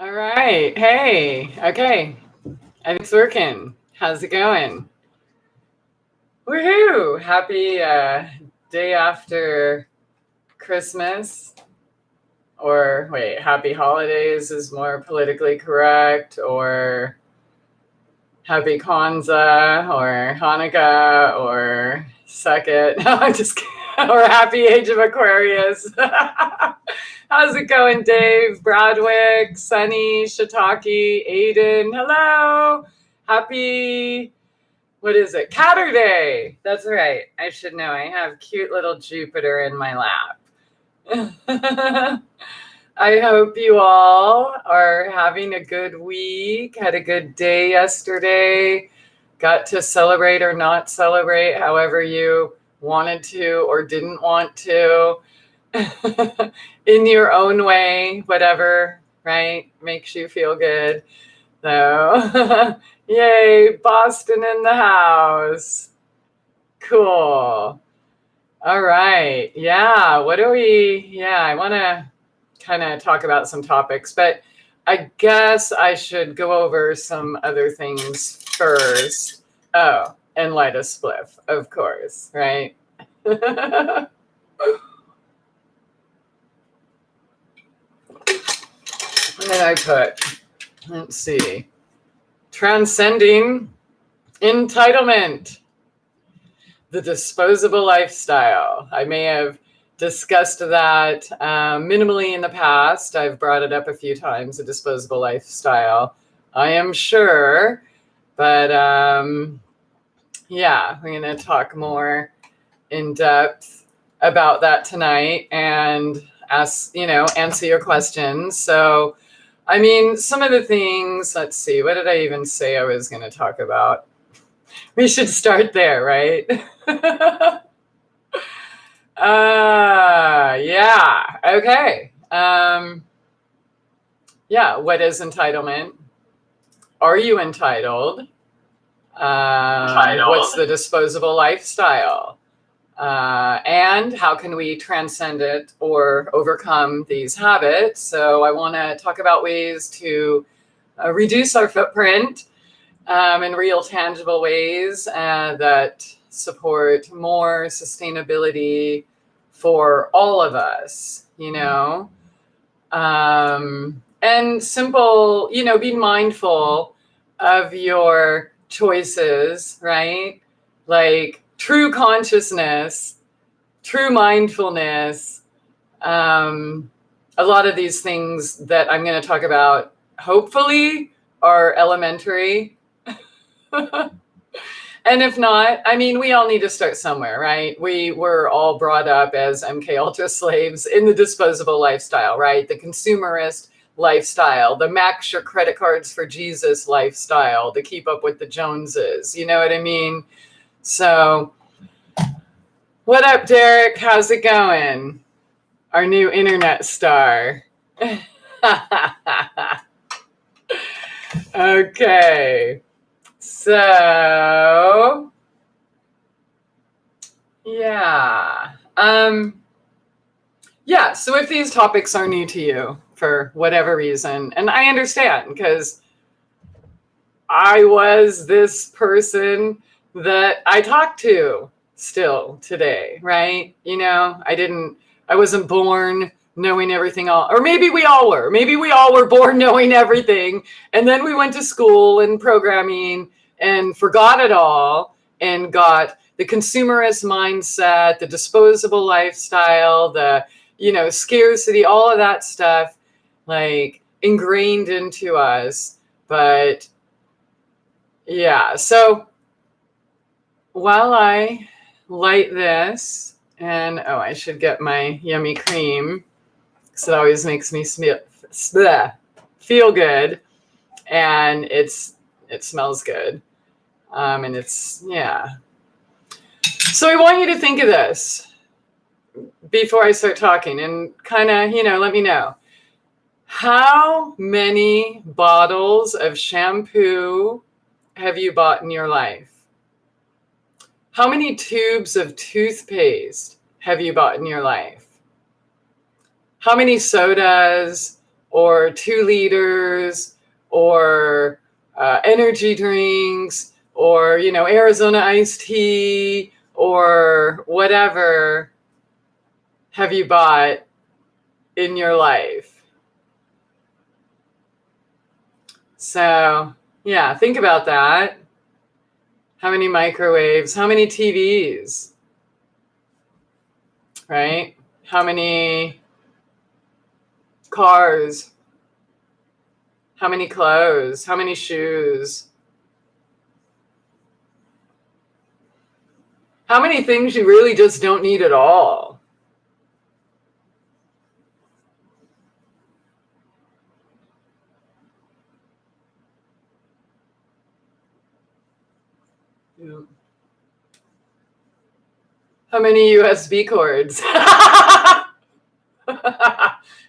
All right. Hey. Okay. I think it's working. How's it going? Woohoo! Happy day after Christmas. Or wait, happy holidays is more politically correct. Or happy Kwanzaa or Hanukkah or suck it. No, I'm just kidding. Or happy age of Aquarius. How's it going, Dave, Bradwick, Sunny, Shiitake, Aiden? Hello. Happy, what is it? Catterday. That's right. I should know. I have cute little Jupiter in my lap. I hope you all are having a good week, had a good day yesterday, got to celebrate or not celebrate, however you wanted to or didn't want to, in your own way, whatever, right, makes you feel good. So, yay, Boston in the house. Cool. All right. Yeah, I want to kind of talk about some topics, but I guess I should go over some other things first. Oh, and light a spliff, of course, right? And then I put, let's see, Transcending, Entitlement, the Disposable Lifestyle. I may have discussed that minimally in the past. I've brought it up a few times, the disposable lifestyle, I am sure. But yeah, we're going to talk more in depth about that tonight and answer your questions. So, I mean, some of the things, let's see, what did I even say I was going to talk about? We should start there, right? Yeah. Okay. Yeah. What is entitlement? Are you entitled? What's the disposable lifestyle? And how can we transcend it or overcome these habits? So I want to talk about ways to reduce our footprint in real tangible ways that support more sustainability for all of us, and simple, be mindful of your choices, right? Like true consciousness, true mindfulness. A lot of these things that I'm going to talk about, hopefully, are elementary. And if not, I mean, we all need to start somewhere, right? We were all brought up as MK Ultra slaves in the disposable lifestyle, right? The consumerist lifestyle, the max your credit cards for Jesus lifestyle, the keep up with the Joneses. You know what I mean? So, what up, Derek? How's it going? Our new internet star. Okay. So, yeah. Yeah, so if these topics are new to you for whatever reason, and I understand because I was this person that I talk to still today, right? I wasn't born knowing everything all, or maybe we all were. Maybe we all were born knowing everything, and then we went to school and programming and forgot it all and got the consumerist mindset, the disposable lifestyle, the scarcity, all of that stuff like ingrained into us. But yeah, so while I light this, and I should get my yummy cream, because it always makes me feel good, and it smells good, and it's, yeah. So I want you to think of this before I start talking and kind of, let me know. How many bottles of shampoo have you bought in your life? How many tubes of toothpaste have you bought in your life? How many sodas or 2 liters or energy drinks or, Arizona iced tea or whatever have you bought in your life? So, yeah, think about that. How many microwaves? How many TVs? Right? How many cars? How many clothes? How many shoes? How many things you really just don't need at all? Yeah. How many USB cords? A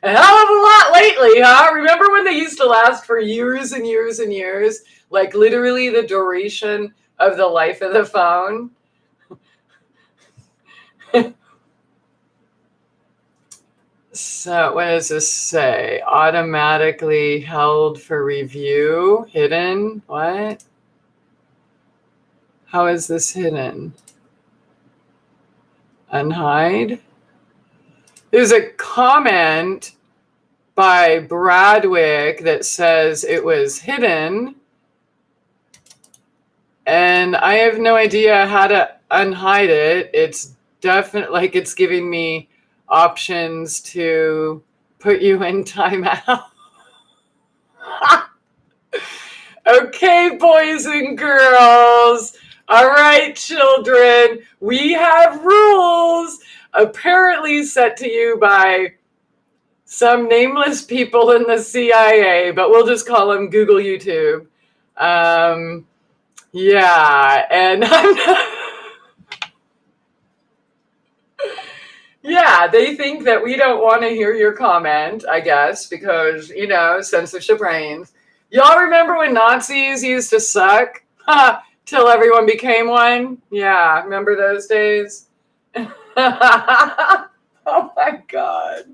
hell of a lot lately, huh? Remember when they used to last for years and years and years? Like literally the duration of the life of the phone? So what does this say? Automatically held for review. Hidden? What? How is this hidden? Unhide? There's a comment by Bradwick that says it was hidden. And I have no idea how to unhide it. It's definitely like it's giving me options to put you in timeout. Okay, boys and girls. All right, children. We have rules apparently set to you by some nameless people in the CIA, but we'll just call them Google YouTube. Yeah, and yeah, they think that we don't want to hear your comment, I guess, because, censorship reigns. Y'all remember when Nazis used to suck? Till everyone became one? Yeah, remember those days? Oh my God.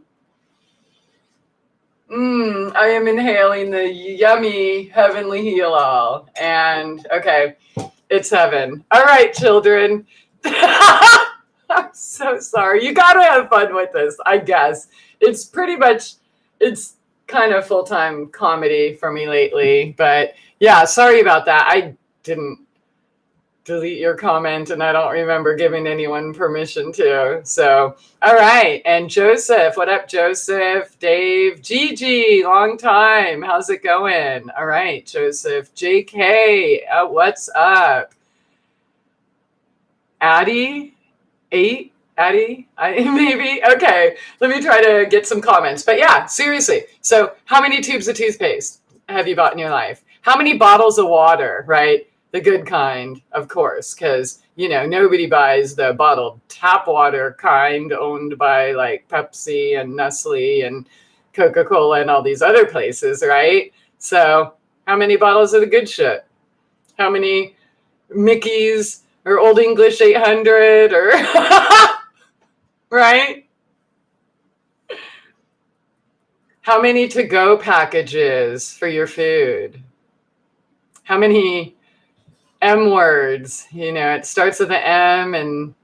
I am inhaling the yummy heavenly heal-all. And, okay, it's heaven. All right, children. I'm so sorry. You got to have fun with this, I guess. It's kind of full-time comedy for me lately. But, yeah, sorry about that. I didn't delete your comment, and I don't remember giving anyone permission to. So, all right. And Joseph, what up, Joseph? Dave, Gigi, long time. How's it going? All right, Joseph. JK, what's up? Addie, 8, Addie, maybe. Okay, let me try to get some comments. But yeah, seriously. So, how many tubes of toothpaste have you bought in your life? How many bottles of water, right? The good kind, of course, because, nobody buys the bottled tap water kind owned by like Pepsi and Nestle and Coca-Cola and all these other places, right? So how many bottles of the good shit? How many Mickey's or Old English 800 or, right? How many to-go packages for your food? How many M words? It starts with an M and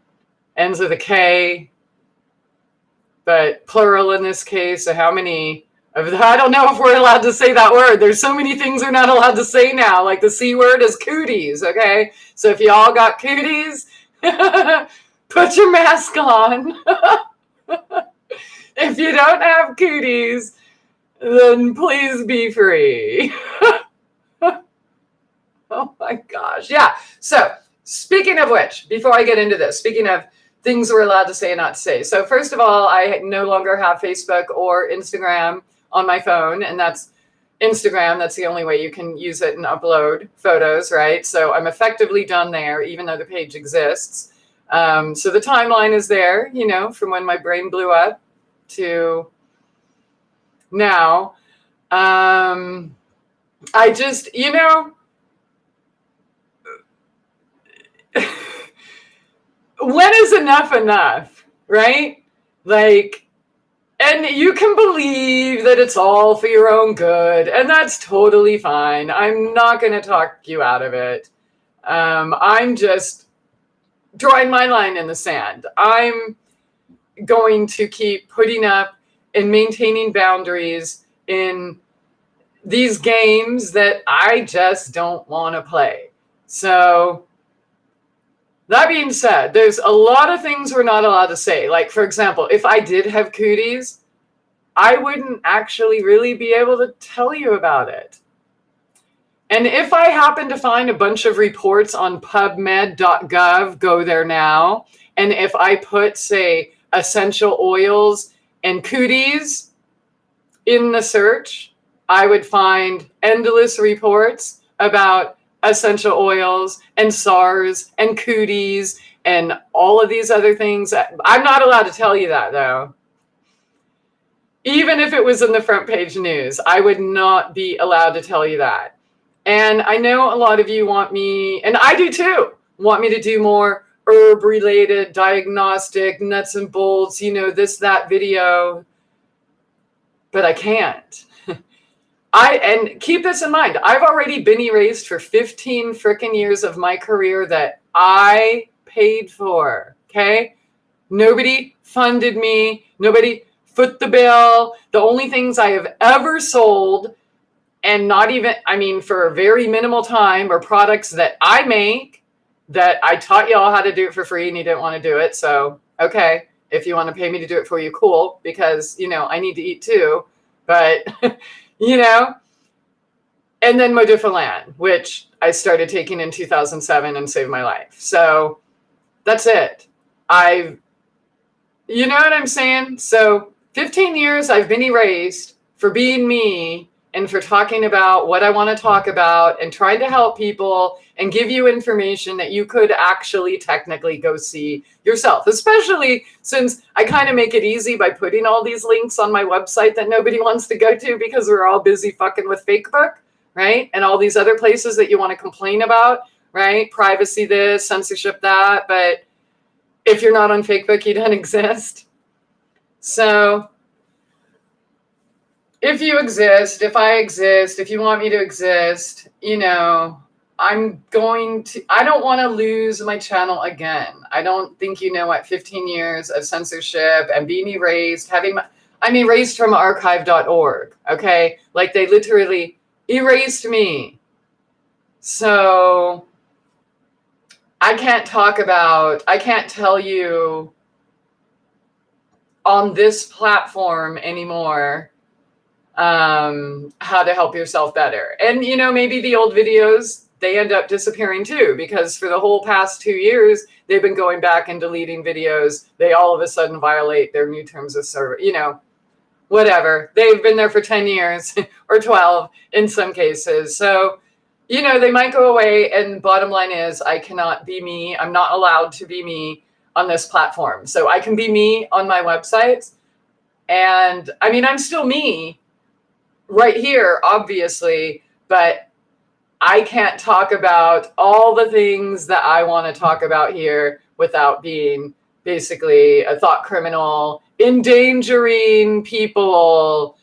ends with a K, but plural in this case. So how many of that? I don't know if we're allowed to say that word. There's so many things we're not allowed to say now. Like the C word is cooties, okay? So if you all got cooties, put your mask on. If you don't have cooties, then please be free. Oh my gosh. Yeah. So speaking of which, before I get into this, speaking of things we're allowed to say and not to say. So first of all, I no longer have Facebook or Instagram on my phone, and that's Instagram. That's the only way you can use it and upload photos, right? So I'm effectively done there, even though the page exists. So the timeline is there, from when my brain blew up to now. I just, when is enough, right? Like, And you can believe that it's all for your own good, and that's totally fine. I'm not going to talk you out of it. I'm just drawing my line in the sand. I'm going to keep putting up and maintaining boundaries in these games that I just don't want to play. So that being said, there's a lot of things we're not allowed to say. Like, for example, if I did have cooties, I wouldn't actually really be able to tell you about it. And if I happen to find a bunch of reports on pubmed.gov, go there now. And if I put, say, essential oils and cooties in the search, I would find endless reports about essential oils and SARS and cooties and all of these other things. I'm not allowed to tell you that, though. Even if it was in the front page news, I would not be allowed to tell you that. And I know a lot of you want me, and I do too, want me to do more herb-related, diagnostic, nuts and bolts, this, that video. But I can't. And keep this in mind, I've already been erased for 15 freaking years of my career that I paid for, okay? Nobody funded me. Nobody foot the bill. The only things I have ever sold, and not even, for a very minimal time, are products that I make that I taught you all how to do it for free and you didn't want to do it. So, okay, if you want to pay me to do it for you, cool, because, I need to eat too. But, and then Modifilan, which I started taking in 2007 and saved my life. So that's it. You know what I'm saying? So 15 years I've been erased for being me and for talking about what I want to talk about and trying to help people and give you information that you could actually technically go see yourself, especially since I kind of make it easy by putting all these links on my website that nobody wants to go to because we're all busy fucking with Facebook, right? And all these other places that you want to complain about, right? Privacy this, censorship that. But if you're not on Facebook, you don't exist. So if you exist, if I exist, if you want me to exist, I don't want to lose my channel again. I don't think what 15 years of censorship and being erased, I'm erased from archive.org, okay? Like they literally erased me. So I can't tell you on this platform anymore how to help yourself better. And, maybe the old videos, they end up disappearing too, because for the whole past 2 years, they've been going back and deleting videos. They all of a sudden violate their new terms of service, whatever. They've been there for 10 years or 12 in some cases. So, they might go away. And bottom line is I cannot be me. I'm not allowed to be me on this platform. So I can be me on my websites. And I'm still me right here, obviously, but I can't talk about all the things that I want to talk about here without being basically a thought criminal, endangering people.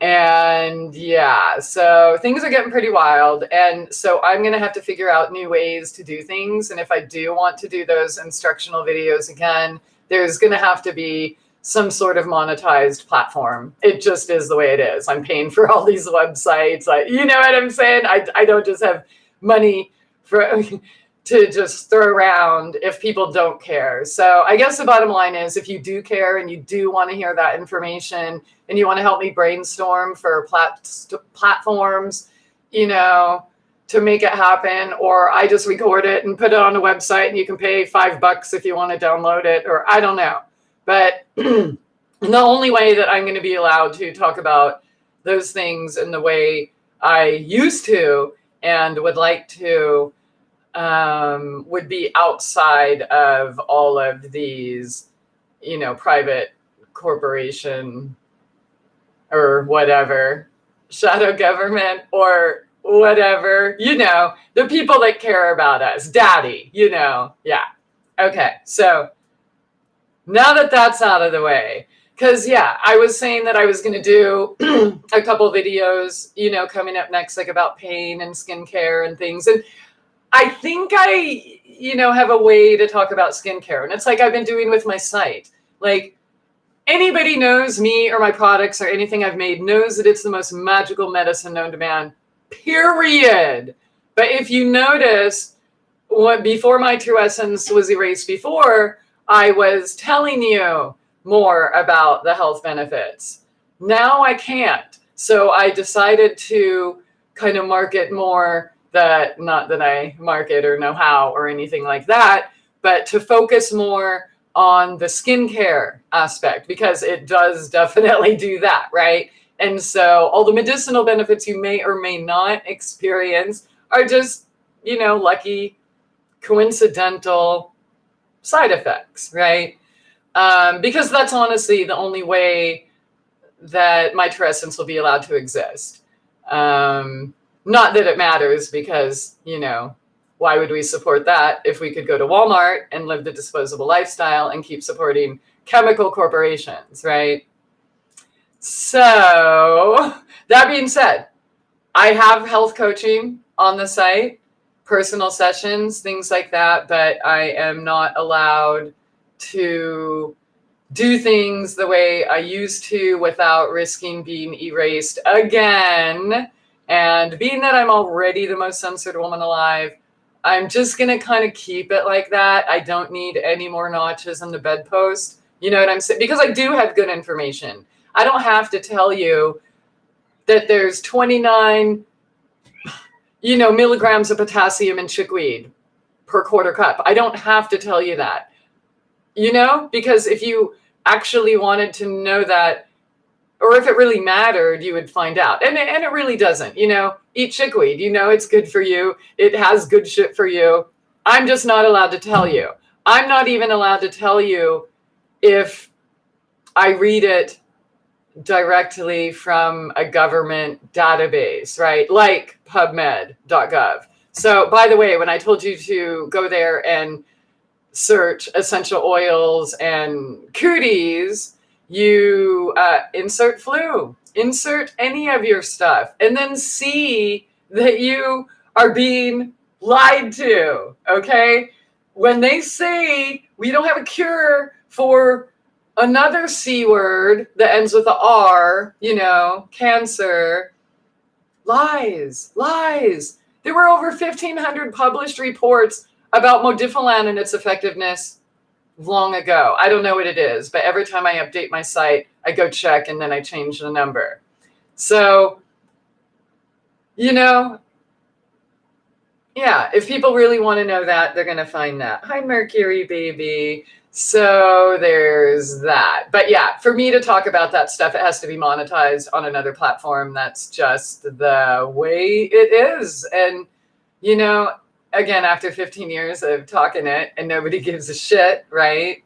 And yeah, so things are getting pretty wild. And so I'm going to have to figure out new ways to do things. And if I do want to do those instructional videos again, there's going to have to be some sort of monetized platform. It just is the way it is. I'm paying for all these websites. You know what I'm saying? I don't just have money to just throw around if people don't care. So I guess the bottom line is if you do care and you do want to hear that information and you want to help me brainstorm for platforms, to make it happen, or I just record it and put it on a website and you can pay $5 if you want to download it, or I don't know. But the only way that I'm going to be allowed to talk about those things in the way I used to and would like to would be outside of all of these, private corporation or whatever, shadow government or whatever, the people that care about us, daddy, yeah. Okay, so now that that's out of the way, Because, yeah, I was saying that I was going to do a couple videos, coming up next, like about pain and skincare and things. And I think I, have a way to talk about skincare. And it's like I've been doing with my site. Like, anybody knows me or my products or anything I've made knows that it's the most magical medicine known to man, period. But if you notice, before my true essence was erased before, I was telling you more about the health benefits. Now I can't. So I decided to kind of market more that, not that I market or know how or anything like that, but to focus more on the skincare aspect, because it does definitely do that, right? And so all the medicinal benefits you may or may not experience are just, lucky, coincidental side effects, right? Because that's honestly the only way that my true essence will be allowed to exist. Not that it matters, because, why would we support that if we could go to Walmart and live the disposable lifestyle and keep supporting chemical corporations, right? So that being said, I have health coaching on the site, personal sessions, things like that, but I am not allowed to do things the way I used to without risking being erased again. And being that I'm already the most censored woman alive, I'm just going to kind of keep it like that. I don't need any more notches on the bedpost. You know what I'm saying? Because I do have good information. I don't have to tell you that there's 29, milligrams of potassium in chickweed per quarter cup. I don't have to tell you that, because if you actually wanted to know that, or if it really mattered, you would find out. And it really doesn't, eat chickweed, it's good for you. It has good shit for you. I'm just not allowed to tell you. I'm not even allowed to tell you if I read it directly from a government database, right? Like PubMed.gov. So, by the way, when I told you to go there and search essential oils and cooties, you insert flu, insert any of your stuff, and then see that you are being lied to, okay? When they say we don't have a cure for another C word that ends with a R, cancer, lies. There were over 1,500 published reports about Modifilan and its effectiveness long ago. I don't know what it is, but every time I update my site, I go check and then I change the number. So, yeah, if people really want to know that, they're going to find that. Hi, Mercury, baby. So there's that. But yeah, for me to talk about that stuff, it has to be monetized on another platform. That's just the way it is. And, again, after 15 years of talking it and nobody gives a shit, right?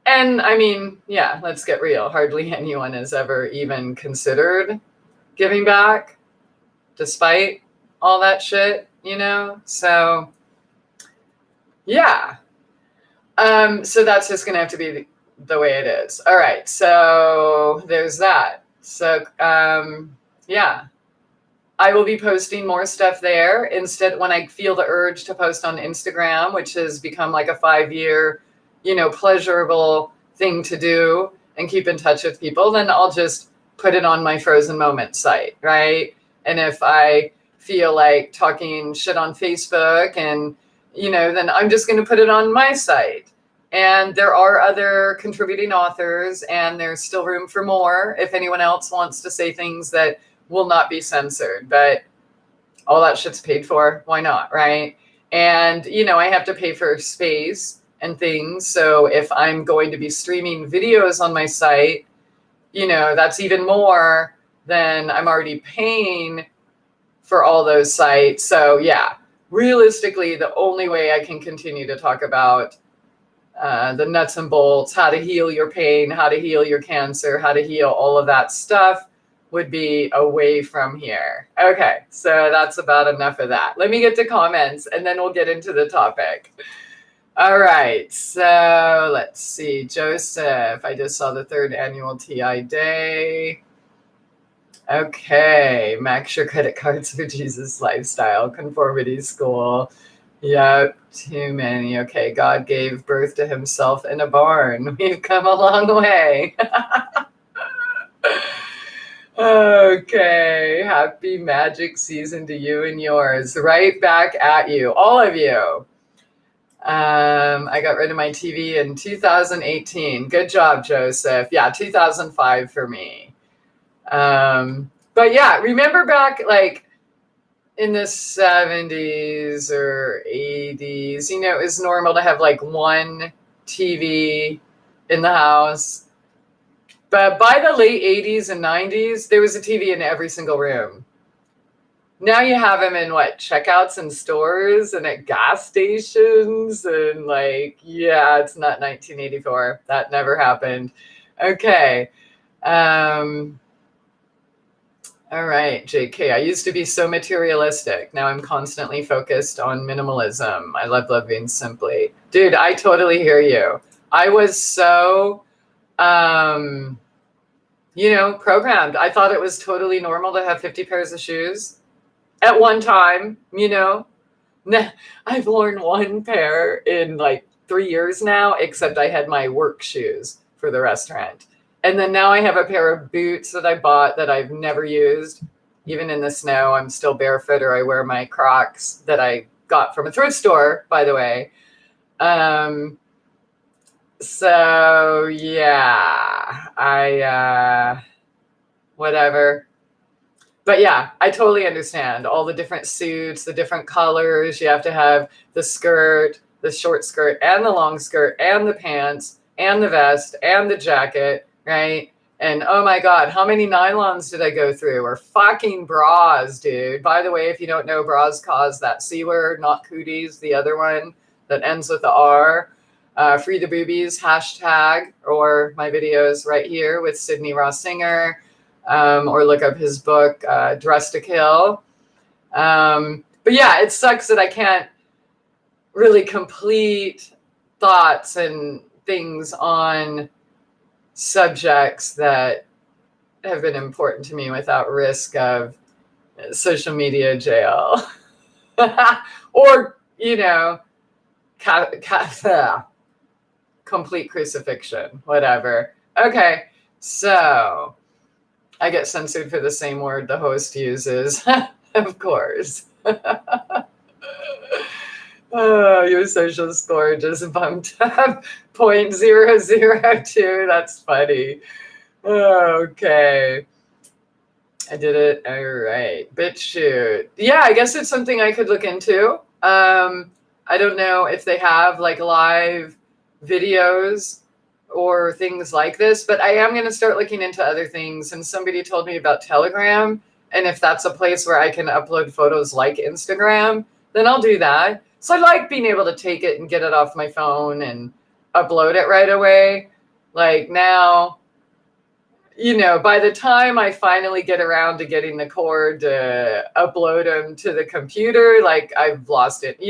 And I mean, yeah, let's get real. Hardly anyone has ever even considered giving back despite all that shit, So, yeah. So that's just going to have to be the way it is. All right. So there's that. So, yeah. I will be posting more stuff there. Instead, when I feel the urge to post on Instagram, which has become like a 5-year, pleasurable thing to do and keep in touch with people, then I'll just put it on my Frozen Moment site, right? And if I feel like talking shit on Facebook and, then I'm just going to put it on my site. And there are other contributing authors, and there's still room for more if anyone else wants to say things that will not be censored. But all that shit's paid for. Why not, right? And, I have to pay for space and things. So if I'm going to be streaming videos on my site, that's even more than I'm already paying for all those sites. So yeah, realistically, the only way I can continue to talk about the nuts and bolts, how to heal your pain, how to heal your cancer, how to heal all of that stuff would be away from here. Okay, so that's about enough of that. Let me get to comments and then we'll get into the topic. All right, so let's see. Joseph, I just saw the 3rd annual TI Day. Okay, max your credit cards for Jesus lifestyle, conformity school. Yep, too many. Okay, God gave birth to himself in a barn. We've come a long way. Okay, happy magic season to you and yours. Right back at you, all of you. I got rid of my TV in 2018. Good job, Joseph. Yeah, 2005 for me. But yeah, remember back like in the 70s or 80s, you know, it was normal to have like one TV in the house. But by the late 80s and 90s, there was a TV in every single room. Now you have them in what, checkouts in stores and at gas stations and like, yeah, it's not 1984. That never happened. Okay. All right, JK. I used to be so materialistic. Now I'm constantly focused on minimalism. I love living simply. Dude, I totally hear you. I was so, programmed. I thought it was totally normal to have 50 pairs of shoes at one time, you know. I've worn one pair in like 3 years now, except I had my work shoes for the restaurant. And then now I have a pair of boots that I bought that I've never used. Even in the snow, I'm still barefoot, or I wear my Crocs that I got from a thrift store, by the way. So yeah, whatever. But yeah, I totally understand all the different suits, the different colors. You have to have the skirt, the short skirt, and the long skirt, and the pants, and the vest, and the jacket, right? And oh my God, how many nylons did I go through? Or fucking bras, dude. By the way, if you don't know, bras cause that C word, not cooties, the other one that ends with the R. Free the boobies, hashtag, or my videos right here with Sydney Ross Singer. Or look up his book, Dress to Kill. But yeah, it sucks that I can't really complete thoughts and things on subjects that have been important to me without risk of social media jail. Or, complete crucifixion, whatever. Okay, so I get censored for the same word the host uses, of course. Oh, your social score just bumped up 0.002. That's funny. Okay. I did it. All right. BitChute. Yeah, I guess it's something I could look into. I don't know if they have like live videos or things like this, but I am going to start looking into other things. And somebody told me about Telegram. And if that's a place where I can upload photos like Instagram, then I'll do that. So I like being able to take it and get it off my phone and upload it right away. Like now, by the time I finally get around to getting the cord to upload them to the computer, like I've lost it.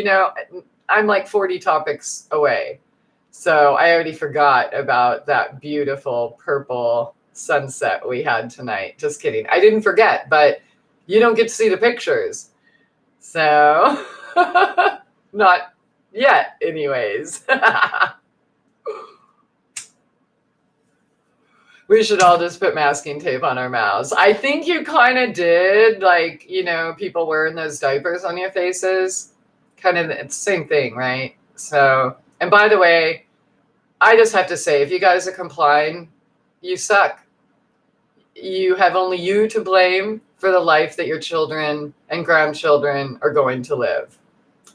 I'm like 40 topics away. So I already forgot about that beautiful purple sunset we had tonight. Just kidding. I didn't forget, but you don't get to see the pictures. So not yet, anyways. We should all just put masking tape on our mouths. I think you kind of did, like, people wearing those diapers on your faces. Kind of, it's the same thing, right? So, and by the way, I just have to say, if you guys are complying, you suck. You have only you to blame for the life that your children and grandchildren are going to live.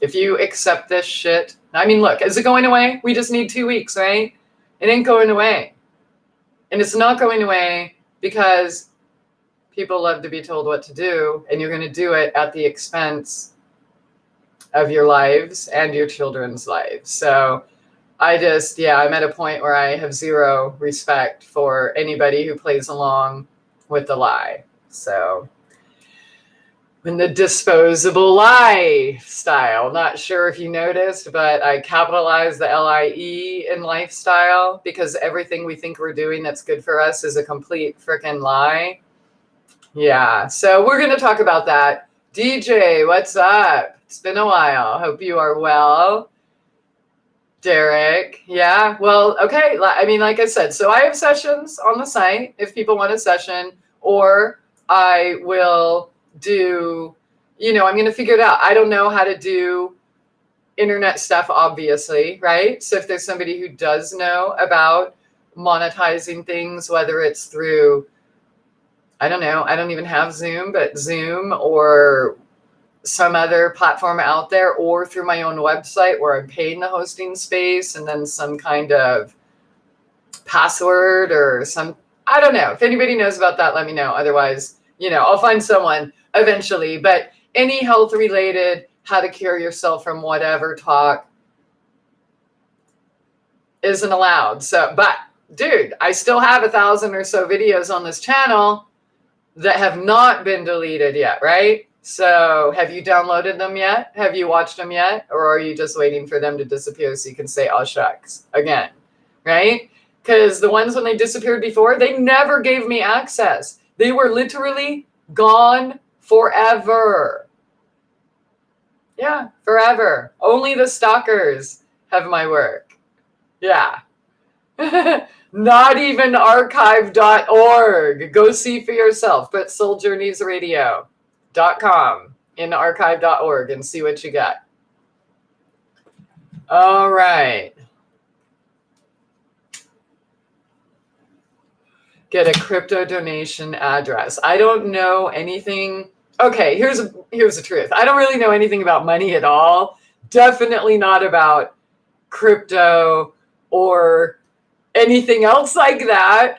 If you accept this shit, I mean, look, is it going away? We just need 2 weeks, right? It ain't going away. And it's not going away because people love to be told what to do, and you're going to do it at the expense of your lives and your children's lives. So I'm at a point where I have zero respect for anybody who plays along with the lie. So In the disposable lifestyle. Not sure if you noticed, but I capitalized the LIE in lifestyle because everything we think we're doing that's good for us is a complete freaking lie. Yeah, so we're going to talk about that. DJ, what's up? It's been a while. Hope you are well. Derek, yeah, well, okay. I mean, like I said, so I have sessions on the site if people want a session, or I will do, I'm going to figure it out. I don't know how to do internet stuff, obviously, right? So if there's somebody who does know about monetizing things, whether it's through, I don't know, I don't even have Zoom, but Zoom or some other platform out there, or through my own website where I'm paying the hosting space and then some kind of password or I don't know. If anybody knows about that, let me know. Otherwise, I'll find someone eventually. But any health related, how to cure yourself from whatever talk isn't allowed. So, but dude, I still have 1,000 or so videos on this channel that have not been deleted yet, right? So have you downloaded them yet? Have you watched them yet? Or are you just waiting for them to disappear so you can say, oh, shucks, again, right? Because the ones when they disappeared before, they never gave me access. They were literally gone forever. Yeah, forever. Only the stalkers have my work. Yeah. Not even archive.org. Go see for yourself. But souljourneysradio.com in archive.org and see what you got. All right. Get a crypto donation address. I don't know anything. Okay, here's the truth. I don't really know anything about money at all. Definitely not about crypto or anything else like that.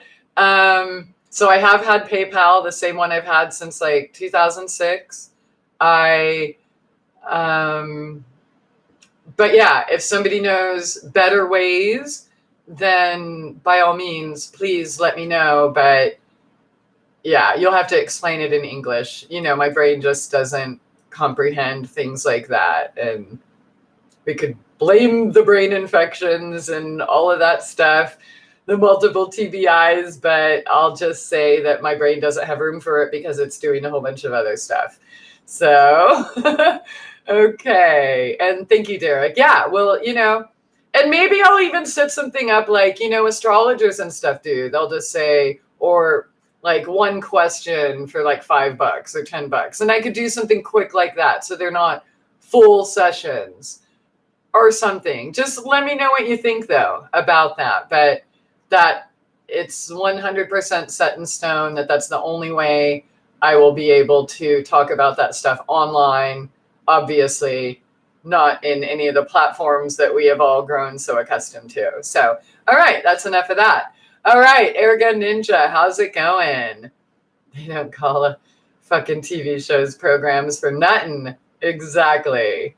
So I have had PayPal, the same one I've had since like 2006. But yeah, if somebody knows better ways, then by all means, please let me know. But yeah, you'll have to explain it in English. My brain just doesn't comprehend things like that. And we could blame the brain infections and all of that stuff, the multiple TBIs, but I'll just say that my brain doesn't have room for it because it's doing a whole bunch of other stuff. So, okay. And thank you, Derek. Yeah, well, and maybe I'll even set something up like, astrologers and stuff do. They'll just say, or like one question for like $5 or $10. And I could do something quick like that. So they're not full sessions or something. Just let me know what you think though about that. But that it's 100% set in stone that that's the only way I will be able to talk about that stuff online. Obviously, not in any of the platforms that we have all grown so accustomed to. So, all right, that's enough of that. All right, Airgun Ninja, how's it going? They don't call a fucking TV shows programs for nothing. Exactly.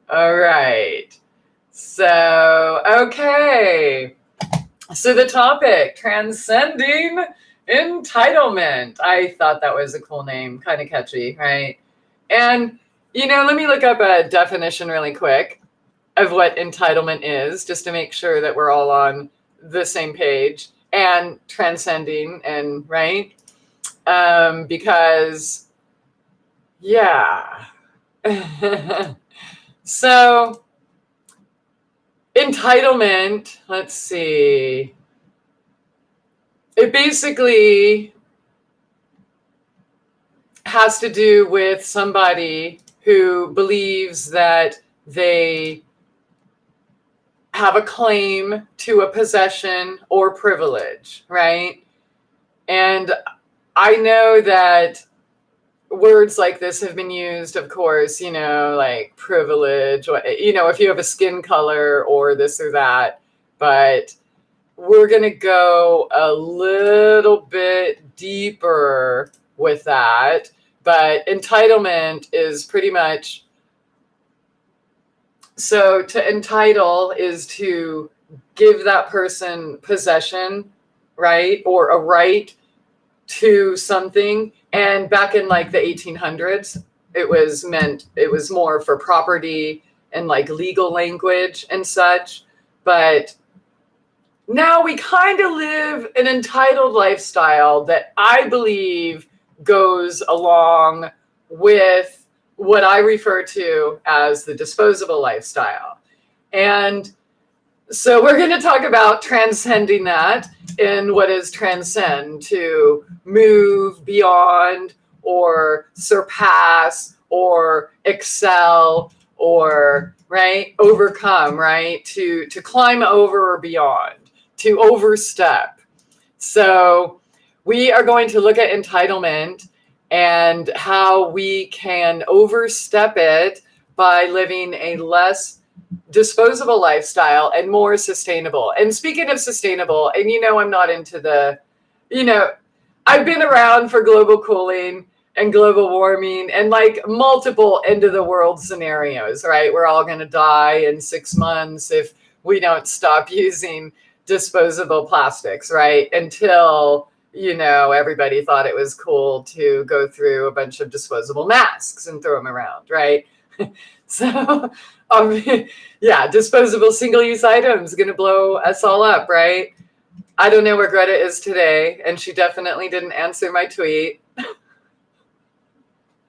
All right. So, okay. So the topic, Transcending Entitlement. I thought that was a cool name, kind of catchy, right? And, let me look up a definition really quick of what entitlement is, just to make sure that we're all on the same page, and transcending, and right? Because, yeah. So, entitlement, let's see. It basically has to do with somebody who believes that they have a claim to a possession or privilege, right? And I know that words like this have been used, of course, like privilege, if you have a skin color or this or that, but we're going to go a little bit deeper with that. But entitlement is pretty much, so to entitle is to give that person possession, right? Or a right to something. And back in like the 1800s, it was more for property and like legal language and such. But now we kind of live an entitled lifestyle that I believe goes along with what I refer to as the disposable lifestyle. And so we're going to talk about transcending that in what is transcend, to move beyond or surpass or excel or, right, overcome, right, to climb over or beyond, to overstep. So we are going to look at entitlement and how we can overstep it by living a less disposable lifestyle and more sustainable. And speaking of sustainable, and I'm not into the, I've been around for global cooling and global warming and like multiple end of the world scenarios, right? We're all going to die in 6 months if we don't stop using disposable plastics, right? Until, everybody thought it was cool to go through a bunch of disposable masks and throw them around, right? So, yeah, disposable single-use items going to blow us all up, right? I don't know where Greta is today, and she definitely didn't answer my tweet.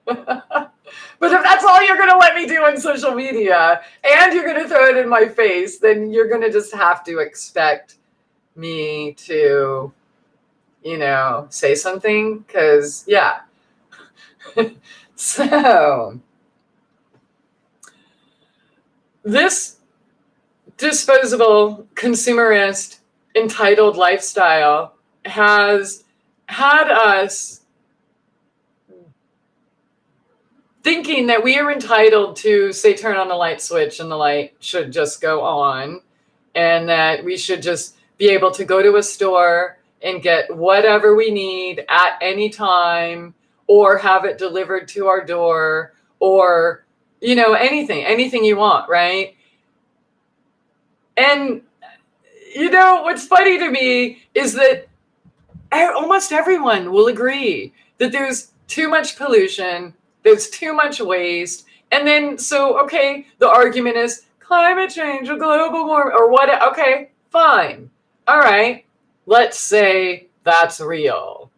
But if that's all you're going to let me do on social media, and you're going to throw it in my face, then you're going to just have to expect me to, say something, because, yeah. So this disposable, consumerist, entitled lifestyle has had us thinking that we are entitled to, say, turn on the light switch and the light should just go on, and that we should just be able to go to a store and get whatever we need at any time, or have it delivered to our door, or anything you want, right? And what's funny to me is that almost everyone will agree that there's too much pollution, there's too much waste, and then the argument is climate change or global warming or what? Okay, fine, all right, let's say that's real.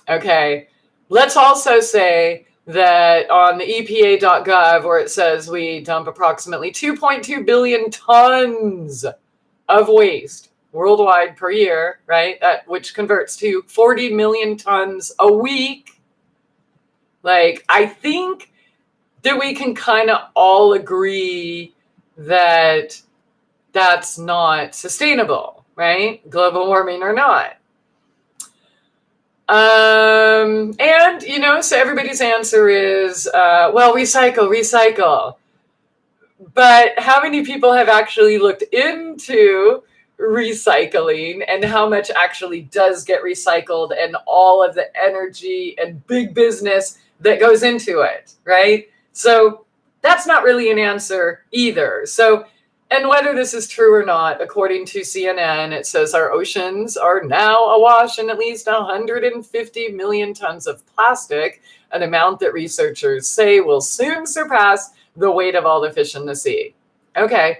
Okay, let's also say that on the EPA.gov, where it says we dump approximately 2.2 billion tons of waste worldwide per year, right? Which converts to 40 million tons a week. Like, I think that we can kind of all agree that that's not sustainable, right? Global warming or not. So everybody's answer is, well, recycle. But how many people have actually looked into recycling and how much actually does get recycled and all of the energy and big business that goes into it, right? So that's not really an answer either. So, and whether this is true or not, according to CNN, it says our oceans are now awash in at least 150 million tons of plastic, an amount that researchers say will soon surpass the weight of all the fish in the sea. Okay,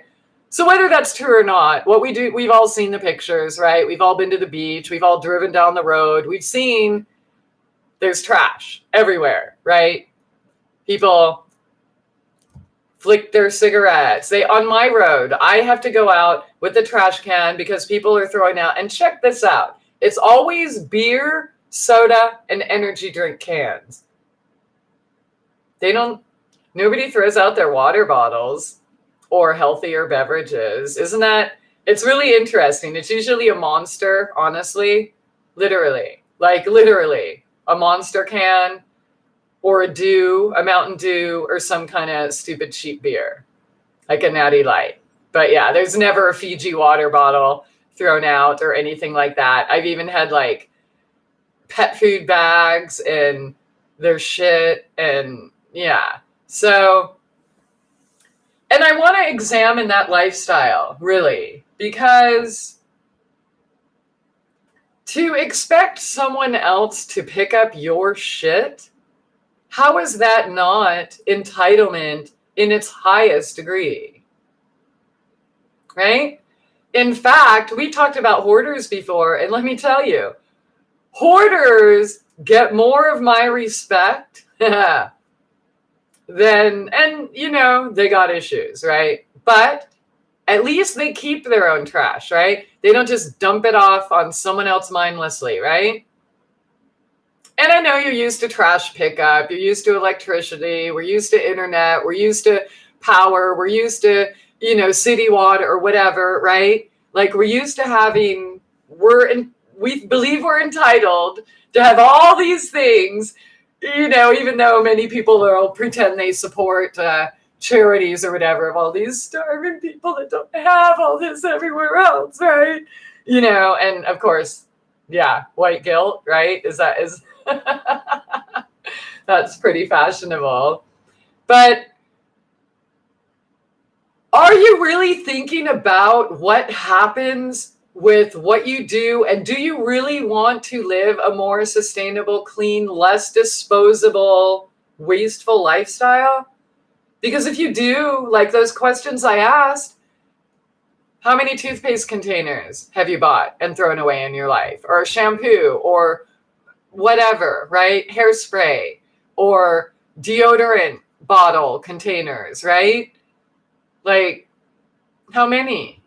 so whether that's true or not, what we do, we've all seen the pictures, right? We've all been to the beach. We've all driven down the road. We've seen there's trash everywhere, right? People flick their cigarettes. On my road, I have to go out with the trash can because people are throwing out, and check this out. It's always beer, soda, and energy drink cans. Nobody throws out their water bottles or healthier beverages. It's really interesting. It's usually a Monster, honestly, literally, a Monster can, or a Mountain Dew, or some kind of stupid cheap beer, like a Natty Light. But yeah, there's never a Fiji water bottle thrown out or anything like that. I've even had like pet food bags and their shit, and yeah. So, and I want to examine that lifestyle, really, because to expect someone else to pick up your shit How is that not entitlement in its highest degree? Right? In fact, we talked about hoarders before, and let me tell you, hoarders get more of my respect than, and they got issues, right? But at least they keep their own trash, right? They don't just dump it off on someone else mindlessly, right? And I know you're used to trash pickup, you're used to electricity, we're used to internet, we're used to power, we're used to, city water or whatever, right? Like we're used to having, we believe we're entitled to have all these things, even though many people will pretend they support charities or whatever of all these starving people that don't have all this everywhere else, right? And of course, yeah, white guilt, right? Is that's pretty fashionable. But are you really thinking about what happens with what you do? And do you really want to live a more sustainable, clean, less disposable, wasteful lifestyle? Because if you do, like those questions I asked, how many toothpaste containers have you bought and thrown away in your life? Or shampoo or whatever, right? Hairspray or deodorant bottle containers, right? Like, how many?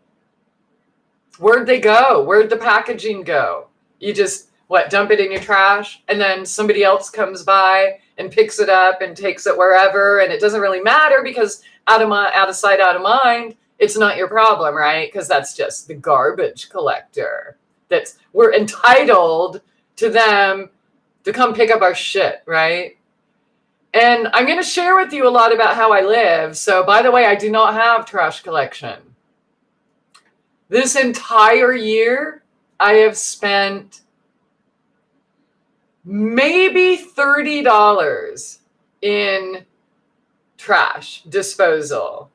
Where'd they go? Where'd the packaging go? You just, dump it in your trash, and then somebody else comes by and picks it up and takes it wherever, and it doesn't really matter because out of sight, out of mind, it's not your problem, right? Because that's just the garbage collector. We're entitled to them to come pick up our shit, right? And I'm going to share with you a lot about how I live. So, by the way, I do not have trash collection. This entire year, I have spent maybe $30 in trash disposal.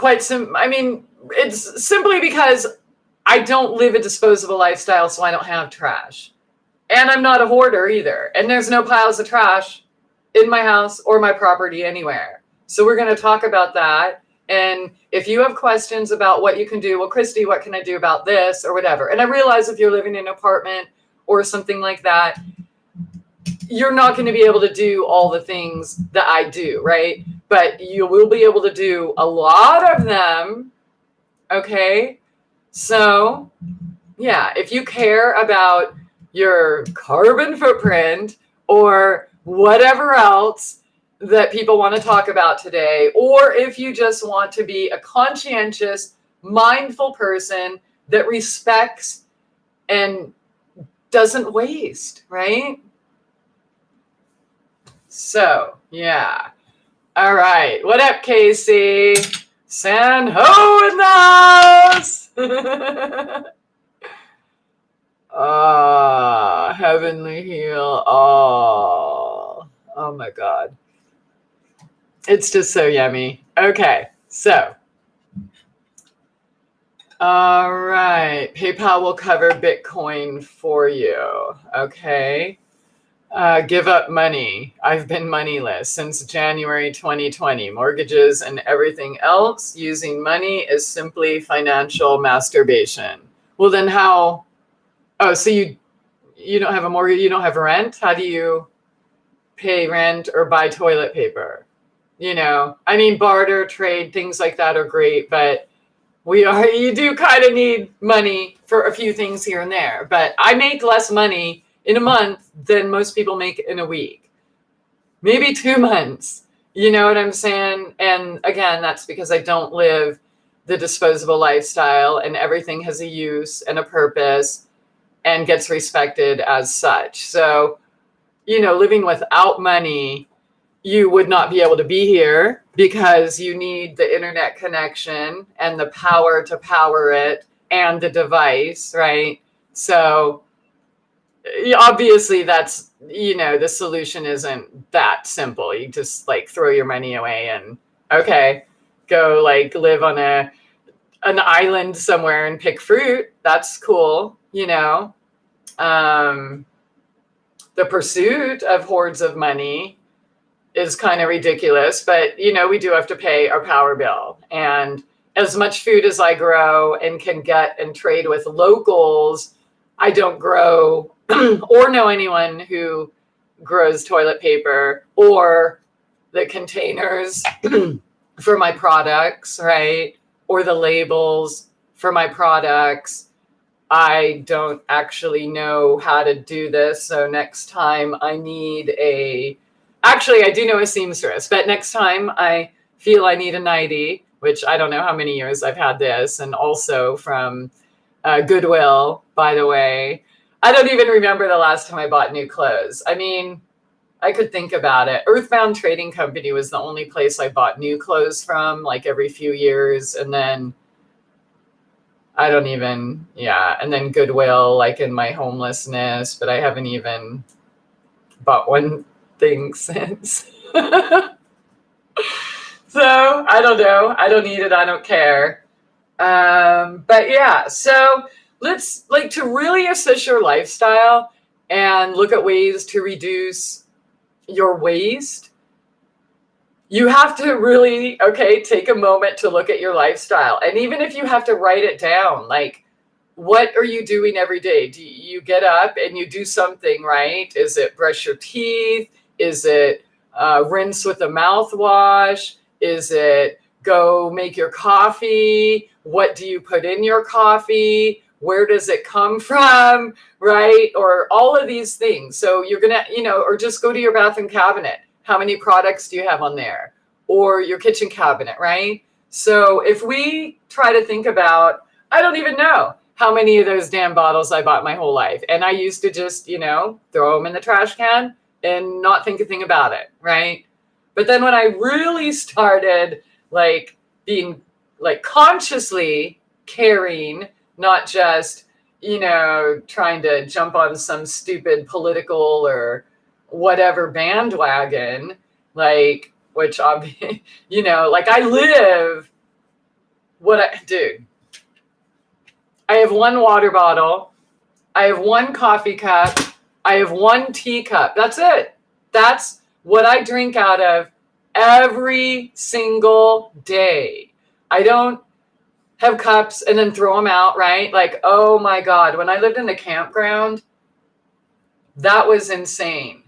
It's simply because I don't live a disposable lifestyle, so I don't have trash. And I'm not a hoarder either. And there's no piles of trash in my house or my property anywhere. So we're going to talk about that. And if you have questions about what you can do, well, Christie, what can I do about this or whatever? And I realize if you're living in an apartment or something like that, you're not going to be able to do all the things that I do, right? But you will be able to do a lot of them. Okay. So yeah, if you care about your carbon footprint or whatever else that people want to talk about today, or if you just want to be a conscientious, mindful person that respects and doesn't waste, right? So, yeah. All right. What up, Casey? San Ho in the house! Heavenly heal all. Oh my God. It's just so yummy. Okay, so. All right. PayPal will cover Bitcoin for you. Okay. Give up money. I've been moneyless since January 2020. Mortgages and everything else. Using money is simply financial masturbation. Well, then how? Oh, so you don't have a mortgage, you don't have rent? How do you pay rent or buy toilet paper? Barter, trade, things like that are great, but you do kind of need money for a few things here and there. But I make less money in a month than most people make in a week. Maybe 2 months. You know what I'm saying? And again, that's because I don't live the disposable lifestyle, and everything has a use and a purpose and gets respected as such. So, living without money, you would not be able to be here because you need the internet connection and the power to power it and the device, right? So obviously that's, the solution isn't that simple. You just throw your money away and go live on an island somewhere and pick fruit. That's cool, the pursuit of hordes of money is kind of ridiculous, but we do have to pay our power bill. And as much food as I grow and can get and trade with locals, I don't grow or know anyone who grows toilet paper or the containers for my products, right? Or the labels for my products. I don't actually know how to do this. So next time I need actually, I do know a seamstress, but next time I feel I need a nightie, which I don't know how many years I've had this, and also from Goodwill, by the way. I don't even remember the last time I bought new clothes. I mean, I could think about it. Earthbound Trading Company was the only place I bought new clothes from, like every few years. And then and then Goodwill, like in my homelessness, but I haven't even bought one thing since. So I don't know. I don't need it. I don't care. But yeah, so let's to really assess your lifestyle and look at ways to reduce your waste. You have to really, take a moment to look at your lifestyle. And even if you have to write it down, like, what are you doing every day? Do you get up and you do something, right? Is it brush your teeth? Is it rinse with a mouthwash? Is it go make your coffee? What do you put in your coffee? Where does it come from, right? Or all of these things. So you're going to, or just go to your bathroom cabinet. How many products do you have on there? Or your kitchen cabinet, right? So if we try to think about, I don't even know how many of those damn bottles I bought my whole life. And I used to just, throw them in the trash can and not think a thing about it, right? But then when I really started being consciously caring, not just, trying to jump on some stupid political or whatever bandwagon, which I live dude, I have one water bottle. I have one coffee cup. I have one teacup. That's it. That's what I drink out of every single day. I don't have cups and then throw them out, right? Oh my God, when I lived in the campground, that was insane.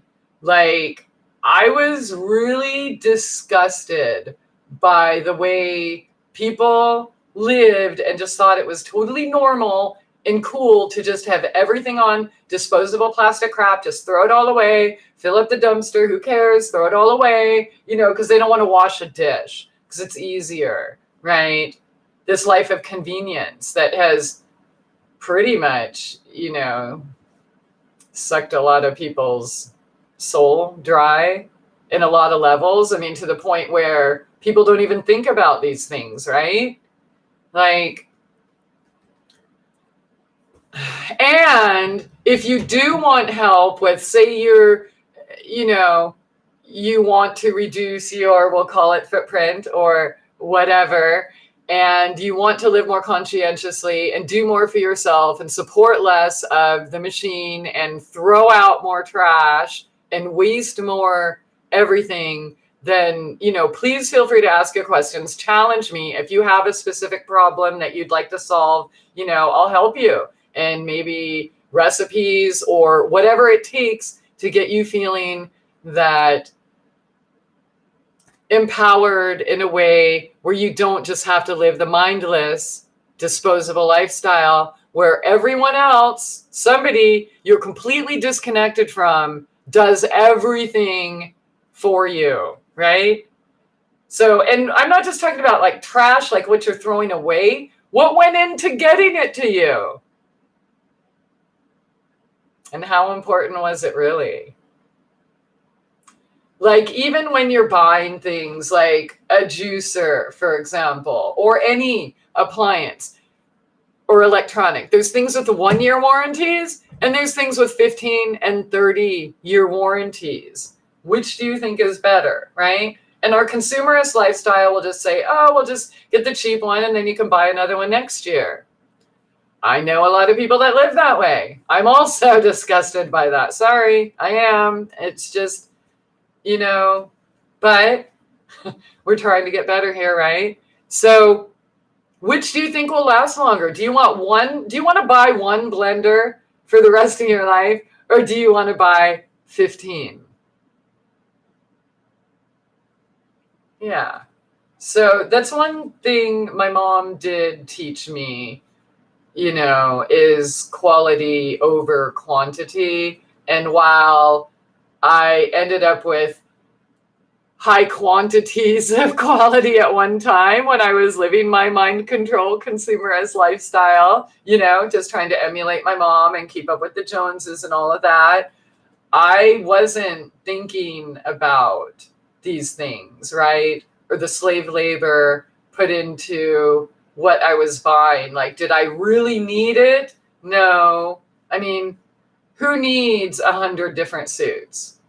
I was really disgusted by the way people lived and just thought it was totally normal and cool to just have everything on disposable plastic crap, just throw it all away, fill up the dumpster, who cares, throw it all away, because they don't want to wash a dish because it's easier, right? This life of convenience that has pretty much, sucked a lot of people's soul dry in a lot of levels. I mean, to the point where people don't even think about these things, right? And if you do want help with, say you're, you want to reduce your, we'll call it footprint or whatever, and you want to live more conscientiously and do more for yourself and support less of the machine and throw out more trash and waste more everything, then, please feel free to ask your questions. Challenge me. If you have a specific problem that you'd like to solve, I'll help you. And maybe recipes or whatever it takes to get you feeling that empowered in a way where you don't just have to live the mindless, disposable lifestyle where everyone else, somebody you're completely disconnected from, does everything for you, right? So, and I'm not just talking about trash, what you're throwing away. What went into getting it to you? And how important was it really? Even when you're buying things like a juicer, for example, or any appliance or electronic, there's things with 1-year warranties and there's things with 15 and 30-year warranties. Which do you think is better, right? And our consumerist lifestyle will just say, oh, we'll just get the cheap one and then you can buy another one next year. I know a lot of people that live that way. I'm also disgusted by that. Sorry, I am. It's just, but we're trying to get better here, right? So which do you think will last longer? Do you want to buy one blender for the rest of your life, or do you want to buy 15? Yeah. So that's one thing my mom did teach me, is quality over quantity. And while I ended up with high quantities of quality at one time when I was living my mind control consumerist lifestyle, just trying to emulate my mom and keep up with the Joneses and all of that, I wasn't thinking about these things, right? Or the slave labor put into what I was buying. Like, did I really need it? No. I mean, who needs 100 different suits?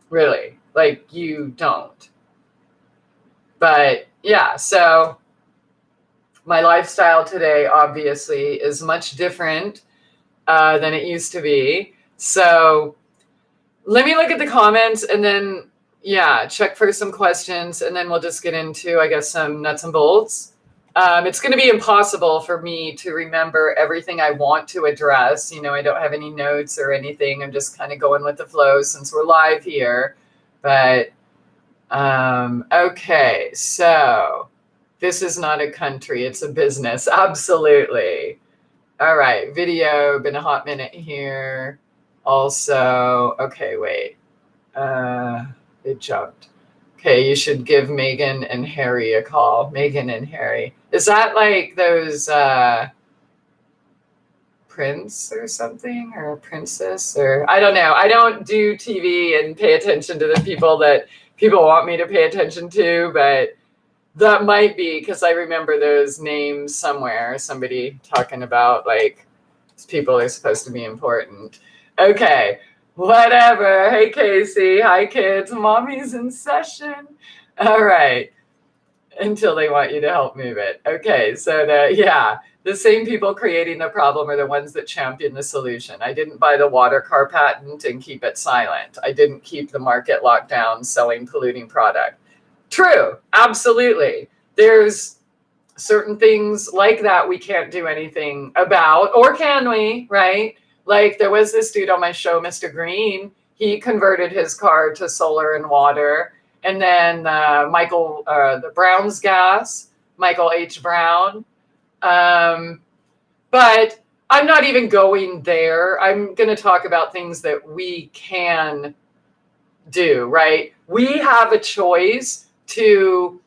Really? Like, you don't. But yeah, so my lifestyle today obviously is much different than it used to be. So let me look at the comments and then, check for some questions, and then we'll just get into, I guess, some nuts and bolts. It's going to be impossible for me to remember everything I want to address. I don't have any notes or anything. I'm just kind of going with the flow since we're live here. But, okay, so this is not a country, it's a business. Absolutely. All right, video, been a hot minute here. Also, okay, wait. It jumped. Okay, you should give Megan and Harry a call. Megan and Harry. Is that like those prince or something, or a princess, or I don't know. I don't do TV and pay attention to the people that people want me to pay attention to, but that might be because I remember those names somewhere. Somebody talking about like these people are supposed to be important. Okay, whatever. Hey, Casey. Hi, kids. Mommy's in session. All right. Until they want you to help move it. Okay, so the same people creating the problem are the ones that champion the solution. I didn't buy the water car patent and keep it silent. I didn't keep the market locked down selling polluting product. True, absolutely. There's certain things like that we can't do anything about, or can we, right? Like there was this dude on my show, Mr. Green. He converted his car to solar and water. And then Michael, the Brown's gas, Michael H. Brown. But I'm not even going there. I'm going to talk about things that we can do, right? We have a choice to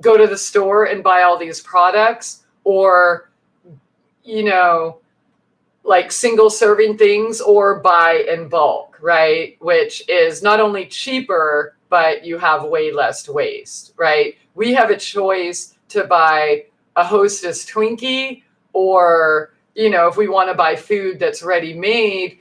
go to the store and buy all these products, or, like single serving things, or buy in bulk, right? Which is not only cheaper, but you have way less waste, right? We have a choice to buy a Hostess Twinkie, or, if we want to buy food that's ready made,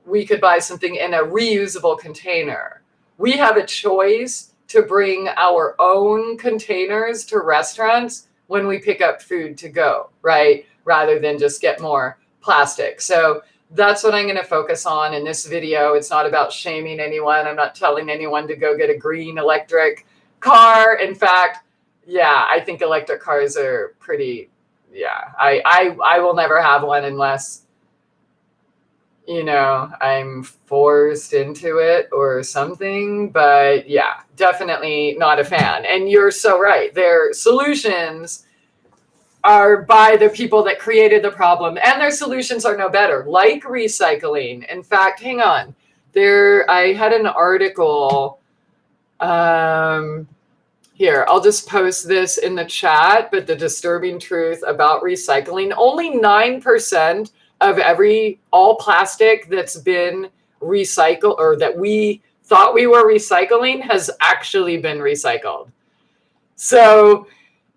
we could buy something in a reusable container. We have a choice to bring our own containers to restaurants when we pick up food to go, right? Rather than just get more plastic. So that's what I'm going to focus on in this video. It's not about shaming anyone. I'm not telling anyone to go get a green electric car. In fact, I think electric cars are pretty, I will never have one unless, I'm forced into it or something. But definitely not a fan. And you're so right. Their solutions are by the people that created the problem, and their solutions are no better, like recycling. In fact, hang on. I had an article. Here, I'll just post this in the chat, but the disturbing truth about recycling, only 9% of all plastic that's been recycled, or that we thought we were recycling, has actually been recycled. So,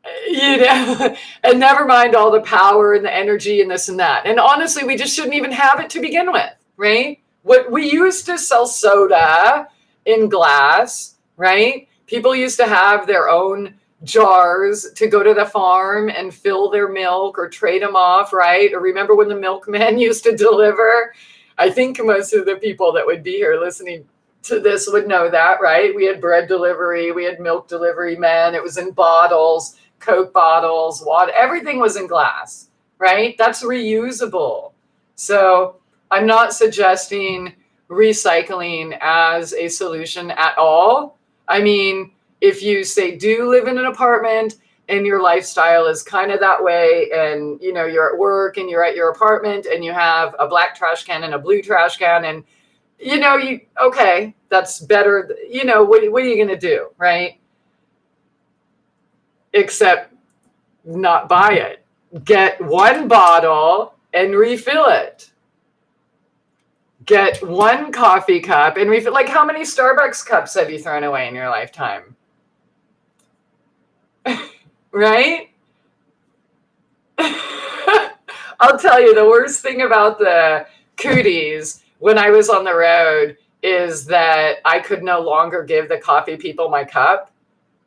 and never mind all the power and the energy and this and that. And honestly, we just shouldn't even have it to begin with, right? What we used to sell soda in glass, right? People used to have their own jars to go to the farm and fill their milk or trade them off, right? Or remember when the milkman used to deliver? I think most of the people that would be here listening to this would know that, right? We had bread delivery, we had milk delivery men. It was in bottles, Coke bottles, water, everything was in glass, right? That's reusable. So I'm not suggesting recycling as a solution at all. I mean, if you say do live in an apartment and your lifestyle is kind of that way, and you know you're at work and you're at your apartment and you have a black trash can and a blue trash can, and you know you okay, that's better. You know what are you going to do, right? Except not buy it. Get one bottle and refill it. Get one coffee cup and refill. Like, how many Starbucks cups have you thrown away in your lifetime? Right? I'll tell you, the worst thing about the cooties when I was on the road is that I could no longer give the coffee people my cup.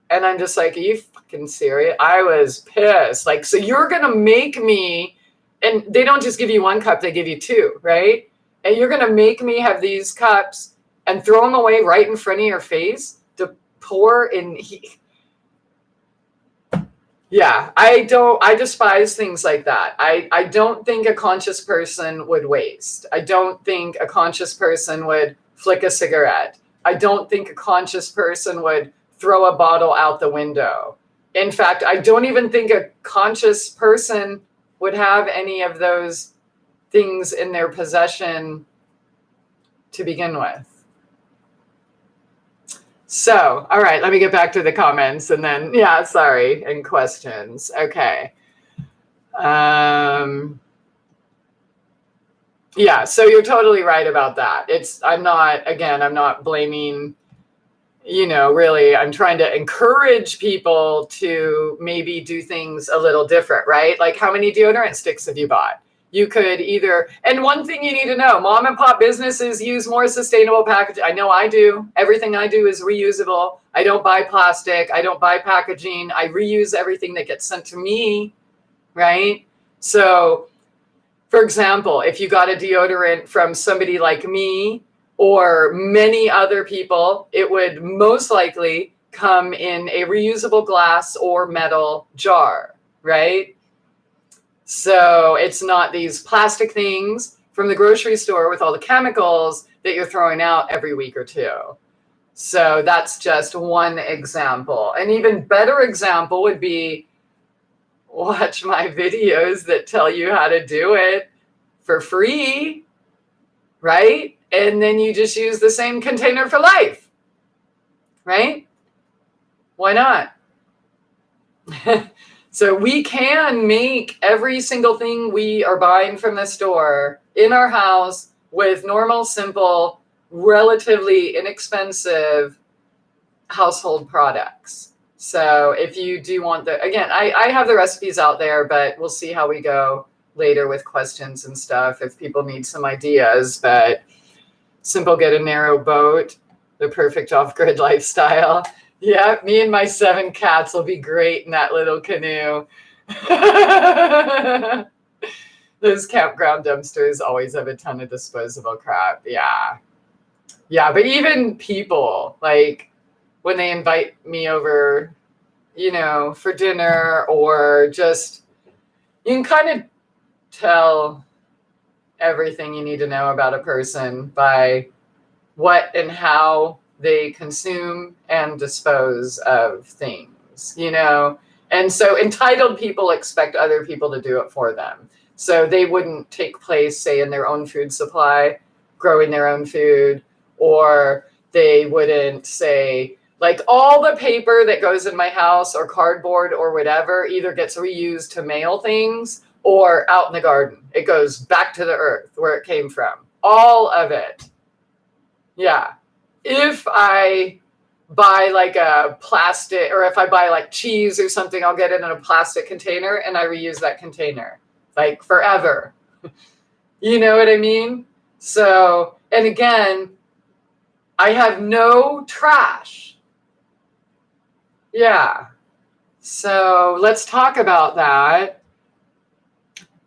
And I'm just like, are you fucking serious? I was pissed. Like, so you're going to make me, and they don't just give you one cup, they give you two, right? And you're going to make me have these cups and throw them away right in front of your face to pour in. Yeah, I despise things like that. I don't think a conscious person would waste. I don't think a conscious person would flick a cigarette. I don't think a conscious person would throw a bottle out the window. In fact, I don't even think a conscious person would have any of those things in their possession to begin with. So, all right, let me get back to the comments and then, yeah, sorry, and questions. Okay. Yeah, so you're totally right about that. I'm not blaming, you know, really, I'm trying to encourage people to maybe do things a little different, right? Like, how many deodorant sticks have you bought? You could either, and one thing you need to know, mom and pop businesses use more sustainable packaging. I know I do. Everything I do is reusable. I don't buy plastic. I don't buy packaging. I reuse everything that gets sent to me, right? So, for example, if you got a deodorant from somebody like me or many other people, it would most likely come in a reusable glass or metal jar, right? So it's not these plastic things from the grocery store with all the chemicals that you're throwing out every week or two. So that's just one example. An even better example would be watch my videos that tell you how to do it for free, right? And then you just use the same container for life, right? Why not? So we can make every single thing we are buying from the store in our house with normal, simple, relatively inexpensive household products. So if you do want again, I have the recipes out there, but we'll see how we go later with questions and stuff if people need some ideas. But simple, get a narrow boat, the perfect off-grid lifestyle. Yeah, me and my 7 cats will be great in that little canoe. Those campground dumpsters always have a ton of disposable crap. Yeah. Yeah, but even people, like when they invite me over, you know, for dinner or just, you can kind of tell everything you need to know about a person by what and how they consume and dispose of things, you know? And so entitled people expect other people to do it for them. So they wouldn't take place, say, in their own food supply, growing their own food, or they wouldn't say, like, all the paper that goes in my house or cardboard or whatever either gets reused to mail things or out in the garden. It goes back to the earth where it came from. All of it. Yeah. If I buy like a plastic, or if I buy like cheese or something, I'll get it in a plastic container and I reuse that container like forever. You know what I mean? So, and again, I have no trash. Yeah. So let's talk about that.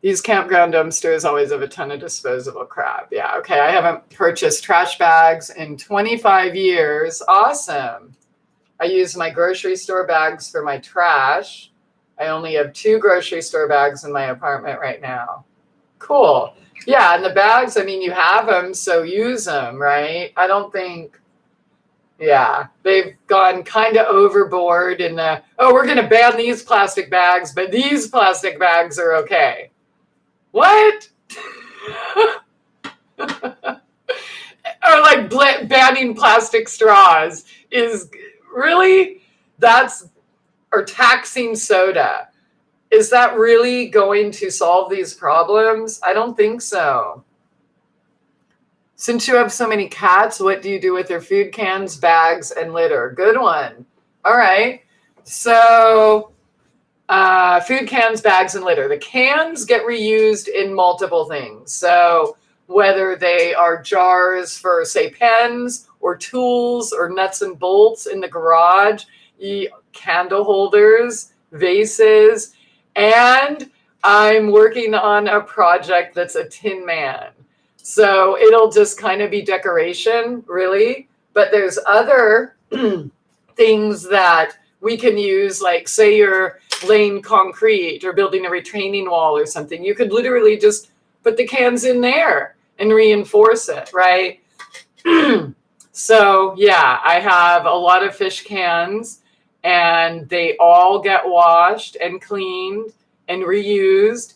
These campground dumpsters always have a ton of disposable crap. Yeah, okay. I haven't purchased trash bags in 25 years. Awesome. I use my grocery store bags for my trash. I only have 2 grocery store bags in my apartment right now. Cool. Yeah, and the bags, I mean, you have them, so use them, right? I don't think, yeah, they've gone kind of overboard in the, oh, we're going to ban these plastic bags, but these plastic bags are okay. What? Or like banning plastic straws is really, that's, or taxing soda. Is that really going to solve these problems? I don't think so. Since you have so many cats, what do you do with your food cans, bags, and litter? Good one. All right. So food cans, bags, and litter. The cans get reused in multiple things. So whether they are jars for, say, pens or tools or nuts and bolts in the garage, candle holders, vases, and I'm working on a project that's a Tin Man. So it'll just kind of be decoration, really. But there's other things that we can use, like say you're laying concrete or building a retaining wall or something. You could literally just put the cans in there and reinforce it, right? So yeah, I have a lot of fish cans and they all get washed and cleaned and reused.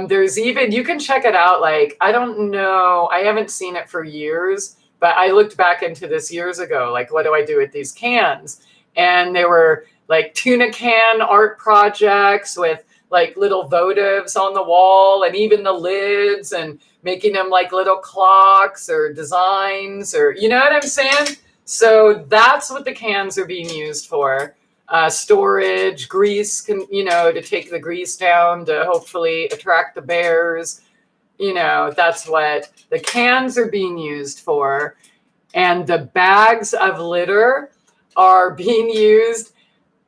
There's even, you can check it out. Like, I don't know, I haven't seen it for years, but I looked back into this years ago. Like, what do I do with these cans? And there were like tuna can art projects with like little votives on the wall and even the lids and making them like little clocks or designs or, you know what I'm saying? So that's what the cans are being used for. Storage, grease, to take the grease down to hopefully attract the bears. That's what the cans are being used for. And the bags of litter are being used.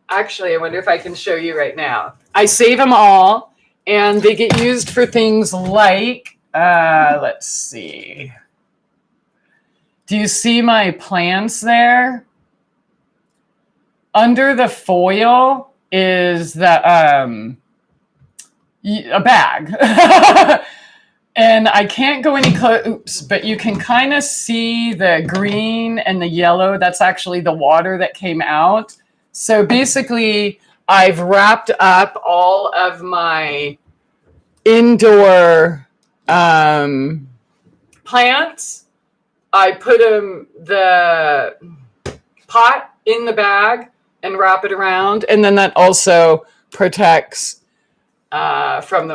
Actually, I wonder if I can show you right now. I save them all, and they get used for things like, let's see. Do you see my plants there? Under the foil is a bag. And I can't go any close, but you can kind of see the green and the yellow. That's actually the water that came out. So basically, I've wrapped up all of my indoor plants. I put the pot in the bag and wrap it around. And then that also protects from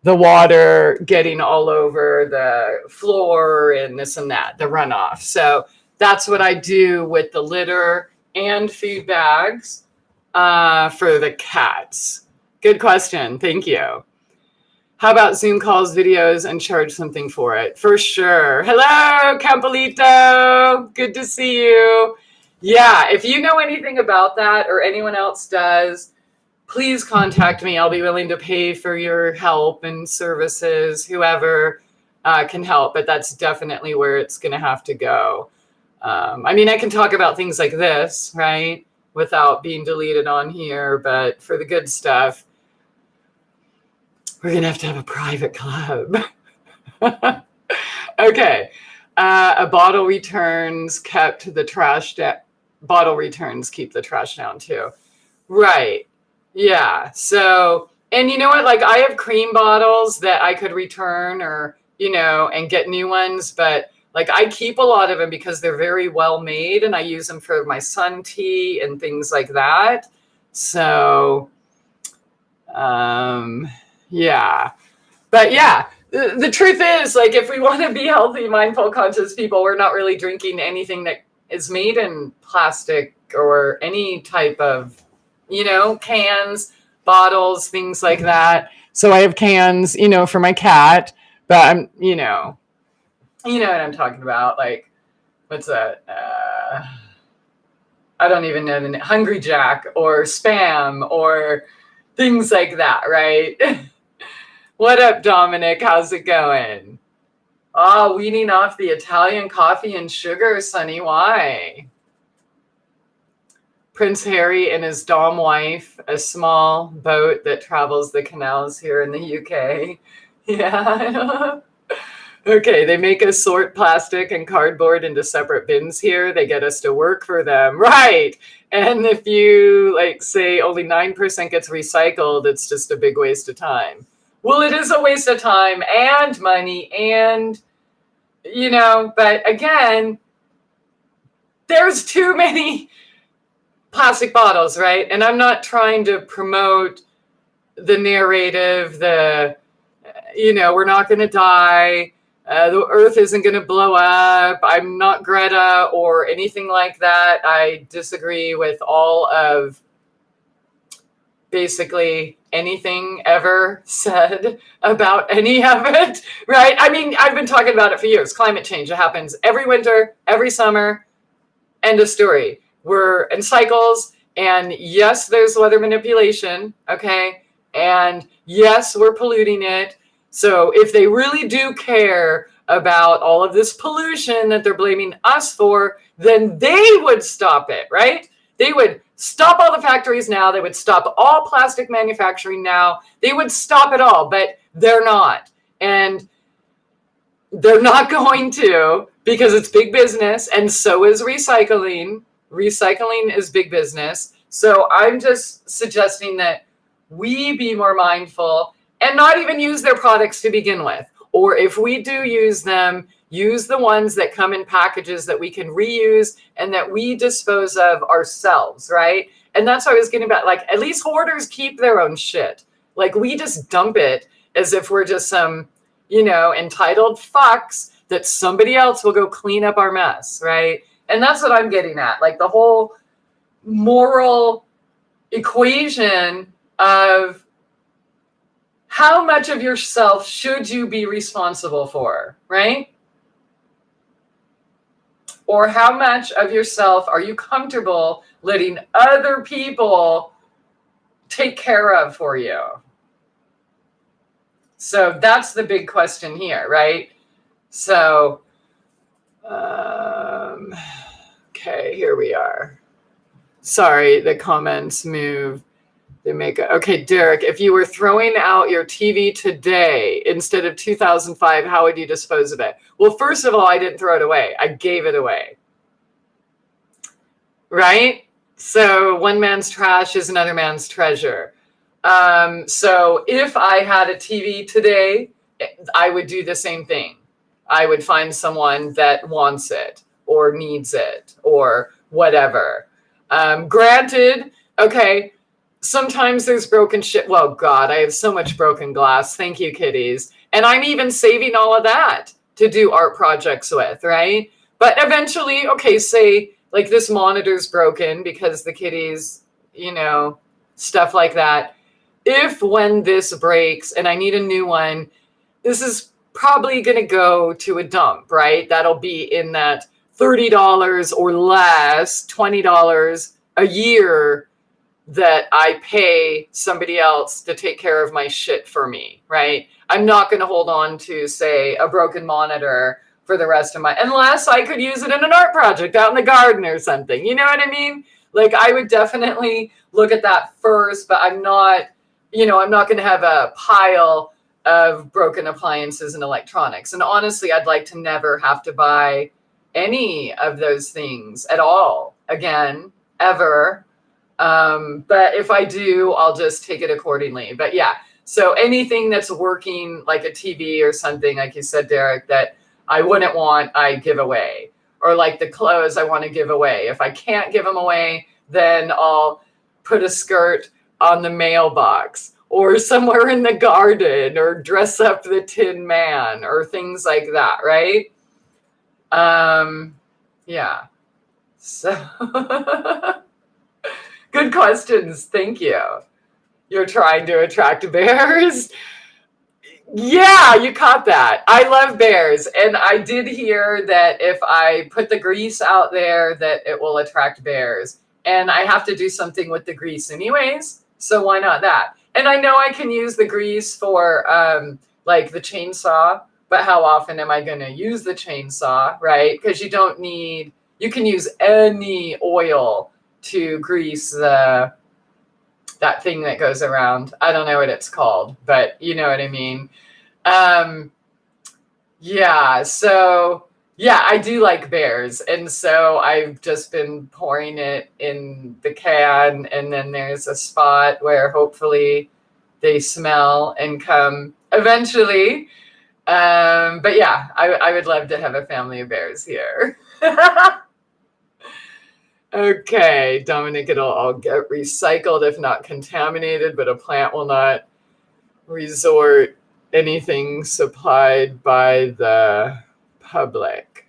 the water getting all over the floor and this and that, the runoff. So that's what I do with the litter and food bags for the cats. Good question. Thank you. How about Zoom calls, videos, and charge something for it? For sure. Hello, Campolito. Good to see you. Yeah, if you know anything about that or anyone else does, please contact me. I'll be willing to pay for your help and services, whoever can help. But that's definitely where it's going to have to go. I mean, I can talk about things like this, right, without being deleted on here. But for the good stuff, we're going to have a private club. Okay. A bottle returns kept the trash down. Bottle returns keep the trash down too. Right. Yeah. So, and you know what? Like, I have cream bottles that I could return or, and get new ones. But like, I keep a lot of them because they're very well made and I use them for my sun tea and things like that. So, yeah. But yeah, the truth is, like, if we want to be healthy, mindful, conscious people, we're not really drinking anything that is made in plastic or any type of, cans, bottles, things like that. So I have cans, for my cat, but I'm, you know what I'm talking about. Like, what's that? I don't even know the name, Hungry Jack or Spam or things like that, right? What up, Dominic? How's it going? Oh, weaning off the Italian coffee and sugar, Sonny. Why? Prince Harry and his Dom wife, a small boat that travels the canals here in the UK. Yeah. Okay, they make us sort plastic and cardboard into separate bins here. They get us to work for them. Right. And if you like say only 9% gets recycled, it's just a big waste of time. Well, it is a waste of time and money and, but again, there's too many plastic bottles, right? And I'm not trying to promote the narrative, we're not going to die. The earth isn't going to blow up. I'm not Greta or anything like that. I disagree with all of basically anything ever said about any of it, right? I mean, I've been talking about it for years. Climate change, it happens every winter, every summer. End of story. We're in cycles. And yes, there's weather manipulation. Okay. And yes, we're polluting it. So if they really do care about all of this pollution that they're blaming us for, then they would stop it, right? They would stop all the factories now. They would stop all plastic manufacturing now. They would stop it all, but they're not. And they're not going to because it's big business. And so is recycling. Recycling is big business. So I'm just suggesting that we be more mindful and not even use their products to begin with. Or if we do use them, use the ones that come in packages that we can reuse and that we dispose of ourselves, right? And that's what I was getting about. Like, at least hoarders keep their own shit. Like, we just dump it as if we're just some, entitled fucks that somebody else will go clean up our mess, right? And that's what I'm getting at. Like, the whole moral equation of how much of yourself should you be responsible for, right? Or how much of yourself are you comfortable letting other people take care of for you? So that's the big question here, right? So, okay, here we are. Sorry, the comments move. They make okay, Derek, if you were throwing out your TV today instead of 2005, how would you dispose of it? Well, first of all, I didn't throw it away. I gave it away. Right? So one man's trash is another man's treasure. So if I had a TV today, I would do the same thing. I would find someone that wants it or needs it or whatever. Granted, okay, sometimes there's broken shit. Well, God, I have so much broken glass. Thank you, kitties. And I'm even saving all of that to do art projects with, right? But eventually, okay, say like this monitor's broken because the kitties, stuff like that. If when this breaks and I need a new one, this is probably going to go to a dump, right? That'll be in that $30 or less, $20 a year that I pay somebody else to take care of my shit for me, right? I'm not going to hold on to, say, a broken monitor for the rest of unless I could use it in an art project out in the garden or something. You know what I mean? Like, I would definitely look at that first, but I'm not going to have a pile of broken appliances and electronics. And honestly, I'd like to never have to buy any of those things at all again, ever. But if I do, I'll just take it accordingly. But yeah, so anything that's working like a TV or something, like you said, Derek, that I wouldn't want, I give away. Or like the clothes I want to give away. If I can't give them away, then I'll put a skirt on the mailbox or somewhere in the garden or dress up the Tin Man or things like that, right? Yeah. So good questions. Thank you. You're trying to attract bears. Yeah, you caught that. I love bears. And I did hear that if I put the grease out there, that it will attract bears. and I have to do something with the grease anyways. So why not that? And I know I can use the grease for like the chainsaw, but how often am I going to use the chainsaw, right? Because you don't need, you can use any oil to grease that thing that goes around. I don't know what it's called, but you know what I mean. Yeah, so yeah, I do like bears. And so I've just been pouring it in the can, and then there's a spot where hopefully they smell and come eventually. But yeah, I would love to have a family of bears here. Okay, Dominic, it'll all get recycled if not contaminated, but a plant will not resort anything supplied by the public.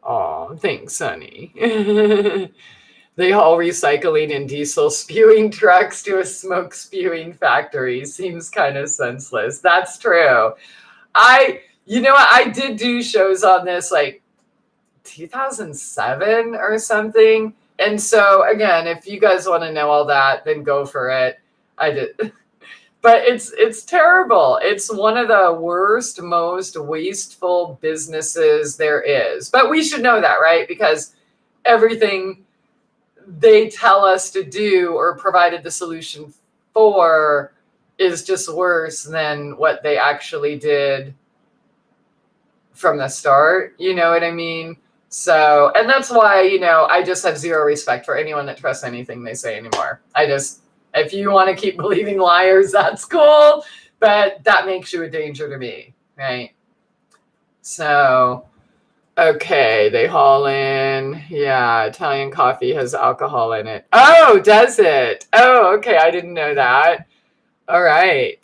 Oh, thanks, Sonny. They haul recycling in diesel spewing trucks to a smoke spewing factory. Seems kind of senseless. That's true. You know what? I did do shows on this like 2007 or something. And so again, if you guys want to know all that, then go for it. I did. But it's terrible. It's one of the worst, most wasteful businesses there is. But we should know that, right? Because everything they tell us to do or provided the solution for is just worse than what they actually did from the start. You know what I mean? So, and that's why, you know, I just have zero respect for anyone that trusts anything they say anymore. If you want to keep believing liars, that's cool, but that makes you a danger to me, right? So, okay, they haul in. Yeah, Italian coffee has alcohol in it. Oh, does it? Oh, okay, I didn't know that. All right.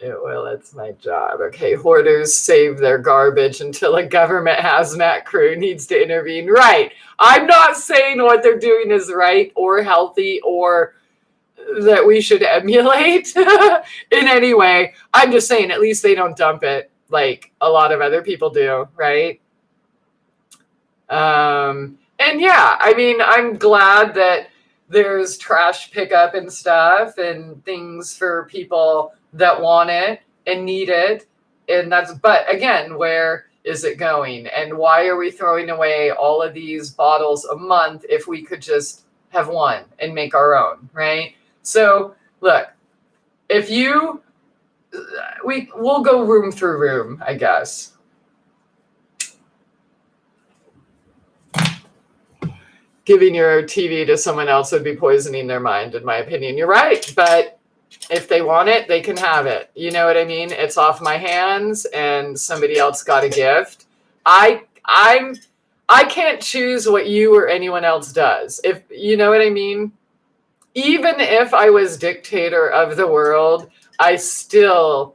It will, it's my job. Okay, hoarders save their garbage until a government hazmat crew needs to intervene. Right. I'm not saying what they're doing is right or healthy or that we should emulate in any way. I'm just saying at least they don't dump it like a lot of other people do, right? And yeah, I mean, I'm glad that there's trash pickup and stuff and things for people that want it and need it. And but again, where is it going? And why are we throwing away all of these bottles a month if we could just have one and make our own, right? So look, we'll go room through room, I guess. Giving your TV to someone else would be poisoning their mind, in my opinion. You're right, but if they want it, they can have it. You know what I mean? It's off my hands, and somebody else got a gift. I can't choose what you or anyone else does. If you know what I mean? Even if I was dictator of the world, I still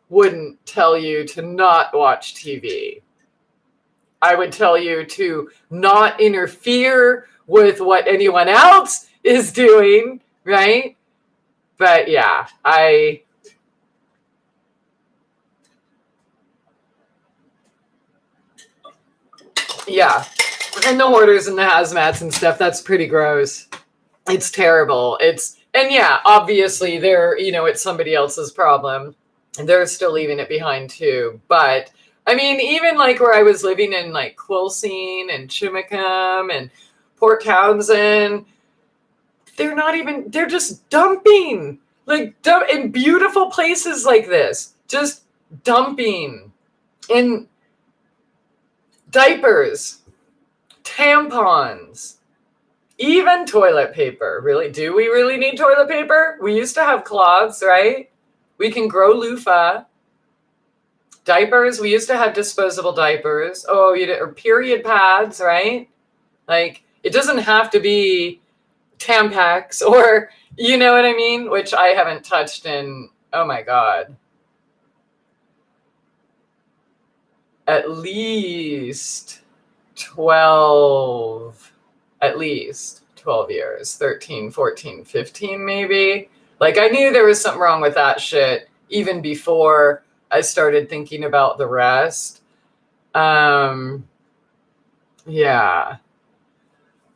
wouldn't tell you to not watch TV. I would tell you to not interfere with what anyone else is doing, right? But yeah, yeah. And the hoarders and the hazmats and stuff, that's pretty gross. It's terrible. And yeah, obviously it's somebody else's problem. And they're still leaving it behind too. But I mean, even like where I was living in like Quilcene and Chimacum and Port Townsend, they're just dumping, in beautiful places like this, just dumping in diapers, tampons, even toilet paper. Really, do we really need toilet paper? We used to have cloths, right? We can grow loofah. Diapers, we used to have disposable diapers. Oh, or period pads, right? Like, it doesn't have to be Tampax or, you know what I mean? Which I haven't touched in, oh my God, at least 12 years, 13, 14, 15 maybe. Like, I knew there was something wrong with that shit even before I started thinking about the rest. Yeah.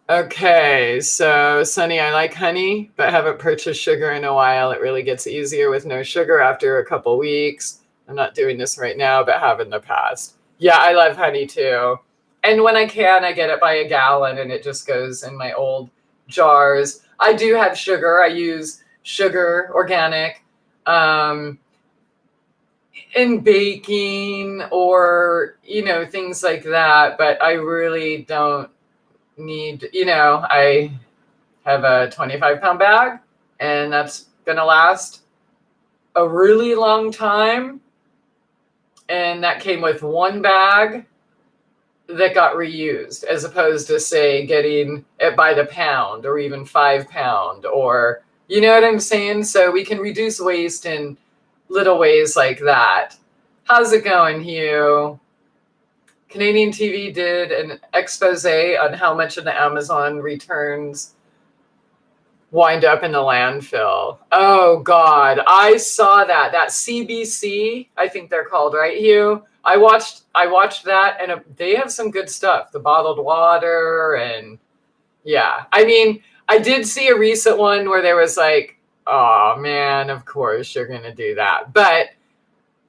Okay, so Sunny, I like honey, but haven't purchased sugar in a while. It really gets easier with no sugar after a couple weeks. I'm not doing this right now, but have in the past. Yeah, I love honey too. And when I can, I get it by a gallon and it just goes in my old jars. I do have sugar. I use sugar, organic, in baking or, things like that. But I really don't need, I have a 25-pound bag and that's going to last a really long time. And that came with one bag that got reused, as opposed to, say, getting it by the pound or even 5 pound, or, you know what I'm saying? So we can reduce waste in little ways like that. How's it going, Hugh? Canadian TV did an expose on how much of the Amazon returns wind up in the landfill. Oh, God. I saw that. That CBC, I think they're called, right, Hugh? I watched that, and they have some good stuff. The bottled water, and yeah. I mean, I did see a recent one where there was like, oh, man, of course you're going to do that. But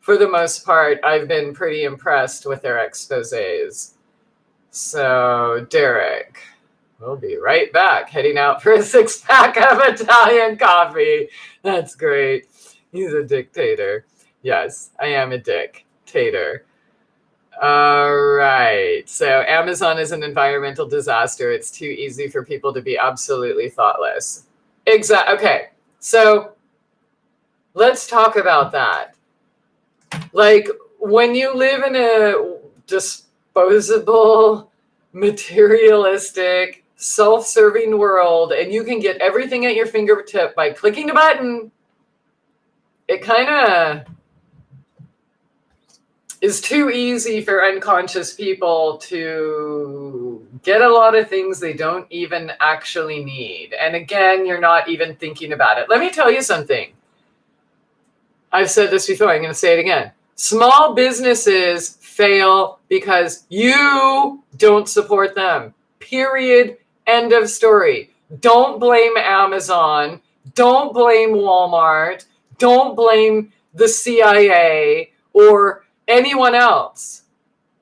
for the most part, I've been pretty impressed with their exposés. So, Derek, we'll be right back, heading out for a 6-pack of Italian coffee. That's great. He's a dictator. Yes, I am a dictator. All right. So, Amazon is an environmental disaster. It's too easy for people to be absolutely thoughtless. Exactly. Okay. So, let's talk about that. Like, when you live in a disposable, materialistic, self-serving world and you can get everything at your fingertip by clicking a button, it kind of is too easy for unconscious people to get a lot of things they don't even actually need. And again, you're not even thinking about it. Let me tell you something. I've said this before. I'm going to say it again. Small businesses fail because you don't support them. Period. End of story. Don't blame Amazon. Don't blame Walmart. Don't blame the CIA or anyone else.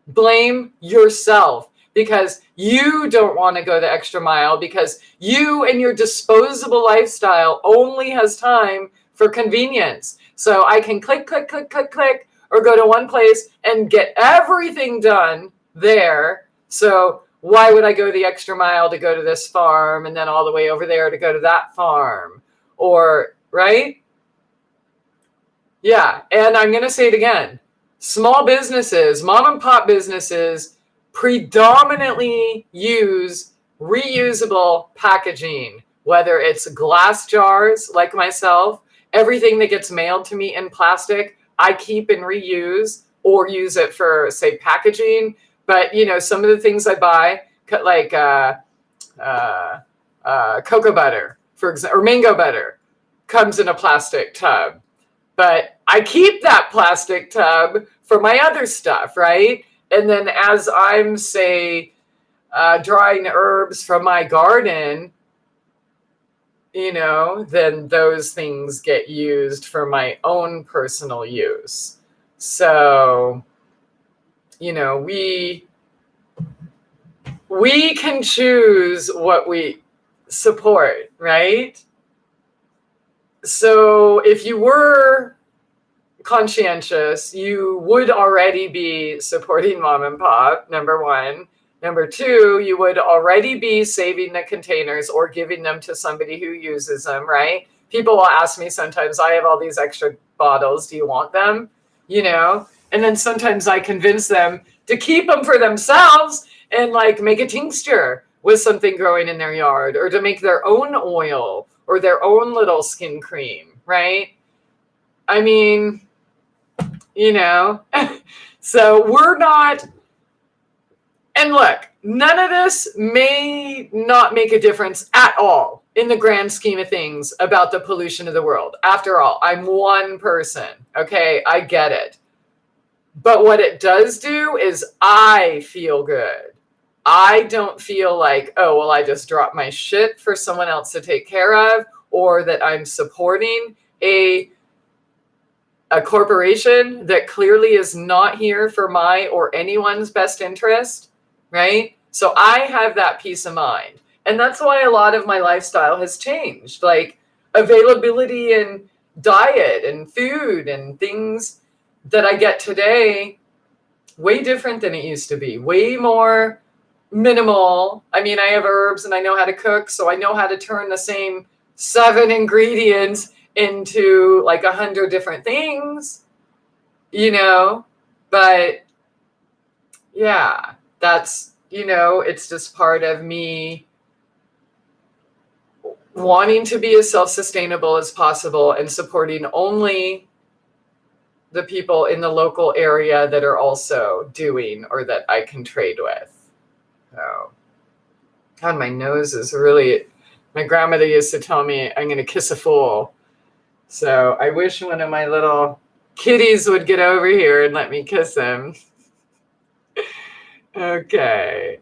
Blame yourself because you don't want to go the extra mile, because you and your disposable lifestyle only has time for convenience. So I can click, click, click, click, click, or go to one place and get everything done there. So why would I go the extra mile to go to this farm and then all the way over there to go to that farm? Or, right? Yeah. And I'm going to say it again. Small businesses, mom and pop businesses, predominantly use reusable packaging, whether it's glass jars like myself. Everything that gets mailed to me in plastic, I keep and reuse or use it for, say, packaging. But, some of the things I buy, like cocoa butter, for example, or mango butter, comes in a plastic tub. But I keep that plastic tub for my other stuff, right? And then as I'm, say, drying herbs from my garden, then those things get used for my own personal use. So, we can choose what we support, right? So if you were conscientious, you would already be supporting mom and pop, number one. Number two, you would already be saving the containers or giving them to somebody who uses them, right? People will ask me sometimes, I have all these extra bottles. Do you want them? And then sometimes I convince them to keep them for themselves and like make a tincture with something growing in their yard, or to make their own oil or their own little skin cream, right? I mean, so we're not. And look, none of this may not make a difference at all in the grand scheme of things about the pollution of the world. After all, I'm one person. Okay, I get it. But what it does do is I feel good. I don't feel like, oh, well, I just dropped my shit for someone else to take care of, or that I'm supporting a corporation that clearly is not here for my or anyone's best interest, right? So I have that peace of mind. And that's why a lot of my lifestyle has changed, like availability and diet and food and things that I get today, way different than it used to be, way more minimal. I mean, I have herbs and I know how to cook, so I know how to turn the same 7 ingredients into like 100 different things, but yeah, that's, it's just part of me wanting to be as self-sustainable as possible and supporting only the people in the local area that are also doing or that I can trade with. Oh, God, my nose is really, my grandmother used to tell me I'm going to kiss a fool. So I wish one of my little kitties would get over here and let me kiss him. Okay.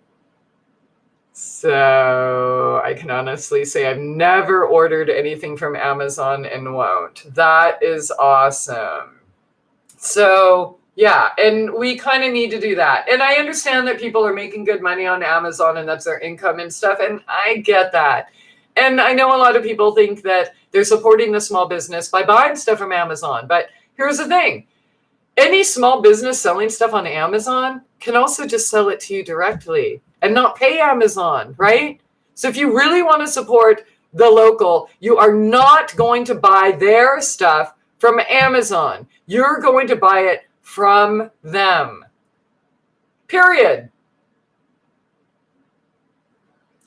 So I can honestly say I've never ordered anything from Amazon and won't. That is awesome. So yeah, and we kind of need to do that. And I understand that people are making good money on Amazon and that's their income and stuff. And I get that. And I know a lot of people think that they're supporting the small business by buying stuff from Amazon. But here's the thing. Any small business selling stuff on Amazon can also just sell it to you directly and not pay Amazon, right? So if you really want to support the local, you are not going to buy their stuff from Amazon. You're going to buy it from them. Period.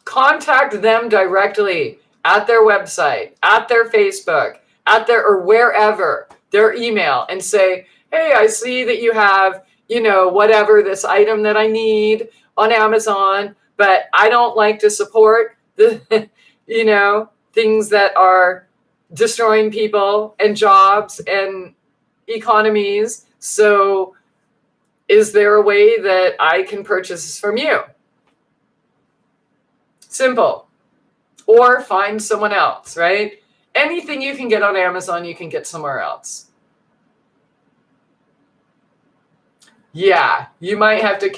Contact them directly at their website, at their Facebook, at their, or wherever, their email, and say, hey, I see that you have, whatever, this item that I need on Amazon, but I don't like to support the, things that are destroying people and jobs and economies. So is there a way that I can purchase this from you? Simple. Or find someone else, right? Anything you can get on Amazon, you can get somewhere else. Yeah, you might have to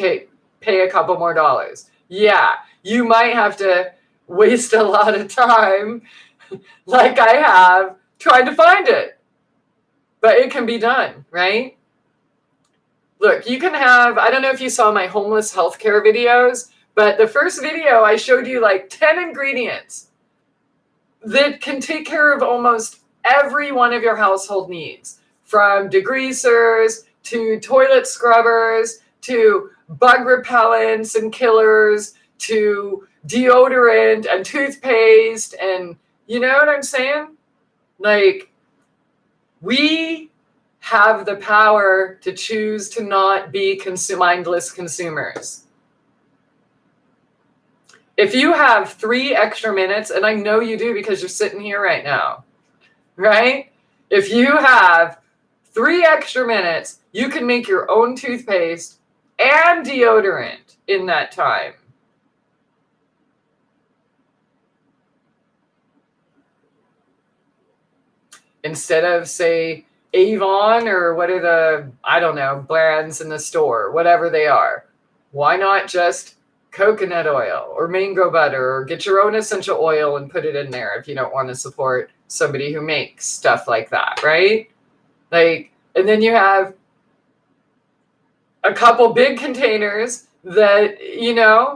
pay a couple more dollars. Yeah, you might have to waste a lot of time, like I have, trying to find it. But it can be done, right? Look, you can have, I don't know if you saw my homeless healthcare videos, but the first video I showed you like 10 ingredients that can take care of almost every one of your household needs, from degreasers to toilet scrubbers, to bug repellents and killers, to deodorant and toothpaste. And you know what I'm saying? Like, we have the power to choose to not be mindless consumers. If you have 3 extra minutes, and I know you do because you're sitting here right now, right? If you have 3 extra minutes, you can make your own toothpaste and deodorant in that time. Instead of, say, Avon or what are the, I don't know, brands in the store, whatever they are. Why not just coconut oil or mango butter, or get your own essential oil and put it in there if you don't want to support somebody who makes stuff like that, right? Like, and then you have a couple big containers that,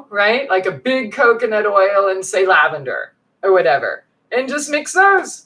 right? Like a big coconut oil and say lavender or whatever, and just mix those.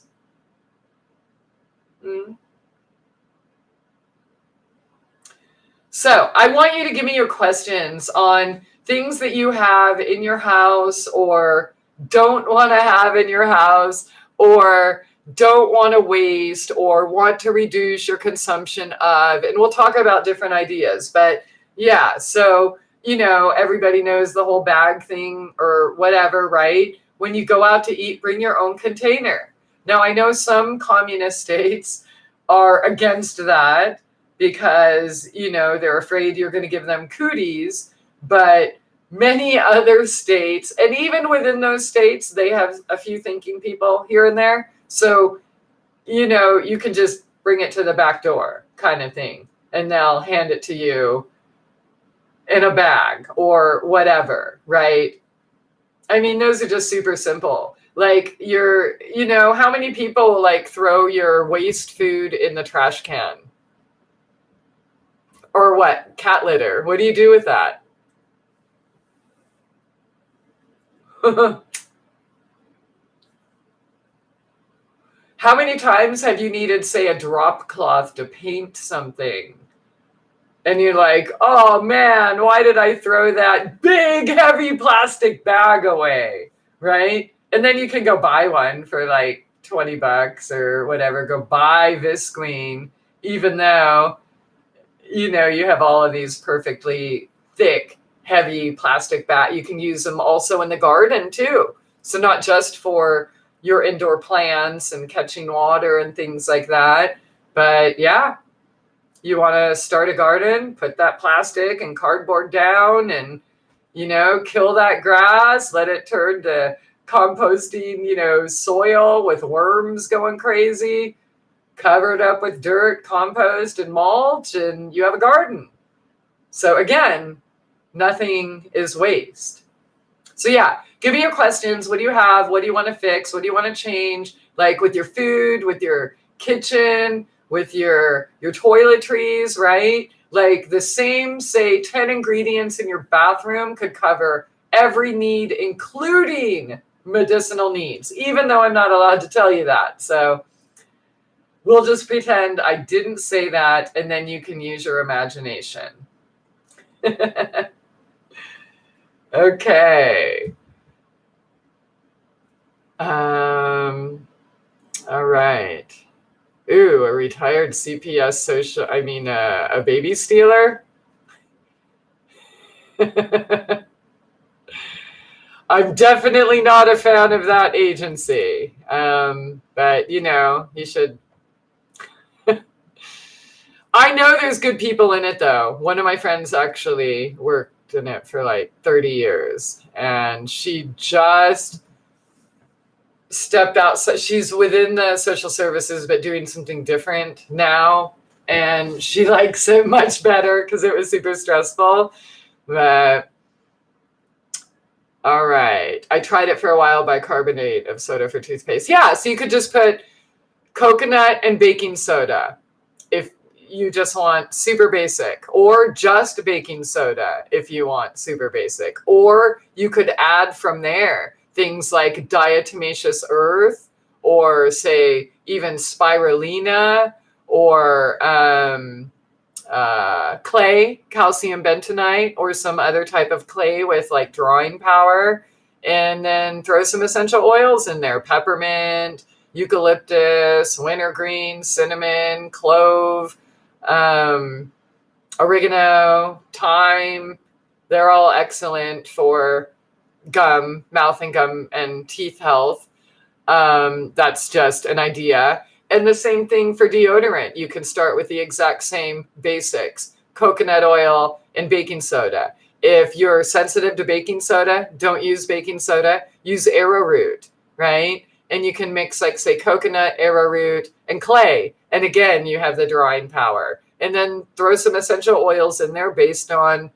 So I want you to give me your questions on things that you have in your house or don't want to have in your house, or don't want to waste, or want to reduce your consumption of. And we'll talk about different ideas. But yeah, so, everybody knows the whole bag thing or whatever, right? When you go out to eat, bring your own container. Now, I know some communist states are against that because, they're afraid you're going to give them cooties. But many other states, and even within those states, they have a few thinking people here and there. So, you can just bring it to the back door kind of thing, and they'll hand it to you in a bag or whatever, right? I mean, those are just super simple. Like how many people like throw your waste food in the trash can? Or what? Cat litter. What do you do with that? How many times have you needed, say, a drop cloth to paint something? And you're like, oh man, why did I throw that big, heavy plastic bag away? Right? And then you can go buy one for like $20 or whatever. Go buy Visqueen, even though, you have all of these perfectly thick, heavy plastic bag. You can use them also in the garden too. So not just for your indoor plants and catching water and things like that. But yeah, you want to start a garden, put that plastic and cardboard down and, kill that grass, let it turn to composting, soil with worms going crazy, cover it up with dirt, compost, and mulch, and you have a garden. So again, nothing is waste. So yeah, give me your questions. What do you have? What do you want to fix? What do you want to change? Like with your food, with your kitchen, with your toiletries, right? Like the same, say, 10 ingredients in your bathroom could cover every need, including medicinal needs, even though I'm not allowed to tell you that. So we'll just pretend I didn't say that, and then you can use your imagination. Okay. All right. Ooh, a retired CPS a baby stealer? I'm definitely not a fan of that agency. But, you should. I know there's good people in it, though. One of my friends actually worked in it for like 30 years, and she just stepped out. So she's within the social services, but doing something different now. And she likes it much better because it was super stressful. But all right. I tried it for a while, bicarbonate of soda for toothpaste. Yeah, so you could just put coconut and baking soda if you just want super basic, or just baking soda if you want super basic. Or you could add from there things like diatomaceous earth, or say even spirulina, or clay, calcium bentonite, or some other type of clay with like drawing power. And then throw some essential oils in there: peppermint, eucalyptus, wintergreen, cinnamon, clove, oregano, thyme. They're all excellent for gum, mouth and gum and teeth health. That's just an idea. And the same thing for deodorant. You can start with the exact same basics: coconut oil and baking soda. If you're sensitive to baking soda, don't use baking soda. Use arrowroot, right? And you can mix, like, say, coconut, arrowroot, and clay. And again, you have the drawing power. And then throw some essential oils in there based on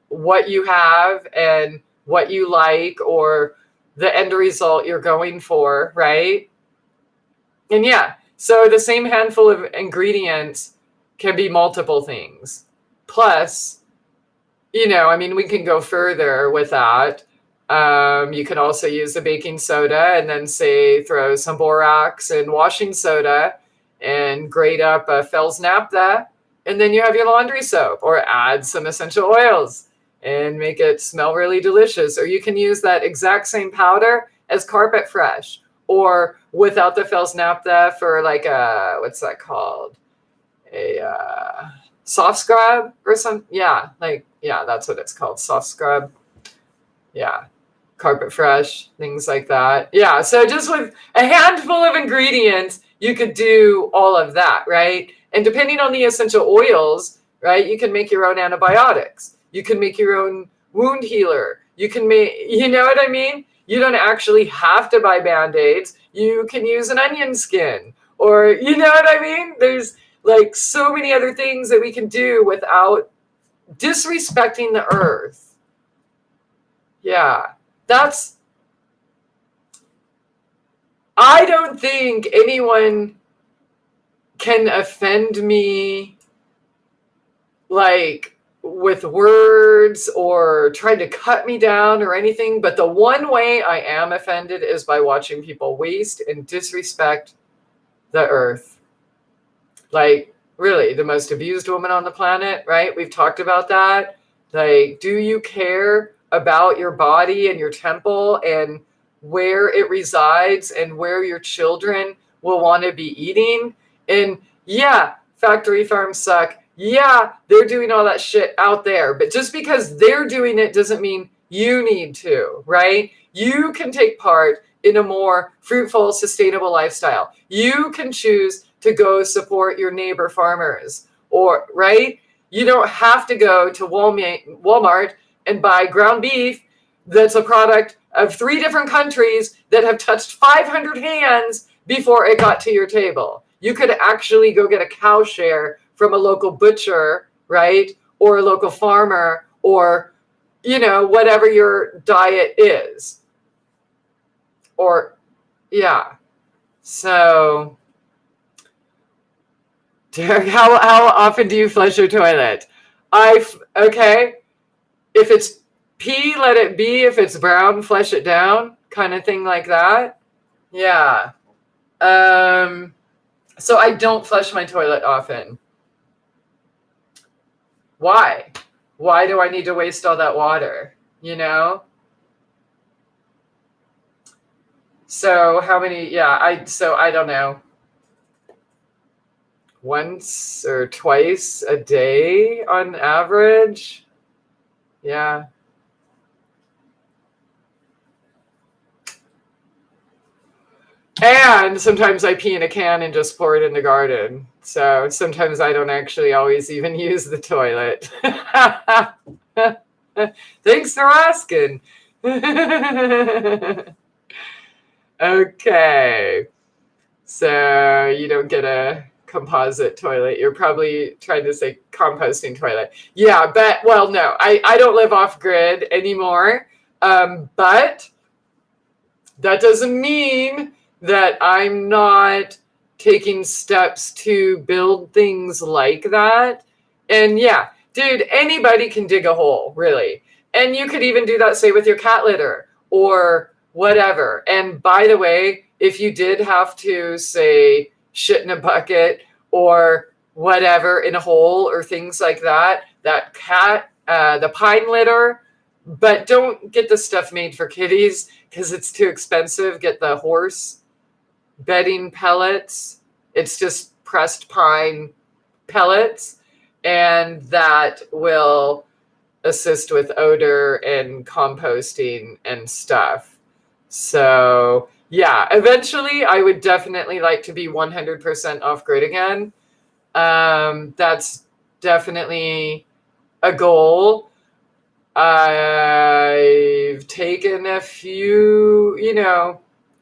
what you have and what you like, or the end result you're going for, right? And yeah, so the same handful of ingredients can be multiple things. Plus, we can go further with that. You can also use the baking soda and then, say, throw some borax and washing soda and grate up a Fels naphtha, and then you have your laundry soap. Or add some essential oils and make it smell really delicious. Or you can use that exact same powder as carpet fresh, or without the Fels naphtha for like a, what's that called? A soft scrub or something. Yeah, that's what it's called. Soft scrub. Yeah. Carpet fresh, things like that. Yeah. So just with a handful of ingredients, you could do all of that, right? And depending on the essential oils, right, you can make your own antibiotics. You can make your own wound healer. You can make, you know what I mean? You don't actually have to buy Band-Aids. You can use an onion skin, or, you know what I mean? There's like so many other things that we can do without disrespecting the earth. Yeah, I don't think anyone can offend me like with words or try to cut me down or anything. But the one way I am offended is by watching people waste and disrespect the earth. Like, really, the most abused woman on the planet, right? We've talked about that. Like, do you care about your body and your temple and where it resides and where your children will want to be eating? And yeah, factory farms suck. Yeah, they're doing all that shit out there. But just because they're doing it doesn't mean you need to, right? You can take part in a more fruitful, sustainable lifestyle. You can choose to go support your neighbor farmers, or, right? You don't have to go to Walmart and buy ground beef that's a product of 3 different countries that have touched 500 hands before it got to your table. You could actually go get a cow share from a local butcher, right? Or a local farmer, or, you know, whatever your diet is. Or, yeah. So, Derek, how often do you flush your toilet? Okay. If it's pee, let it be. If it's brown, flush it down, kind of thing like that. Yeah. So I don't flush my toilet often. Why? Why do I need to waste all that water? You know? So how many? Yeah, I don't know. Once or twice a day on average. Yeah. And sometimes I pee in a can and just pour it in the garden. So sometimes I don't actually always even use the toilet. Thanks for asking. Okay. So you don't get a composite toilet. You're probably trying to say composting toilet. Yeah, but, well, no, I don't live off grid anymore. But that doesn't mean that I'm not taking steps to build things like that. And yeah, dude, anybody can dig a hole, really. And you could even do that, say, with your cat litter or whatever. And by the way, if you did have to, say, shit in a bucket or whatever in a hole or things like that, that the pine litter, but don't get the stuff made for kitties because it's too expensive. Get the horse bedding pellets. It's just pressed pine pellets, and that will assist with odor and composting and stuff. So yeah, eventually I would definitely like to be 100% off grid again. That's definitely a goal. I've taken a few,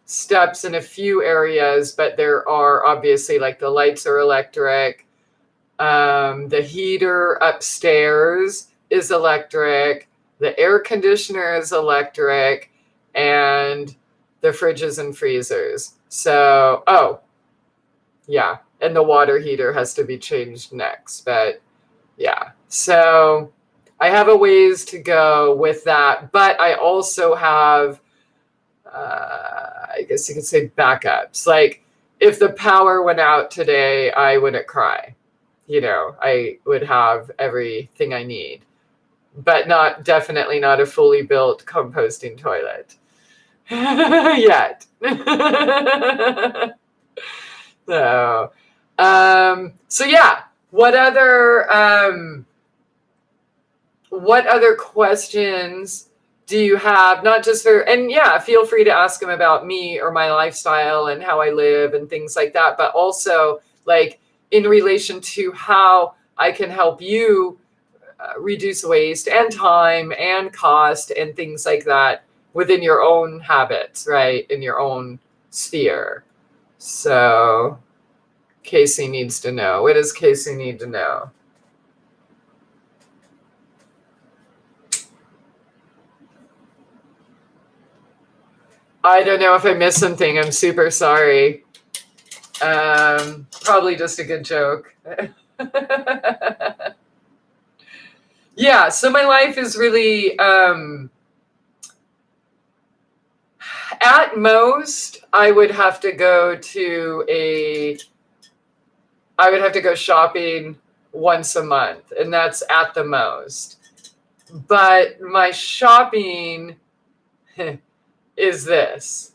steps in a few areas, but there are obviously, like, the lights are electric. The heater upstairs is electric. The air conditioner is electric, and the fridges and freezers. So, yeah. And the water heater has to be changed next, but yeah. So I have a ways to go with that, but I also have, I guess you could say, backups. Like, if the power went out today, I wouldn't cry. I would have everything I need, but definitely not a fully built composting toilet yet. So yeah, what other questions do you have? Not just and yeah, feel free to ask them about me or my lifestyle and how I live and things like that. But also, like, in relation to how I can help you reduce waste and time and cost and things like that within your own habits, right? In your own sphere. So Casey needs to know. What does Casey need to know? I don't know if I missed something. I'm super sorry. Probably just a good joke. Yeah, so my life is really, at most, I would have to go shopping once a month, and that's at the most. But my shopping is this: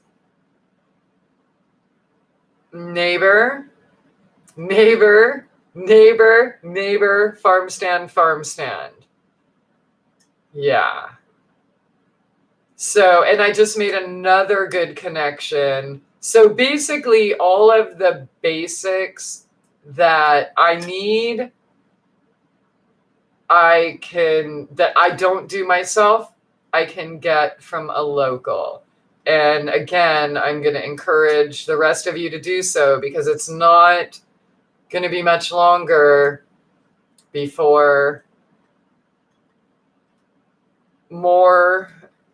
neighbor, neighbor, neighbor, neighbor, farm stand, farm stand. Yeah. So, and I just made another good connection. So basically all of the basics that I need, that I don't do myself, I can get from a local. And again, I'm going to encourage the rest of you to do so, because it's not going to be much longer before more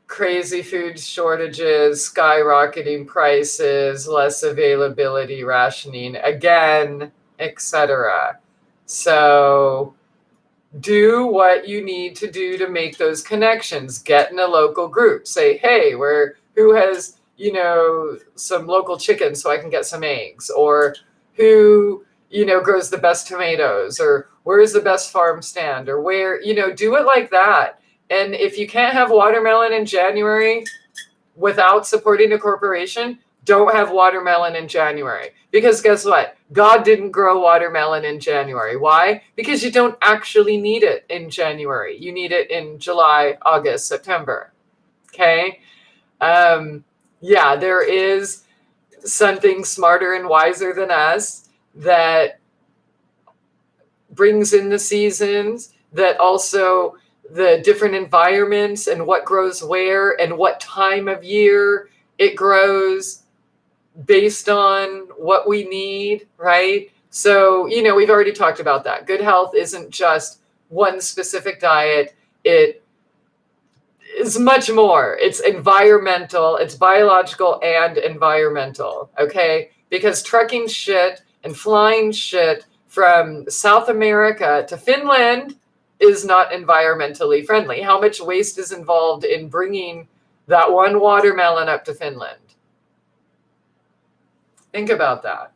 crazy food shortages, skyrocketing prices, less availability, rationing, again, etc. So do what you need to do to make those connections. Get in a local group. Say, hey, who has, some local chicken so I can get some eggs? Or who, grows the best tomatoes? Or where's the best farm stand? Or where, do it like that. And if you can't have watermelon in January without supporting a corporation, don't have watermelon in January. Because guess what? God didn't grow watermelon in January. Why? Because you don't actually need it in January. You need it in July, August, September. Okay? Yeah, there is something smarter and wiser than us that brings in the seasons, that also the different environments and what grows where and what time of year it grows based on what we need, right? So, we've already talked about that. Good health isn't just one specific diet. It is much more. It's environmental, it's biological and environmental, okay? Because trucking shit and flying shit from South America to Finland is not environmentally friendly. How much waste is involved in bringing that one watermelon up to Finland? Think about that.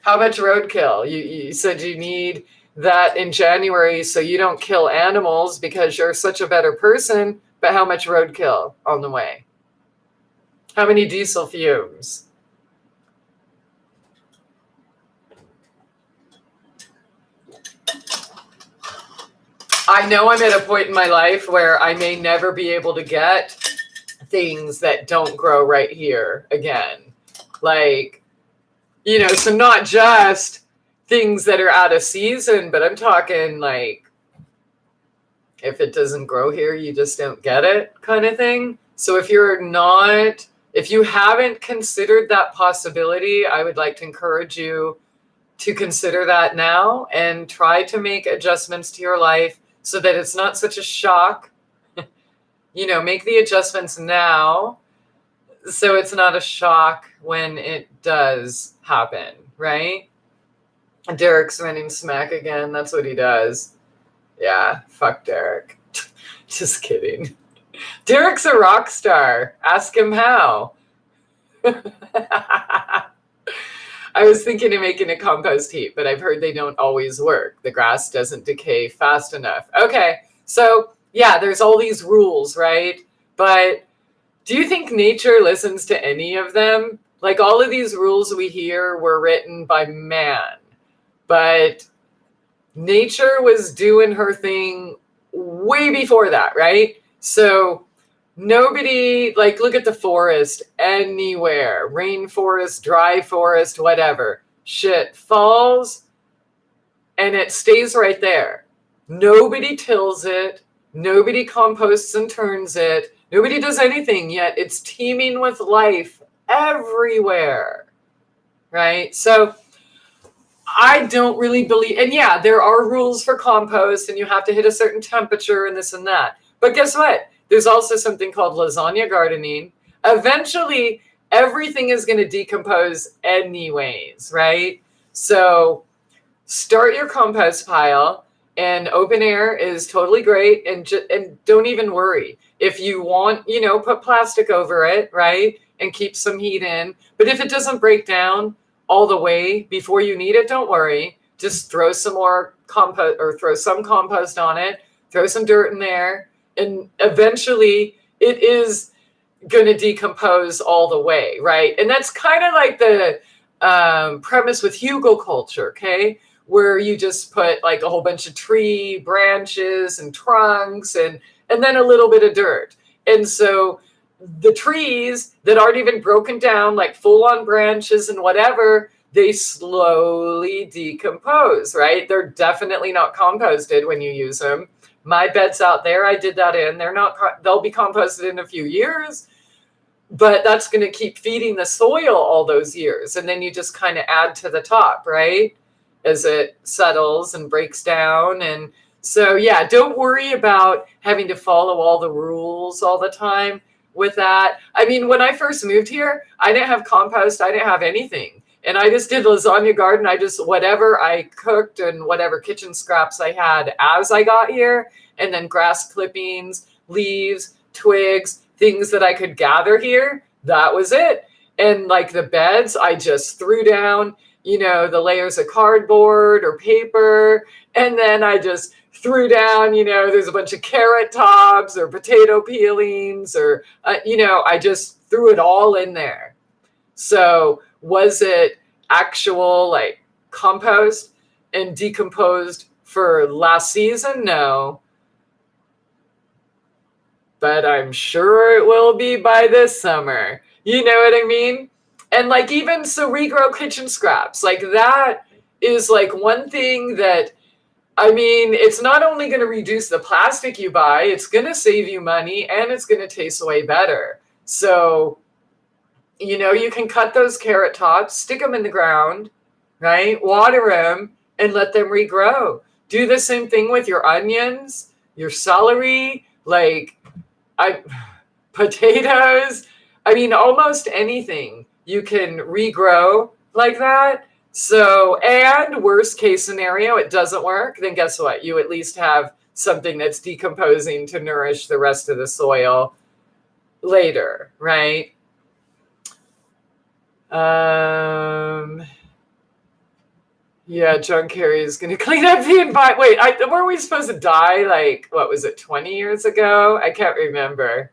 How much roadkill? You said you need that in January so you don't kill animals because you're such a better person, but how much roadkill on the way? How many diesel fumes? I know I'm at a point in my life where I may never be able to get things that don't grow right here again. Like, so not just things that are out of season, but I'm talking like, if it doesn't grow here, you just don't get it kind of thing. So if you haven't considered that possibility, I would like to encourage you to consider that now and try to make adjustments to your life so that it's not such a shock. Make the adjustments now so it's not a shock when it does happen, right? Derek's running smack again. That's what he does. Yeah, fuck Derek. Just kidding. Derek's a rock star. Ask him how. I was thinking of making a compost heap, but I've heard they don't always work. The grass doesn't decay fast enough. Okay, so yeah, there's all these rules, right? But do you think nature listens to any of them? Like, all of these rules we hear were written by man, but nature was doing her thing way before that, right? So nobody, like, look at the forest anywhere, rainforest, dry forest, whatever. Shit falls, and it stays right there. Nobody tills it. Nobody composts and turns it. Nobody does anything, yet it's teeming with life everywhere, right? So I don't really believe, and yeah, there are rules for compost and you have to hit a certain temperature and this and that. But guess what? There's also something called lasagna gardening. Eventually, everything is going to decompose anyways, right? So start your compost pile, and open air is totally great. And don't even worry. If you want, put plastic over it, right? And keep some heat in. But if it doesn't break down all the way before you need it, don't worry. Just throw some more compost, or throw some compost on it, throw some dirt in there, and eventually it is going to decompose all the way, right? And that's kind of like the premise with hugelkultur, okay? Where you just put like a whole bunch of tree branches and trunks and then a little bit of dirt. And so the trees that aren't even broken down, like full-on branches and whatever, they slowly decompose, right? They're definitely not composted when you use them. My beds out there, I did that in. They'll be composted in a few years, but that's going to keep feeding the soil all those years. And then you just kind of add to the top, right? As it settles and breaks down. And so, yeah, don't worry about having to follow all the rules all the time with that. I mean, when I first moved here, I didn't have compost. I didn't have anything. And I just did lasagna garden. Whatever I cooked and whatever kitchen scraps I had as I got here, and then grass clippings, leaves, twigs, things that I could gather here. That was it. And like the beds, I just threw down, the layers of cardboard or paper. And then I just threw down, there's a bunch of carrot tops or potato peelings or, I just threw it all in there. So was it actual like compost and decomposed for last season? No. But I'm sure it will be by this summer. You know what I mean? And like even so regrow kitchen scraps, like that is like one thing that, I mean, it's not only going to reduce the plastic you buy, it's going to save you money and it's going to taste way better. So, you can cut those carrot tops, stick them in the ground, right? Water them and let them regrow. Do the same thing with your onions, your celery, potatoes. I mean, almost anything you can regrow like that. So, and worst case scenario, it doesn't work, then guess what? You at least have something that's decomposing to nourish the rest of the soil later, right? Yeah, John Kerry is going to clean up the environment. Wait, were we supposed to die like, what was it, 20 years ago? I can't remember.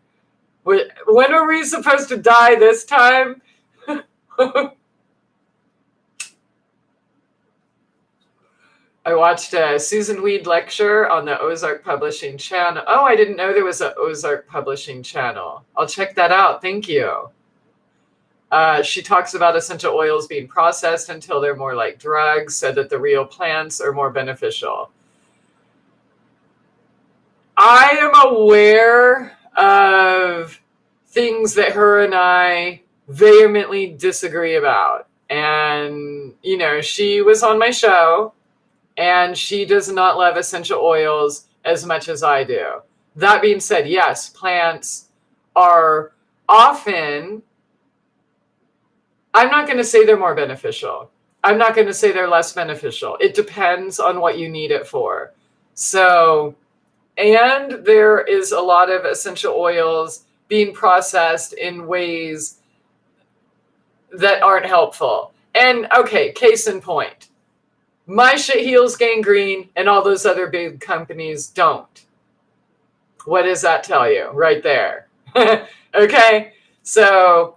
When were we supposed to die this time? I watched a Susan Weed lecture on the Ozark Publishing channel. Oh, I didn't know there was an Ozark Publishing channel. I'll check that out. Thank you. She talks about essential oils being processed until they're more like drugs so that the real plants are more beneficial. I am aware of things that her and I vehemently disagree about. And, she was on my show and she does not love essential oils as much as I do. That being said, yes, plants are often, I'm not going to say they're more beneficial. I'm not going to say they're less beneficial. It depends on what you need it for. So, and there is a lot of essential oils being processed in ways that aren't helpful. And okay, case in point, my shit heals gangrene and all those other big companies don't. What does that tell you right there? Okay, so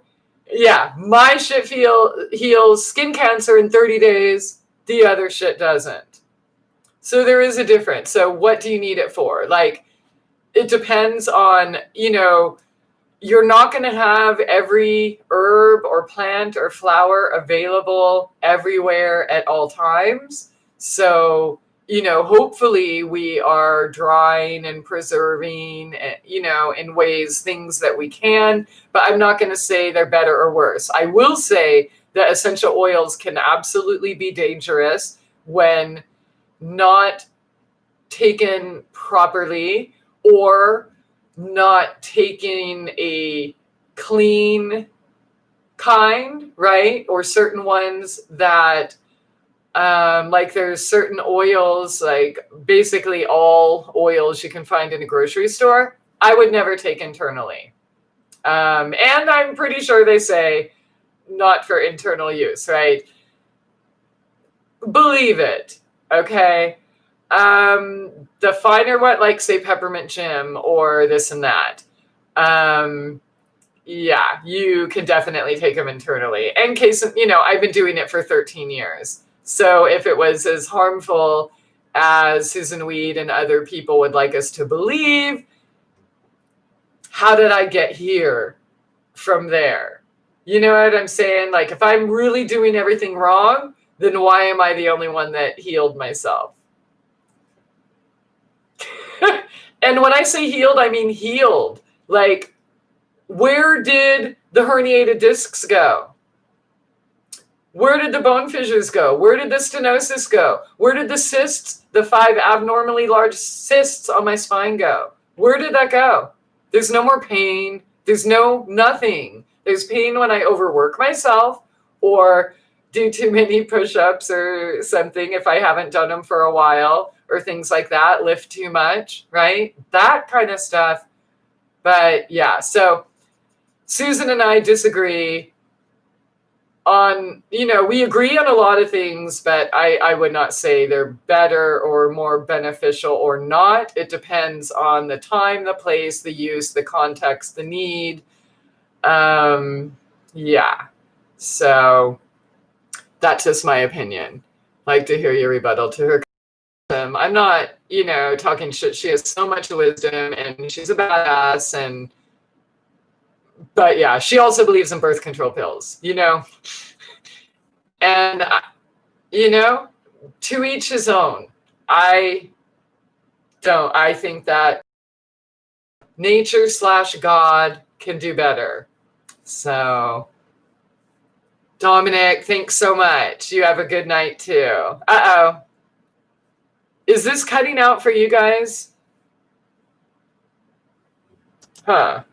yeah, my shit heals skin cancer in 30 days. The other shit doesn't. So there is a difference. So what do you need it for? Like, it depends on, you're not going to have every herb or plant or flower available everywhere at all times. So, hopefully we are drying and preserving, in ways, things that we can, but I'm not going to say they're better or worse. I will say that essential oils can absolutely be dangerous when not taken properly, or not taking a clean kind, right? Or certain ones that, like there's certain oils, like basically all oils you can find in a grocery store, I would never take internally. And I'm pretty sure they say not for internal use, right? Believe it, okay? The finer one, like say peppermint gym or this and that, yeah, you can definitely take them internally. In case, I've been doing it for 13 years. So if it was as harmful as Susan Weed and other people would like us to believe, how did I get here from there? You know what I'm saying? Like, if I'm really doing everything wrong, then why am I the only one that healed myself? And when I say healed, I mean healed. Like, where did the herniated discs go? Where did the bone fissures go? Where did the stenosis go? Where did the cysts, the 5 abnormally large cysts on my spine go? Where did that go? There's no more pain. There's nothing. There's pain when I overwork myself or do too many push-ups or something if I haven't done them for a while, or things like that, lift too much, right? That kind of stuff. But yeah, so Susan and I disagree on, we agree on a lot of things, but I would not say they're better or more beneficial or not. It depends on the time, the place, the use, the context, the need. Yeah. So that's just my opinion. Like to hear your rebuttal to her. I'm not, talking shit. She has so much wisdom and she's a badass, but yeah, she also believes in birth control pills, and, to each his own. I think that nature/God can do better. So, Dominic, thanks so much. You have a good night too. Uh-oh. Is this cutting out for you guys? Huh.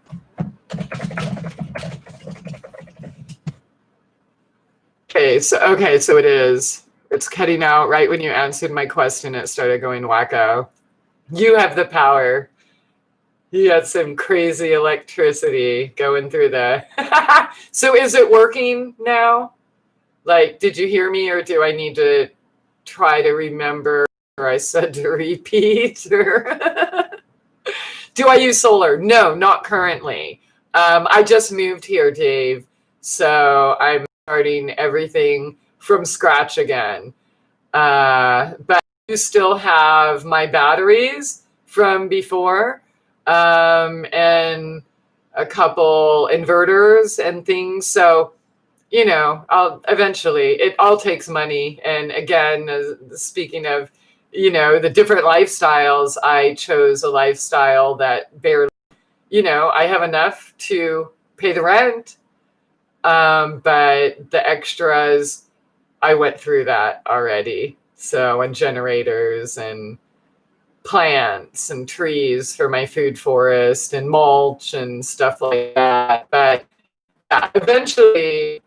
Okay, so it is. It's cutting out right when you answered my question. It started going wacko. You have the power. You got some crazy electricity going through the... So is it working now? Like, did you hear me, or do I need to try to remember, or I said to repeat? Or do I use solar? No, not currently. I just moved here, Dave. So I'm starting everything from scratch again. But you still have my batteries from before, and a couple inverters and things. So, I'll eventually, it all takes money. And again, speaking of, the different lifestyles, I chose a lifestyle that barely, I have enough to pay the rent. But the extras, I went through that already. So, and generators and plants and trees for my food forest and mulch and stuff like that. But yeah, eventually,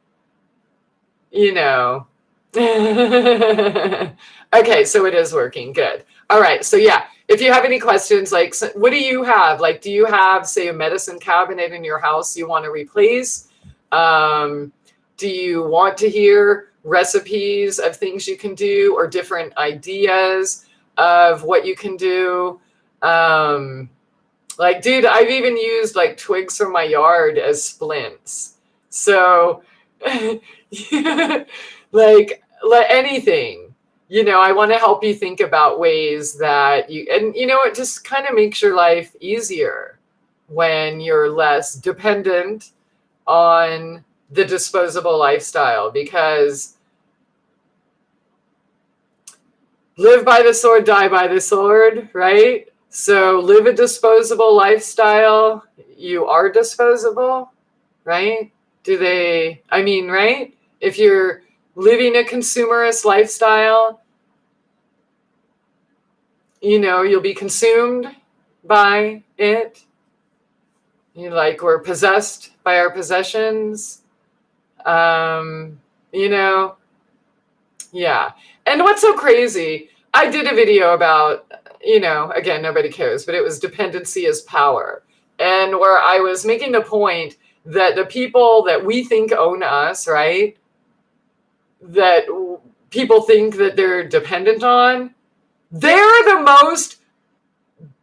Okay, so it is working. Good. All right. So yeah, if you have any questions, like, what do you have? Like, do you have, say, a medicine cabinet in your house you want to replace? Do you want to hear recipes of things you can do, or different ideas of what you can do? Like, dude, I've even used like twigs from my yard as splints. So like anything, I want to help you think about ways that it just kind of makes your life easier when you're less dependent on the disposable lifestyle. Because live by the sword, die by the sword, right? So live a disposable lifestyle. You are disposable, right? Right? If you're living a consumerist lifestyle, you'll be consumed by it. We're possessed by our possessions. You know, yeah. And what's so crazy, I did a video about, again, nobody cares, but it was dependency is power. And where I was making the point that the people that we think own us, right, that people think that they're dependent on, they're the most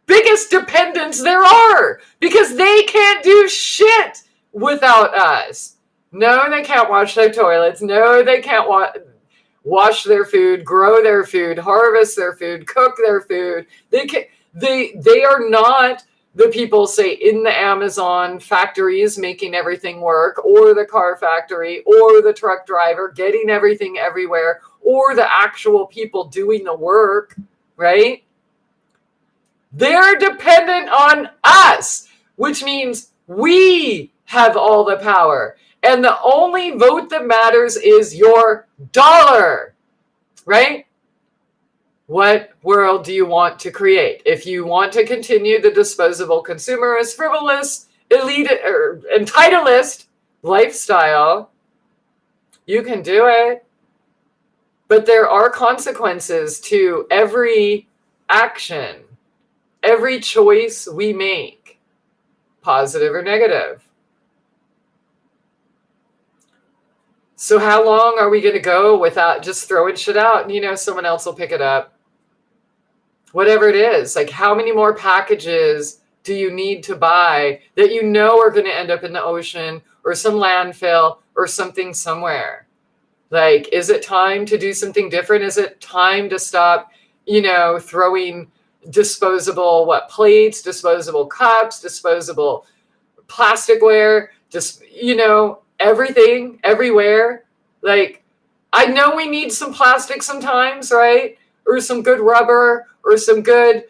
biggest dependents there are, because they can't do shit without us. No, they can't wash their toilets. No, they can't wash their food, grow their food, harvest their food, cook their food. They are not the people, say, in the Amazon factories making everything work, or the car factory, or the truck driver getting everything everywhere, or the actual people doing the work, right? They're dependent on us, which means we have all the power. And the only vote that matters is your dollar, right? What world do you want to create? If you want to continue the disposable, consumerist, frivolous, elite, or entitlist lifestyle, you can do it. But there are consequences to every action, every choice we make, positive or negative. So how long are we going to go without just throwing shit out and, someone else will pick it up? Whatever it is, like, how many more packages do you need to buy that are going to end up in the ocean or some landfill or something somewhere? Like, is it time to do something different? Is it time to stop, throwing disposable plates, disposable cups, disposable plasticware, just, everything, everywhere? Like, I know we need some plastic sometimes, right? Or some good rubber, or some good,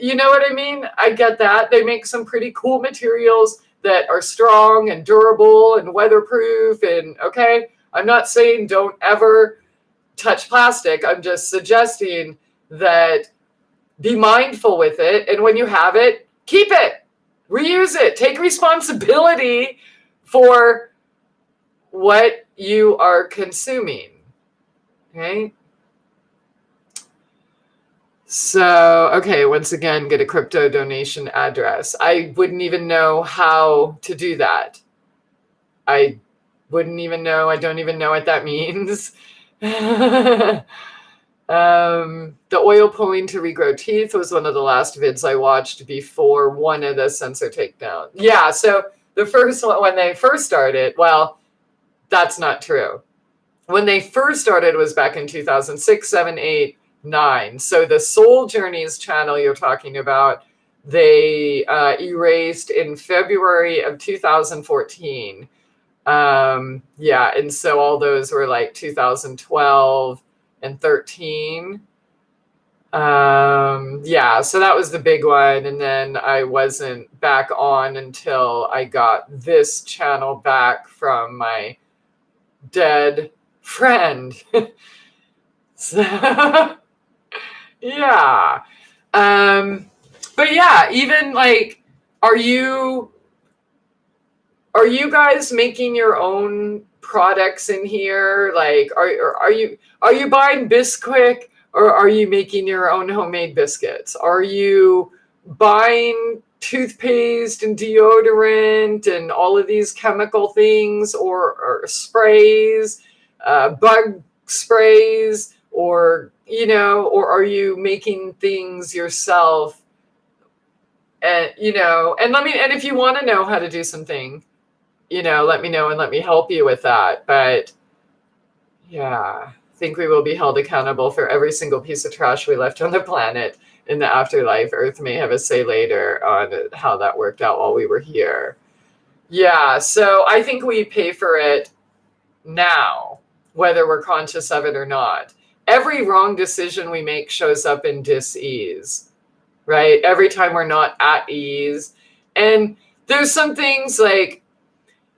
you know what I mean? I get that. They make some pretty cool materials that are strong and durable and weatherproof. And okay, I'm not saying don't ever touch plastic. I'm just suggesting that be mindful with it. And when you have it, keep it, reuse it, take responsibility for what you are consuming. Okay. So, okay, once again, get a crypto donation address. I wouldn't even know how to do that. I wouldn't even know. I don't even know what that means. The oil pulling to regrow teeth was one of the last vids I watched before one of the sensor takedown. Yeah, so the first one, when they first started, well, that's not true. When they first started was back in 2006, 7, 8, 9. So the Soul Journeys channel you're talking about, they erased in February of 2014. Yeah, and so all those were like 2012 and 13. Yeah, so that was the big one. And then I wasn't back on until I got this channel back from my dead friend. So, yeah. But yeah, even like, are you guys making your own products in here? Like, are you buying Bisquick, or are you making your own homemade biscuits? Are you buying toothpaste and deodorant and all of these chemical things, or sprays, bug sprays, or or are you making things yourself? And and if you want to know how to do something, let me know and let me help you with that. But yeah, I think we will be held accountable for every single piece of trash we left on the planet in the afterlife. Earth may have a say later on how that worked out while we were here. Yeah, so I think we pay for it now, whether we're conscious of it or not. every wrong decision we make shows up in dis-ease, right? Every time we're not at ease. And there's some things like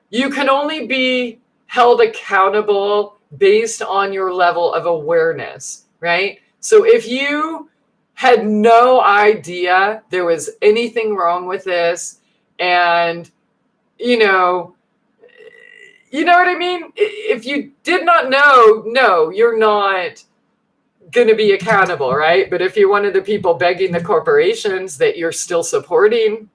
you can only be held accountable based on your level of awareness, right? So if you had no idea there was anything wrong with this, and you know what I mean? If you did not know, no, you're not going to be accountable, right? But if you're one of the people begging the corporations that you're still supporting,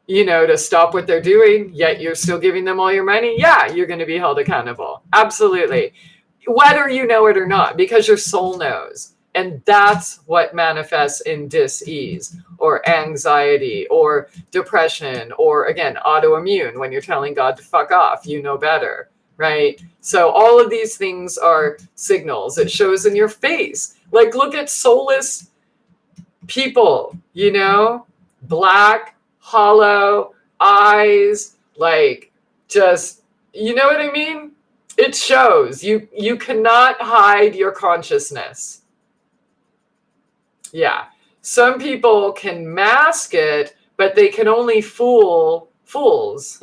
to stop what they're doing, yet you're still giving them all your money, yeah, you're going to be held accountable. Absolutely. Whether you know it or not, because your soul knows. And that's what manifests in dis-ease or anxiety or depression or, again, autoimmune, when you're telling God to fuck off, you know better, right? So all of these things are signals. It shows in your face. Like, look at soulless people, black, hollow eyes, like, just, you know what I mean? It shows. You cannot hide your consciousness. Yeah. Some people can mask it, but they can only fool fools,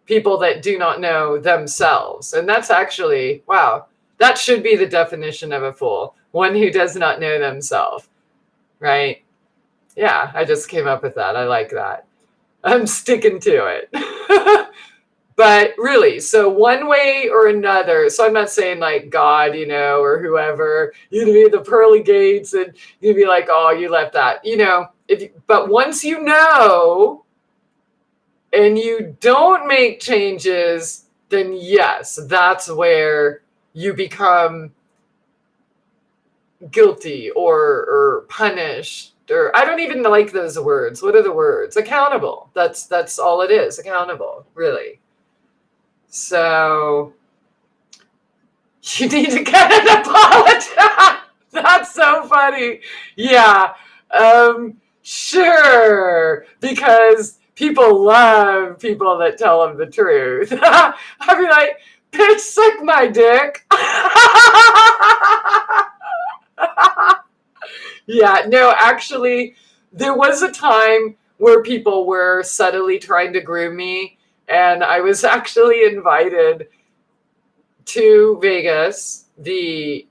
people that do not know themselves. And that's actually, wow, that should be the definition of a fool, one who does not know themselves, right? Yeah, I just came up with that. I like that. I'm sticking to it. But really, so one way or another, so I'm not saying like God, or whoever, be the pearly gates and you'd be like, oh, you left that, but once you know and you don't make changes, then yes, that's where you become guilty or punished, or I don't even like those words. What are the words? Accountable. That's all it is. Accountable, really. So you need to get an apology. That's so funny. Yeah. Sure. Because people love people that tell them the truth. I'd be like, bitch, suck my dick. Yeah, no, actually, there was a time where people were subtly trying to groom me. And I was actually invited to Vegas. What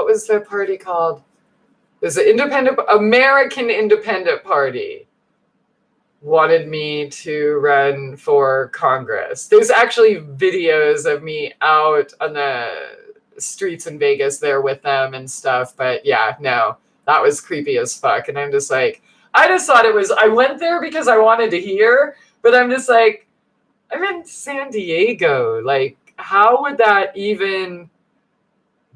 was the party called? It was the American Independent Party. Wanted me to run for Congress. There's actually videos of me out on the streets in Vegas there with them and stuff. But yeah, no, that was creepy as fuck. And I'm just like, I just thought I went there because I wanted to hear. But I'm just like, I'm in San Diego. Like, how would that even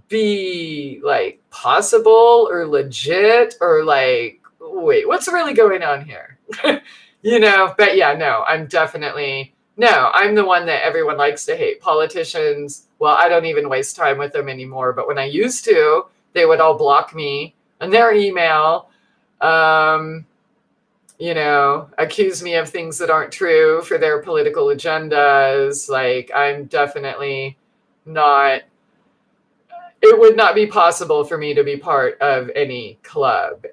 be, like, possible or legit? Or, like, wait, what's really going on here? But yeah, no, I'm the one that everyone likes to hate. Politicians, well, I don't even waste time with them anymore. But when I used to, they would all block me on their email. Accuse me of things that aren't true for their political agendas. Like, I'm definitely not, it would not be possible for me to be part of any club.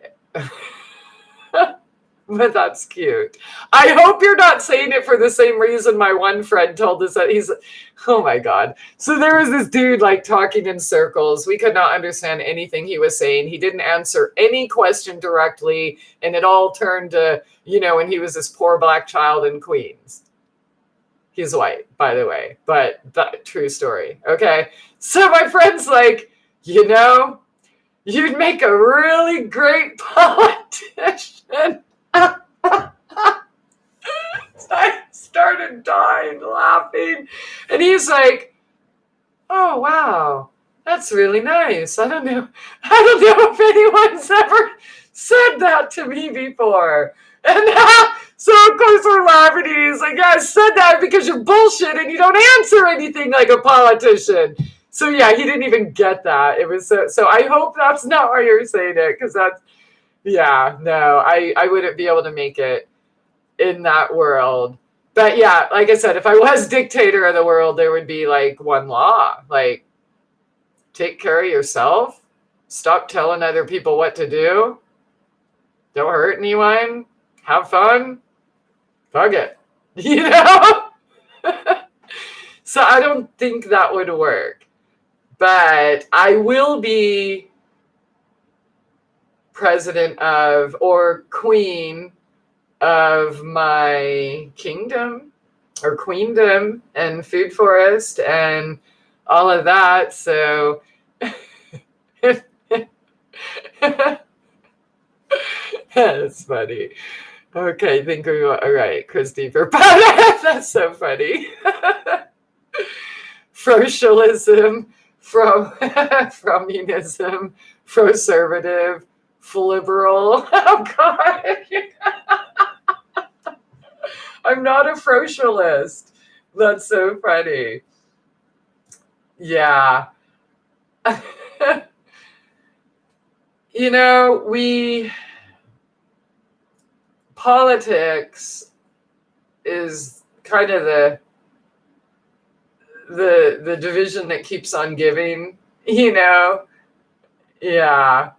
But that's cute. I hope you're not saying it for the same reason my one friend told us that oh my God. So there was this dude like talking in circles. We could not understand anything he was saying. He didn't answer any question directly. And it all turned to, when he was this poor black child in Queens. He's white, by the way, but that true story. Okay. So my friend's like, you'd make a really great politician. I started dying laughing, and he's like, oh wow, that's really nice. I don't know if anyone's ever said that to me before. And so of course we're laughing. He's like, yeah, I said that because you're bullshit and you don't answer anything like a politician. So yeah, he didn't even get that. It was so I hope that's not why you're saying it, because that's, yeah, no, I wouldn't be able to make it in that world. But yeah, like I said, if I was dictator of the world, there would be like one law, like take care of yourself. Stop telling other people what to do. Don't hurt anyone. Have fun. Fuck it. You know? So I don't think that would work. But I will be president of or queen of my kingdom or queendom and food forest and all of that. So that's funny. Okay, think we all right, Christie for that's so funny. Frocialism, fromunism, proservative, liberal. Oh God. I'm not a frocialist. That's so funny. Yeah. You know, politics is kind of the division that keeps on giving, you know? Yeah.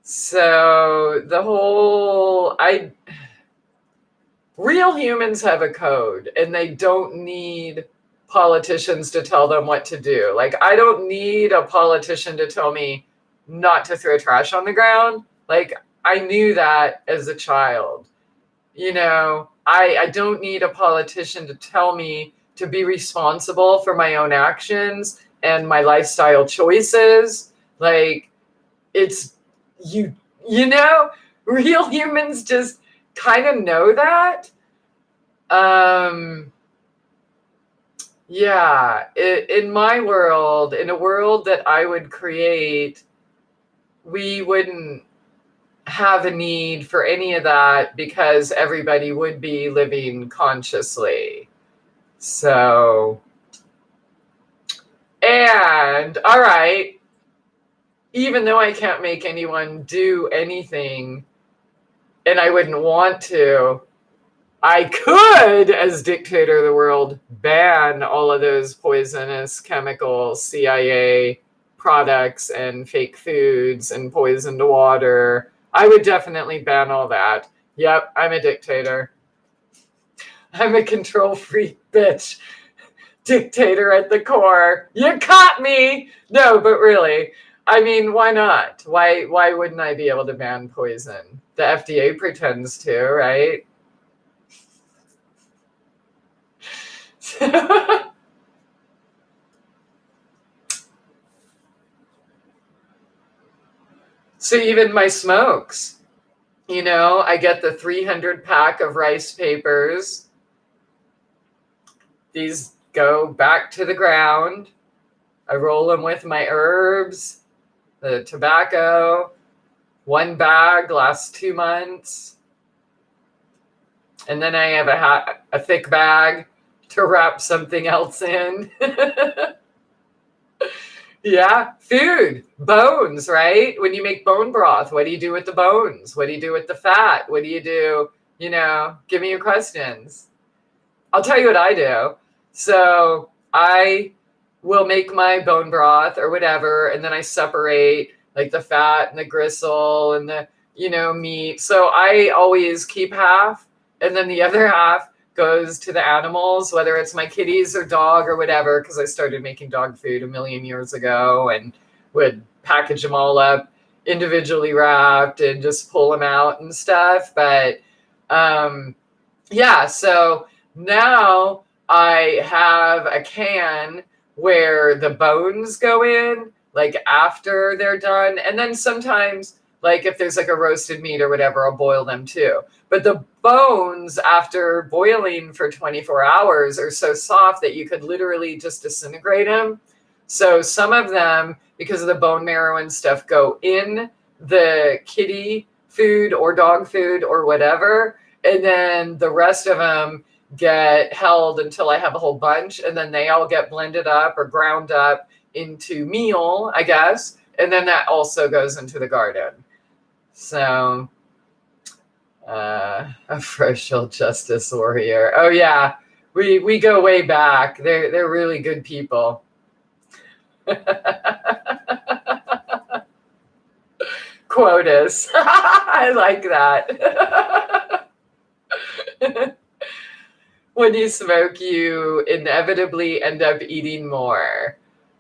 So the whole, real humans have a code and they don't need politicians to tell them what to do. Like, I don't need a politician to tell me not to throw trash on the ground. Like, I knew that as a child. You know, I don't need a politician to tell me to be responsible for my own actions and my lifestyle choices. Like, it's, you know, real humans just kind of know that. Yeah, in my world, in a world that I would create, we wouldn't have a need for any of that because everybody would be living consciously. So, and all right, even though I can't make anyone do anything and I wouldn't want to, I could, as dictator of the world, ban all of those poisonous chemical CIA products and fake foods and poisoned water. I would definitely ban all that. Yep, I'm a dictator. I'm a control freak bitch. Dictator at the core. You caught me! No, but really, I mean, why not? Why wouldn't I be able to ban poison? The FDA pretends to, right? So even my smokes, you know, I get the 300 pack of rice papers. These go back to the ground. I roll them with my herbs, the tobacco. One bag lasts 2 months. And then I have a thick bag to wrap something else in. Yeah, food, bones, right? When you make bone broth, what do you do with the bones? What do you do with the fat? What do you do? You know, give me your questions. I'll tell you what I do. So I will make my bone broth or whatever, and then I separate like the fat and the gristle and the, you know, meat. So I always keep half, and then the other half goes to the animals, whether it's my kitties or dog or whatever, because I started making dog food a million years ago and would package them all up individually wrapped and just pull them out and stuff. But yeah, so now I have a can where the bones go in, like after they're done. And then sometimes, like if there's like a roasted meat or whatever, I'll boil them too. But the bones, after boiling for 24 hours, are so soft that you could literally just disintegrate them. So some of them, because of the bone marrow and stuff, go in the kitty food or dog food or whatever. And then the rest of them get held until I have a whole bunch. And then they all get blended up or ground up into meal, I guess. And then that also goes into the garden. So... a social justice warrior. Oh yeah, we go way back. They're really good people. Quotas. I like that. When you smoke, you inevitably end up eating more.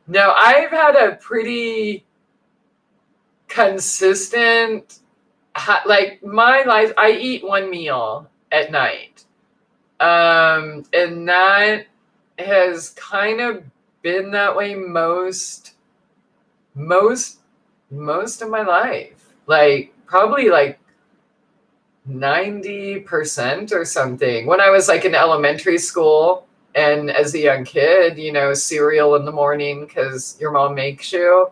No, I've had a pretty consistent, like my life, I eat one meal at night. And that has kind of been that way most of my life. Like probably like 90% or something. When I was like in elementary school and as a young kid, cereal in the morning because your mom makes you.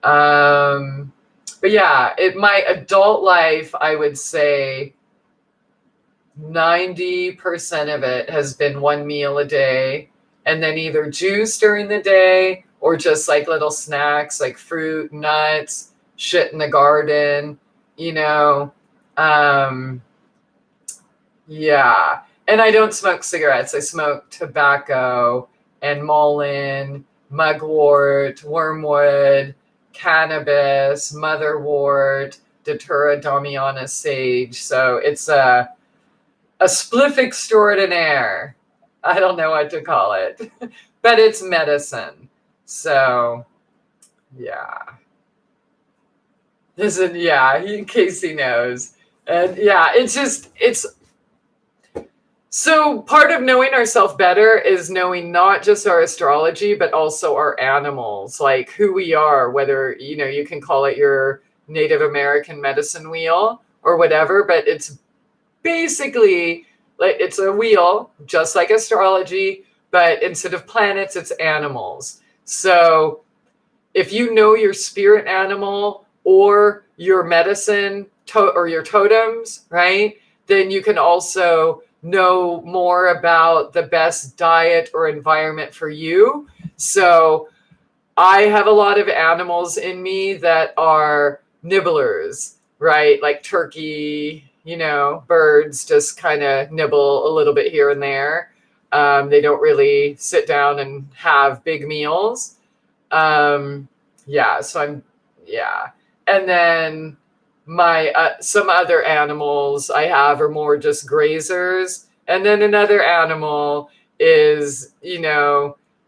But yeah, my adult life, I would say 90% of it has been one meal a day, and then either juice during the day or just like little snacks like fruit, nuts, shit in the garden, you know. Yeah. And I don't smoke cigarettes. I smoke tobacco and mullein, mugwort, wormwood, cannabis, motherwort, Datura damiana sage. So it's a spliff extraordinaire. I don't know what to call it, but it's medicine. So, yeah. In case he knows. And yeah, it's so part of knowing ourselves better is knowing not just our astrology, but also our animals, like who we are, whether, you can call it your Native American medicine wheel or whatever, but it's basically like it's a wheel, just like astrology, but instead of planets, it's animals. So if you know your spirit animal or your medicine or your totems, right, then you can also know more about the best diet or environment for you. So I have a lot of animals in me that are nibblers, right? Like turkey, birds just kind of nibble a little bit here and there. They don't really sit down and have big meals. Yeah, so yeah. And then my some other animals I have are more just grazers. And then another animal is,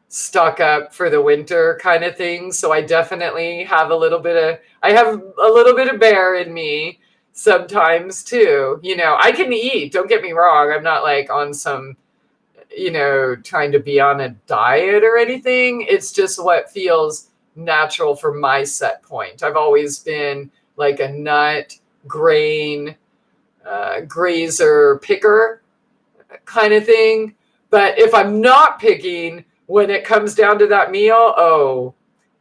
stock up for the winter kind of thing. So I definitely have I have a little bit of bear in me sometimes too. I can eat, don't get me wrong. I'm not like on some, trying to be on a diet or anything. It's just what feels natural for my set point. I've always been like a nut, grain, grazer picker kind of thing. But if I'm not picking, when it comes down to that meal, oh,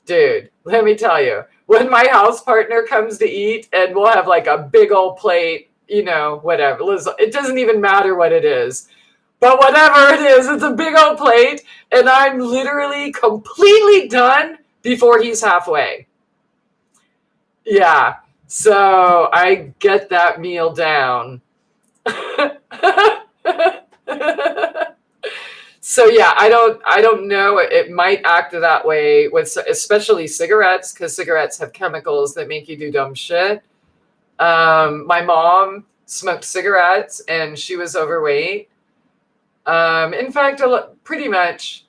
dude, let me tell you, when my house partner comes to eat and we'll have like a big old plate, whatever, it doesn't even matter what it is. But whatever it is, it's a big old plate, and I'm literally completely done before he's halfway. Yeah, so I get that meal down. So yeah, I don't know. It might act that way with especially cigarettes, because cigarettes have chemicals that make you do dumb shit. My mom smoked cigarettes and she was overweight. In fact, pretty much,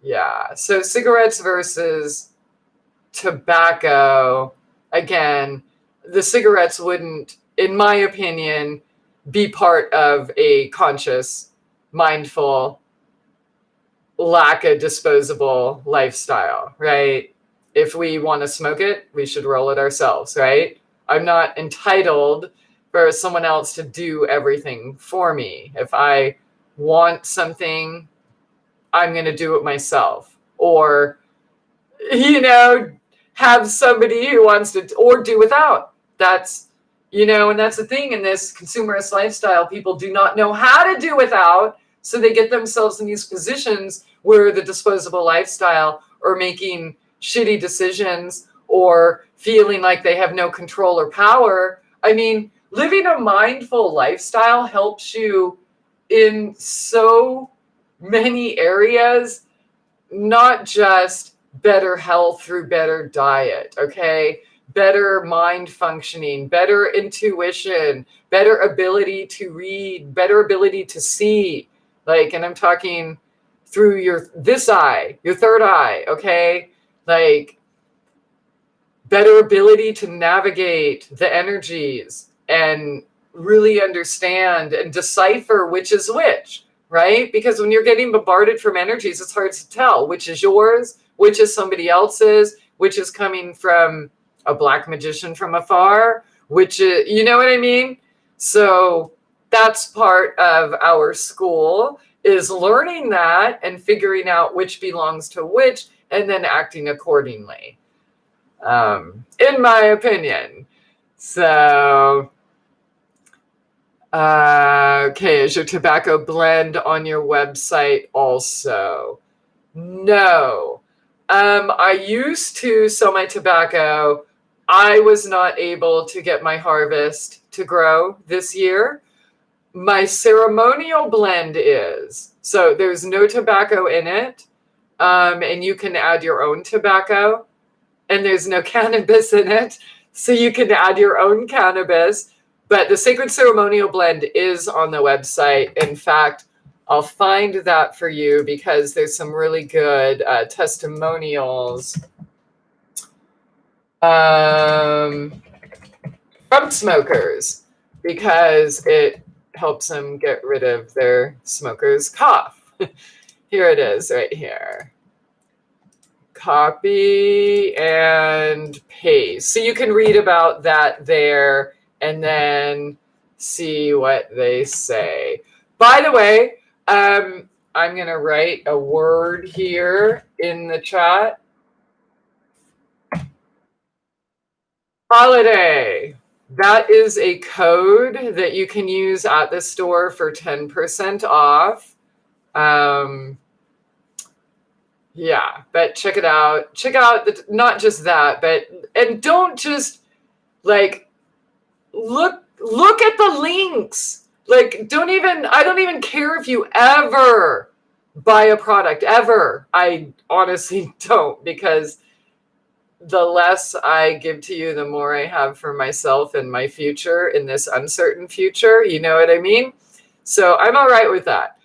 yeah. So cigarettes versus tobacco, again, the cigarettes wouldn't, in my opinion, be part of a conscious, mindful, lack a disposable lifestyle, right? If we want to smoke it, we should roll it ourselves, right? I'm not entitled for someone else to do everything for me. If I want something, I'm going to do it myself. Or, have somebody who wants to, or do without. That's, and that's the thing in this consumerist lifestyle. People do not know how to do without. So they get themselves in these positions where the disposable lifestyle or making shitty decisions or feeling like they have no control or power. I mean, living a mindful lifestyle helps you in so many areas, not just better health through better diet, okay? Better mind functioning, better intuition, better ability to read, better ability to see. Like, and I'm talking through this eye, your third eye, okay? Like, better ability to navigate the energies and really understand and decipher which is which, right? Because when you're getting bombarded from energies, it's hard to tell which is yours, which is somebody else's, which is coming from a black magician from afar, which is, you know what I mean? So that's part of our school, is learning that and figuring out which belongs to which and then acting accordingly. In my opinion. So, okay, is your tobacco blend on your website also? No. I used to sell my tobacco. I was not able to get my harvest to grow this year. My ceremonial blend is. So there's no tobacco in it. And you can add your own tobacco. And there's no cannabis in it, so you can add your own cannabis. But the Sacred Ceremonial Blend is on the website. In fact, I'll find that for you because there's some really good testimonials from smokers, because it helps them get rid of their smoker's cough. Here it is right here. Copy and paste. So you can read about that there and then see what they say. By the way, I'm going to write a word here in the chat. Holiday. That is a code that you can use at the store for 10% off. Yeah, but check it out. Check out not just that, but and don't just like look at the links. Like I don't even care if you ever buy a product ever. I honestly don't, because the less I give to you, the more I have for myself and my future in this uncertain future. You know what I mean? So I'm all right with that.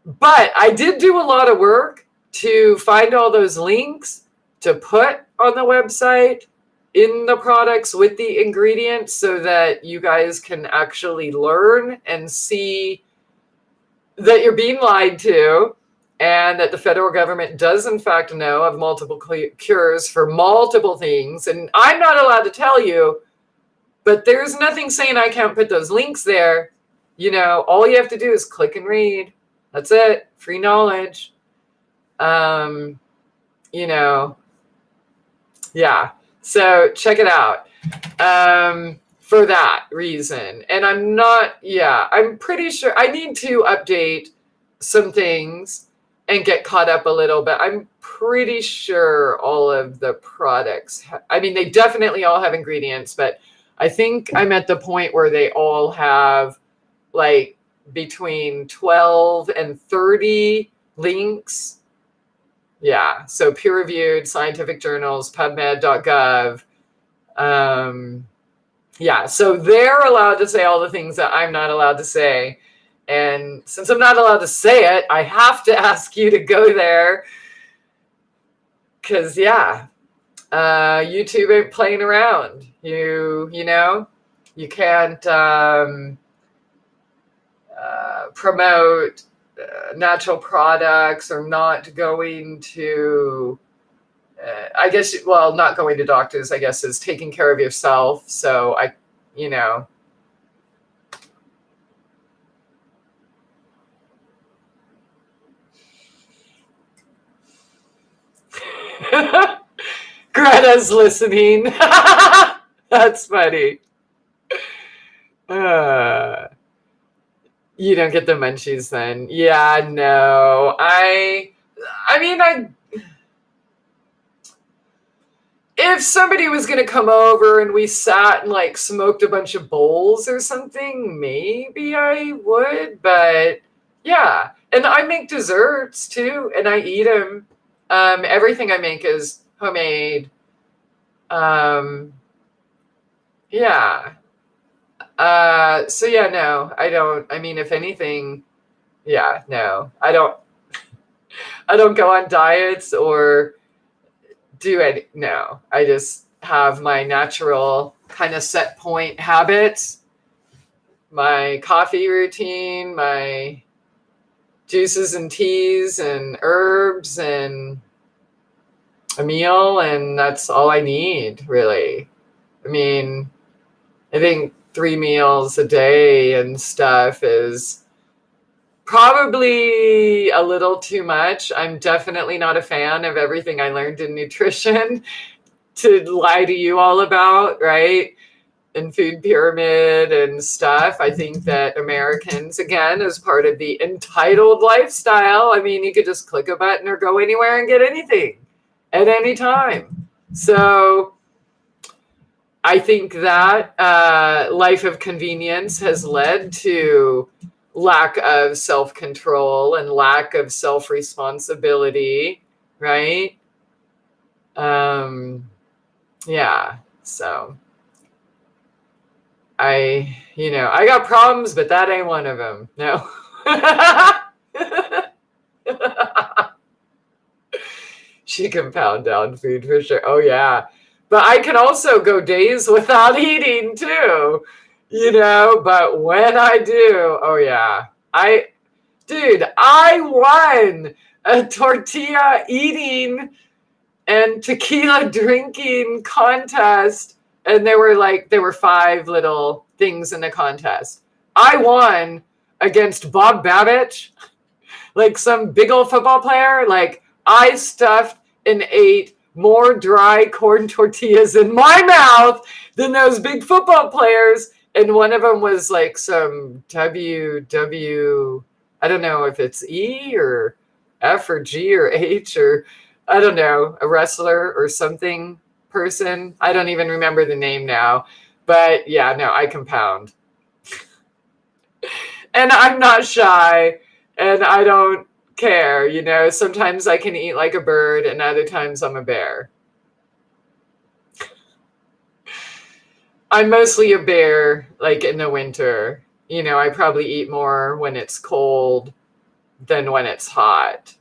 But I did do a lot of work to find all those links to put on the website in the products with the ingredients, so that you guys can actually learn and see that you're being lied to, and that the federal government does in fact know of multiple cures for multiple things. And I'm not allowed to tell you, but there's nothing saying I can't put those links there. You know, all you have to do is click and read. That's it. Free knowledge. You know, yeah. So check it out for that reason. And I'm pretty sure I need to update some things and get caught up a little bit. I'm pretty sure all of the products, they definitely all have ingredients, but I think I'm at the point where they all have like between 12 and 30 links. Yeah, so peer-reviewed scientific journals, PubMed.gov. Yeah, so they're allowed to say all the things that I'm not allowed to say. And since I'm not allowed to say it, I have to ask you to go there. Because, yeah, YouTube ain't playing around. You know, you can't promote natural products, or not going to, not going to doctors, I guess, is taking care of yourself. So Greta's listening. That's funny. You don't get the munchies then. Yeah, no. If somebody was going to come over and we sat and like smoked a bunch of bowls or something, maybe I would. But yeah. And I make desserts too, and I eat them. Everything I make is homemade. Yeah. So yeah, no, I don't. I mean, if anything, yeah, no, I don't. I don't go on diets or do any. No, I just have my natural kind of set point habits, my coffee routine, my juices and teas and herbs and a meal, and that's all I need, really. I mean, I think 3 meals a day and stuff is probably a little too much. I'm definitely not a fan of everything I learned in nutrition to lie to you all about, right? And food pyramid and stuff. I think that Americans, again, as part of the entitled lifestyle, I mean, you could just click a button or go anywhere and get anything at any time. So I think that life of convenience has led to lack of self-control and lack of self-responsibility, right? Yeah, so I got problems, but that ain't one of them. No. She can pound down food for sure. Oh, yeah. But I can also go days without eating too, but when I do, oh, yeah. I won a tortilla eating and tequila drinking contest. And there were 5 little things in the contest. I won against Bob Babbage, like some big old football player. Like, I stuffed and ate more dry corn tortillas in my mouth than those big football players. And one of them was like some WW, I don't know if it's E or F or G or H or I don't know, a wrestler or something person. I don't even remember the name now. But yeah, no, I compound. And I'm not shy and I don't care, Sometimes I can eat like a bird and other times I'm a bear. I'm mostly a bear, like in the winter. I probably eat more when it's cold than when it's hot.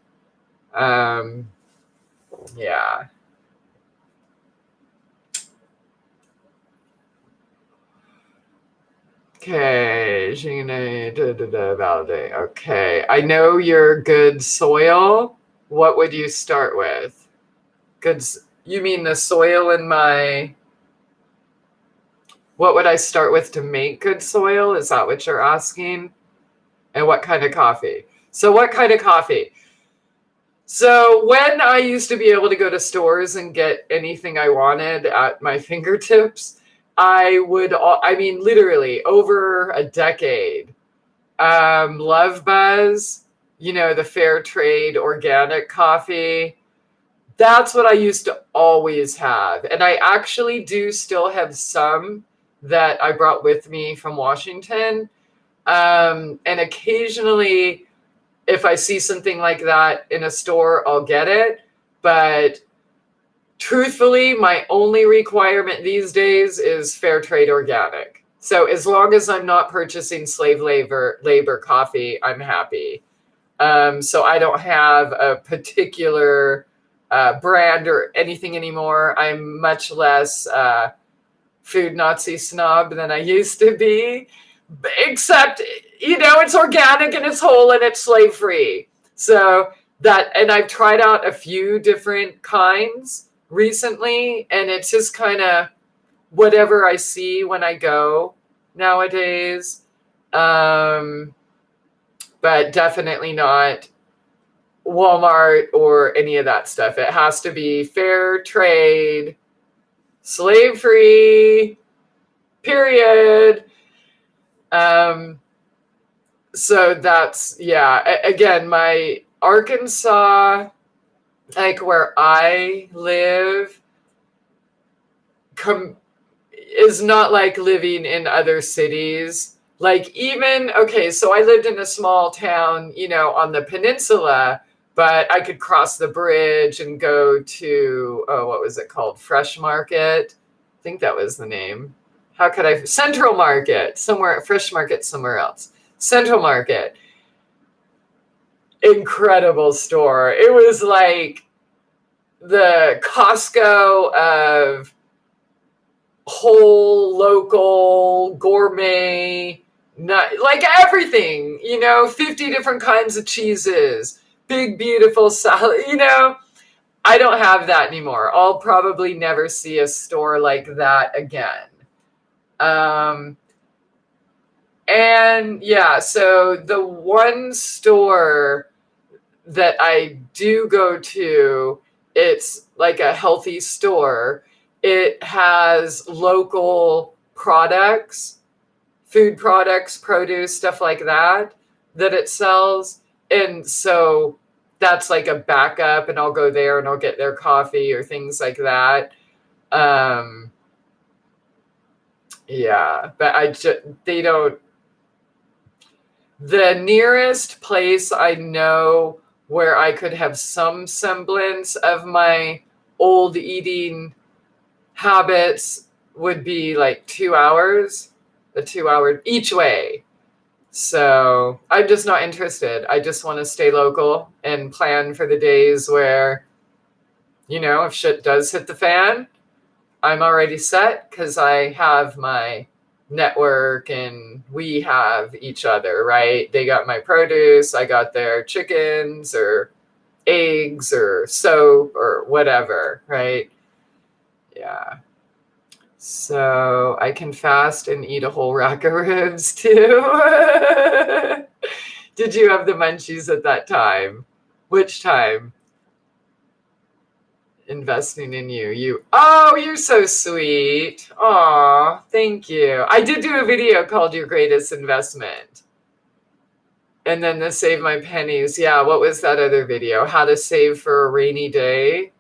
Yeah. Okay, validate. Okay, I know your good soil. What would you start with? You mean the soil in my... What would I start with to make good soil? Is that what you're asking? And what kind of coffee? So what kind of coffee? So when I used to be able to go to stores and get anything I wanted at my fingertips, literally over a decade, Love Buzz, the fair trade organic coffee. That's what I used to always have. And I actually do still have some that I brought with me from Washington. And occasionally, if I see something like that in a store, I'll get it. But truthfully, my only requirement these days is fair trade organic. So as long as I'm not purchasing slave labor coffee, I'm happy. So I don't have a particular brand or anything anymore. I'm much less food Nazi snob than I used to be, except, it's organic and it's whole and it's slave free. So and I've tried out a few different kinds recently, and it's just kind of whatever I see when I go nowadays. But definitely not Walmart or any of that stuff. It has to be fair trade, slave free, period. So that's, yeah, again, my Arkansas, like where I live, is not like living in other cities. Like so I lived in a small town, on the peninsula, But I could cross the bridge and go to, oh, what was it called? Fresh Market. I think that was the name. How could I? Central Market, somewhere, Fresh Market somewhere else. Central Market. Incredible store. It was like the Costco of whole local gourmet, like everything, 50 different kinds of cheeses, big, beautiful salad, I don't have that anymore. I'll probably never see a store like that again. And yeah, so the one store that I do go to, it's like a healthy store. It has local products, food products, produce, stuff like that it sells. And so that's like a backup, and I'll go there and I'll get their coffee or things like that. Yeah, but they don't. The nearest place I know where I could have some semblance of my old eating habits would be like 2 hours, the 2 hour each way. So I'm just not interested. I just want to stay local and plan for the days where, if shit does hit the fan, I'm already set because I have my network and we have each other, right? They got my produce, I got their chickens or eggs or soap or whatever, right? Yeah. So I can fast and eat a whole rack of ribs too. Did you have the munchies at that time? Which time? Investing in you. Oh, you're so sweet. Aw, thank you. I did do a video called Your Greatest Investment. And then the Save My Pennies. Yeah, what was that other video? How to save for a rainy day.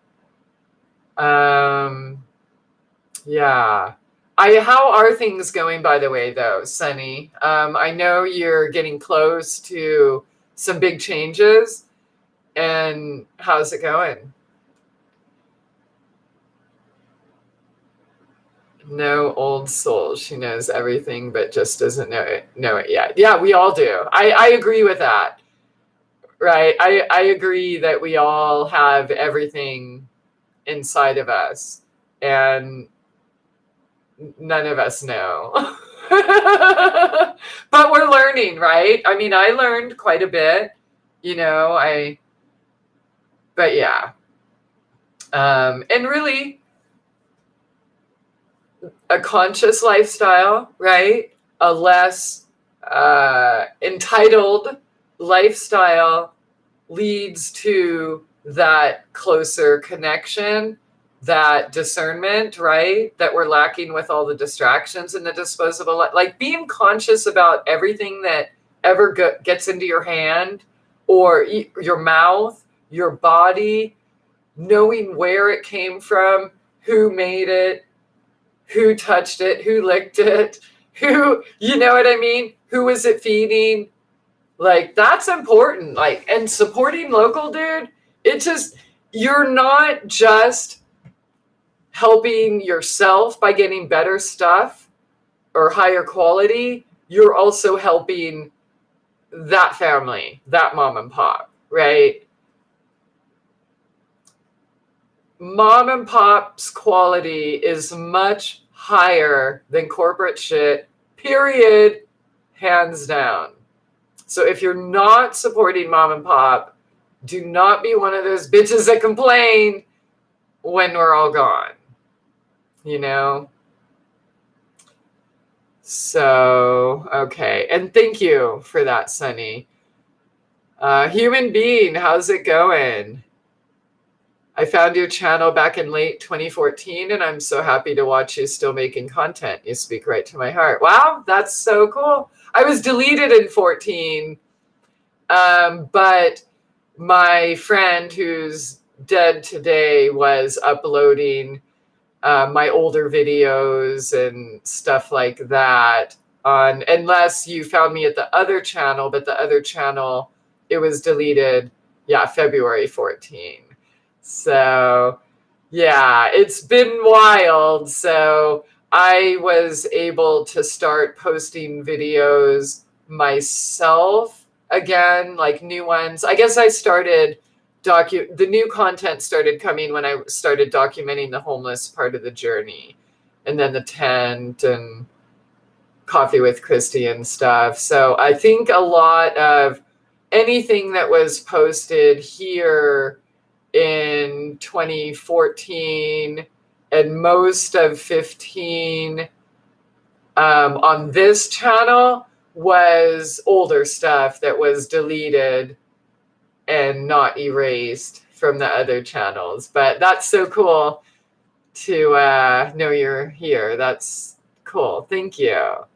Yeah. How are things going, by the way, though, Sunny? I know you're getting close to some big changes. And how's it going? No old soul. She knows everything, but just doesn't know it yet. Yeah, we all do. I agree with that. Right. I agree that we all have everything inside of us, and none of us know. But we're learning, right? I mean, I learned quite a bit, but yeah. And really, a conscious lifestyle, right? A less entitled lifestyle leads to that closer connection, that discernment, right? That we're lacking with all the distractions in the disposable. Like being conscious about everything that ever gets into your hand or your mouth, your body, knowing where it came from, who made it, who touched it, who licked it, who, you know what I mean? Who was it feeding? Like, that's important. Like, and supporting local, dude, you're not just helping yourself by getting better stuff or higher quality. You're also helping that family, that mom and pop, right? Mom and pop's quality is much higher than corporate shit, period, hands down. So if you're not supporting mom and pop, do not be one of those bitches that complain when we're all gone, So, okay. And thank you for that, Sunny. Human being, how's it going? I found your channel back in late 2014, and I'm so happy to watch you still making content. You speak right to my heart. Wow, that's so cool. I was deleted in 14, but my friend who's dead today was uploading my older videos and stuff like that unless you found me at the other channel, but the other channel, it was deleted Yeah, February 14. So yeah, it's been wild. So I was able to start posting videos myself again, like new ones. I guess I started the new content started coming when I started documenting the homeless part of the journey, and then the tent and coffee with Christie and stuff. So I think a lot of anything that was posted here in 2014 and most of 15 on this channel was older stuff that was deleted and not erased from the other channels. But that's so cool to know you're here. That's cool. Thank you.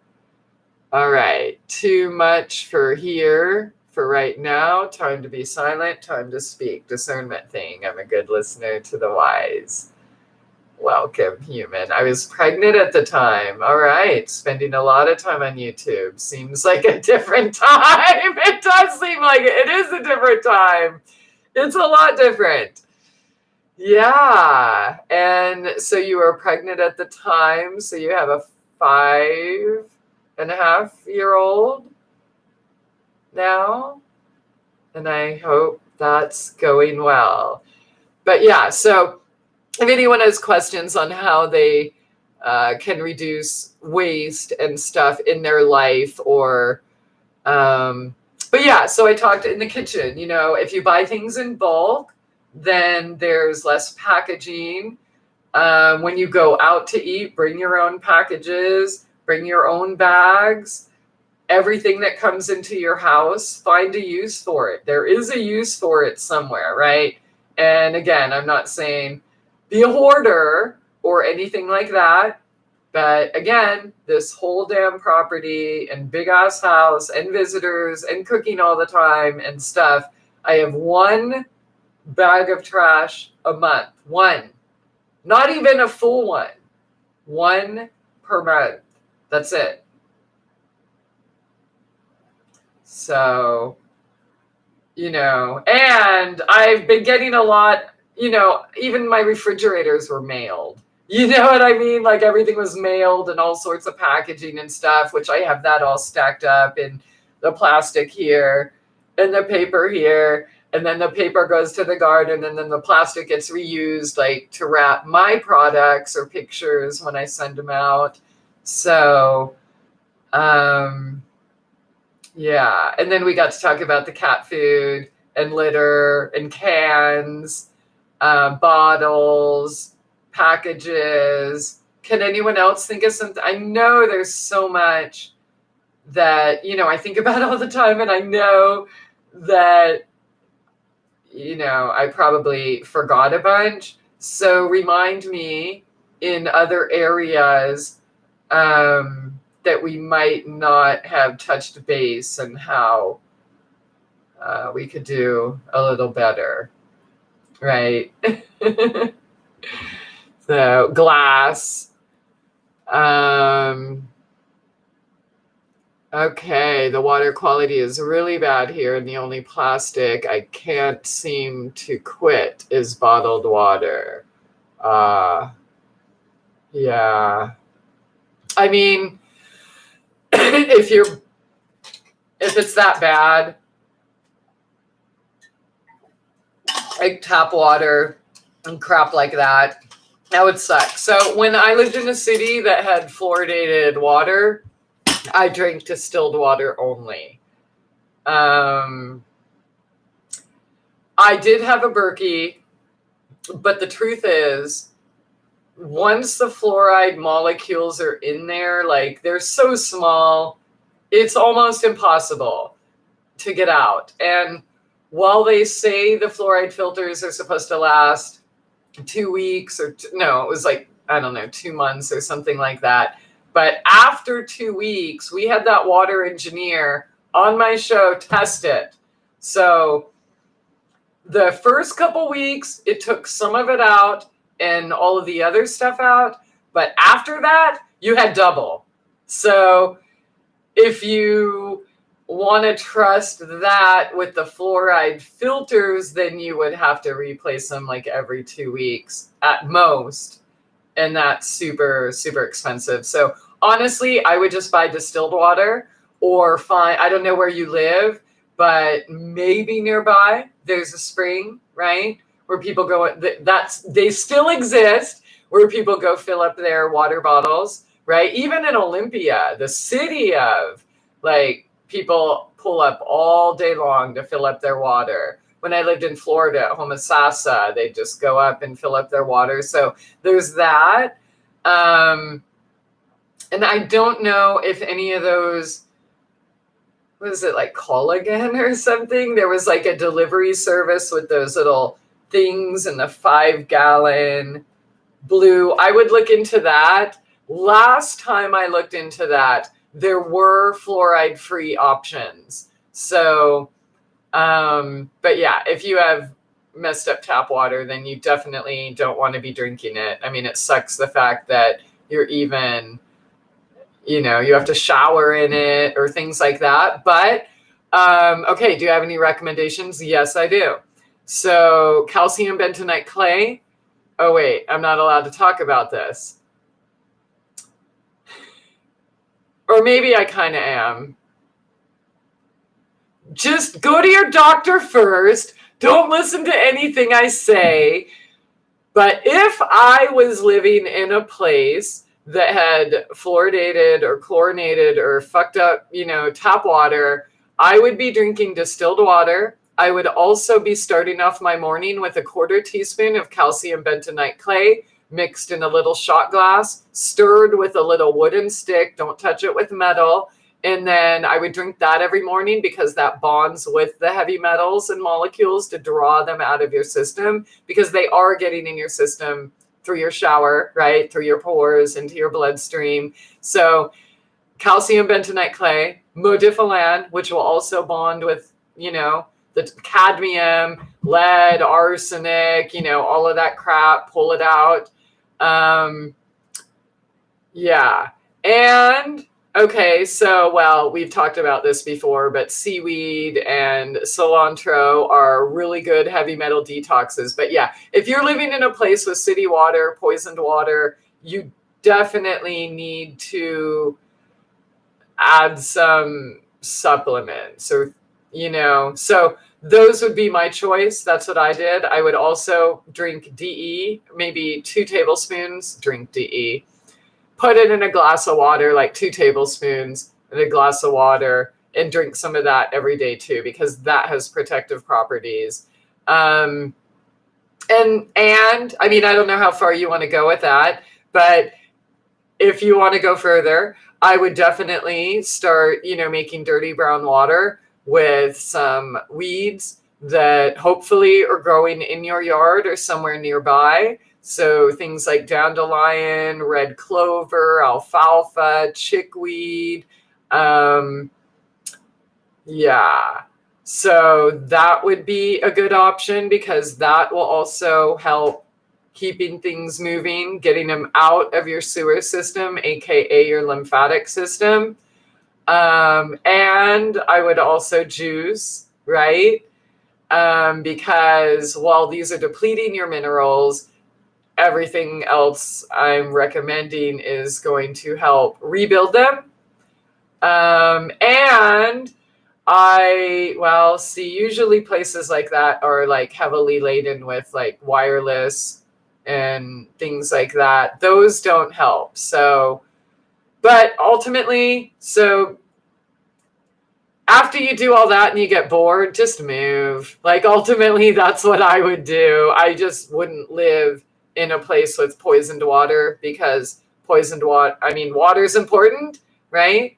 All right. Too much for here for right now. Time to be silent. Time to speak. Discernment thing. I'm a good listener to the wise. Welcome, human. I was pregnant at the time. All right. Spending a lot of time on YouTube. Seems like a different time. It does seem like it is a different time. It's a lot different. Yeah. And so you were pregnant at the time. So you have a 5.5-year-old now. And I hope that's going well. But yeah, so if anyone has questions on how they can reduce waste and stuff in their life or, but yeah, so I talked in the kitchen, you know, if you buy things in bulk, then there's less packaging. When you go out to eat, bring your own packages, bring your own bags, everything that comes into your house, find a use for it. There is a use for it somewhere, right? And again, I'm not saying be a hoarder or anything like that. But again, this whole damn property and big ass house and visitors and cooking all the time and stuff, I have one bag of trash a month. One. Not even a full one. One per month. That's it. So, you know, and I've been getting a lot, you know, even my refrigerators were mailed. You know what I mean? Like everything was mailed and all sorts of packaging and stuff, which I have that all stacked up in the plastic here and the paper here. And then the paper goes to the garden and then the plastic gets reused like to wrap my products or pictures when I send them out. So, yeah. And then we got to talk about the cat food and litter and cans, bottles, packages. Can anyone else think of something? I know there's so much that, you know, I think about all the time, and I know that, you know, I probably forgot a bunch. So remind me in other areas that we might not have touched base and how we could do a little better, right? So glass. Okay, the water quality is really bad here, and the only plastic I can't seem to quit is bottled water. Yeah. I mean, if it's that bad, like tap water and crap like that, that would suck. So when I lived in a city that had fluoridated water, I drank distilled water only. I did have a Berkey, but the truth is, once the fluoride molecules are in there, like they're so small, it's almost impossible to get out. And while they say the fluoride filters are supposed to last 2 weeks no, it was like, I don't know, 2 months or something like that. But after 2 weeks, we had that water engineer on my show test it. So the first couple weeks, it took some of it out and all of the other stuff out. But after that, you had double. So if you want to trust that with the fluoride filters, then you would have to replace them like every 2 weeks at most. And that's super, super expensive. So honestly, I would just buy distilled water or find, I don't know where you live, but maybe nearby there's a spring, right? Where people go, they still exist, where people go fill up their water bottles, right? Even in Olympia, the city of, like, people pull up all day long to fill up their water. When I lived in Florida at Homosassa, they just go up and fill up their water. So there's that. And I don't know if any of those, was it like Collagen or something? There was like a delivery service with those little things in the 5-gallon blue. I would look into that. Last time I looked into that, there were fluoride-free options. So, but yeah, if you have messed up tap water, then you definitely don't want to be drinking it. I mean, it sucks the fact that you're even, you have to shower in it or things like that. But, okay, do you have any recommendations? Yes, I do. So calcium bentonite clay. Oh, wait, I'm not allowed to talk about this. Or maybe I kind of am. Just go to your doctor first. Don't listen to anything I say. But if I was living in a place that had fluoridated or chlorinated or fucked up, tap water, I would be drinking distilled water. I would also be starting off my morning with a 1/4 teaspoon of calcium bentonite clay mixed in a little shot glass, stirred with a little wooden stick. Don't touch it with metal. And then I would drink that every morning because that bonds with the heavy metals and molecules to draw them out of your system, because they are getting in your system through your shower, right? Through your pores, into your bloodstream. So calcium bentonite clay, modifilan, which will also bond with, the cadmium, lead, arsenic, all of that crap, pull it out. Yeah. And okay, so, well, we've talked about this before, but seaweed and cilantro are really good heavy metal detoxes. But yeah, if you're living in a place with city water, poisoned water, you definitely need to add some supplements or, so those would be my choice. That's what I did. I would also drink DE, maybe 2 tablespoons, drink DE. Put it in a glass of water, like 2 tablespoons in a glass of water, and drink some of that every day too, because that has protective properties. And I mean, I don't know how far you want to go with that, but if you want to go further, I would definitely start, making dirty brown water with some weeds that hopefully are growing in your yard or somewhere nearby. So things like dandelion, red clover, alfalfa, chickweed. Yeah. So that would be a good option, because that will also help keeping things moving, getting them out of your sewer system, aka your lymphatic system. And I would also juice, right? Because while these are depleting your minerals, everything else I'm recommending is going to help rebuild them. And usually places like that are like heavily laden with like wireless and things like that. Those don't help. So, but ultimately, so after you do all that and you get bored, just move. Like, ultimately, that's what I would do. I just wouldn't live in a place with poisoned water, because poisoned water, water is important, right?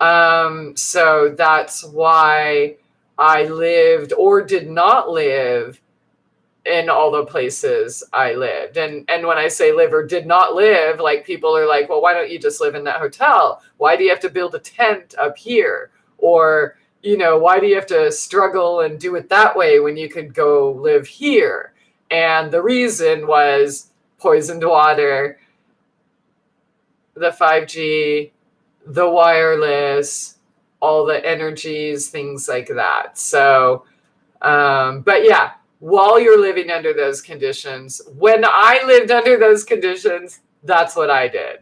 So that's why I lived or did not live in all the places I lived. And when I say live or did not live, like, people are like, well, why don't you just live in that hotel? Why do you have to build a tent up here? Or, why do you have to struggle and do it that way when you could go live here? And the reason was poisoned water, the 5G, the wireless, all the energies, things like that. So, but yeah, while you're living under those conditions, when I lived under those conditions, that's what I did.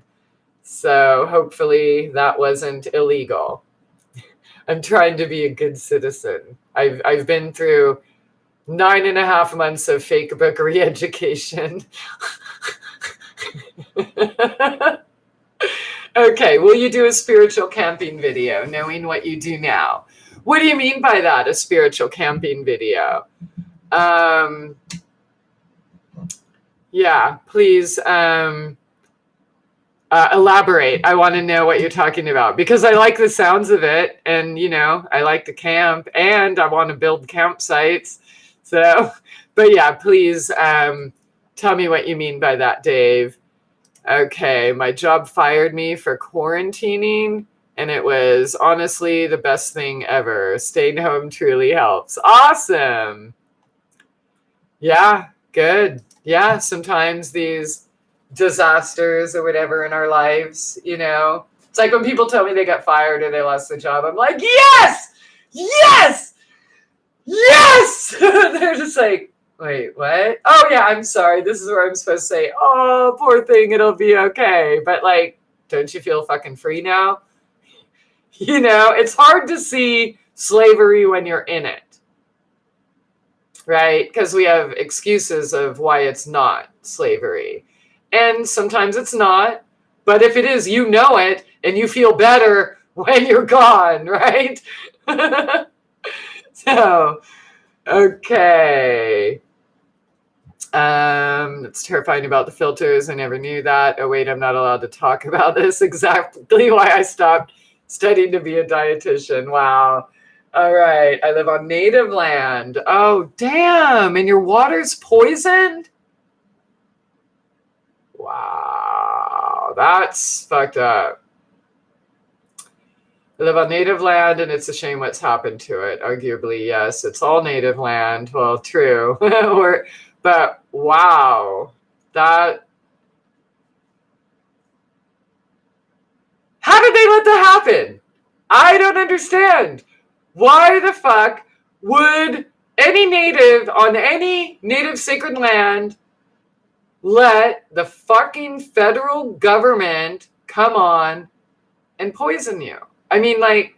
So hopefully that wasn't illegal. I'm trying to be a good citizen. I've been through 9.5 months of fake book re-education. Okay, will you do a spiritual camping video, knowing what you do now? What do you mean by that, a spiritual camping video? Yeah, please elaborate. I want to know what you're talking about, because I like the sounds of it, and I like to camp, and I want to build campsites. So, but yeah, please tell me what you mean by that, Dave. Okay, my job fired me for quarantining, and it was honestly the best thing ever. Staying home truly helps. Awesome. Yeah, good. Yeah, sometimes these disasters or whatever in our lives, it's like when people tell me they got fired or they lost their job, I'm like, yes, yes, yes. They're just like, wait, what? Oh yeah, I'm sorry. This is where I'm supposed to say, oh, poor thing, it'll be okay. But like, don't you feel fucking free now? It's hard to see slavery when you're in it. Right? Because we have excuses of why it's not slavery. And sometimes it's not. But if it is, you know it, and you feel better when you're gone, right? So, okay. It's terrifying about the filters. I never knew that. Oh, wait, I'm not allowed to talk about this. Exactly why I stopped studying to be a dietitian. Wow. All right. I live on native land. Oh, damn. And your water's poisoned? Wow. That's fucked up. I live on native land, and it's a shame what's happened to it. Arguably, yes. It's all native land. Well, true. But wow. How did they let that happen? I don't understand. Why the fuck would any native on any native sacred land let the fucking federal government come on and poison you? I mean, like,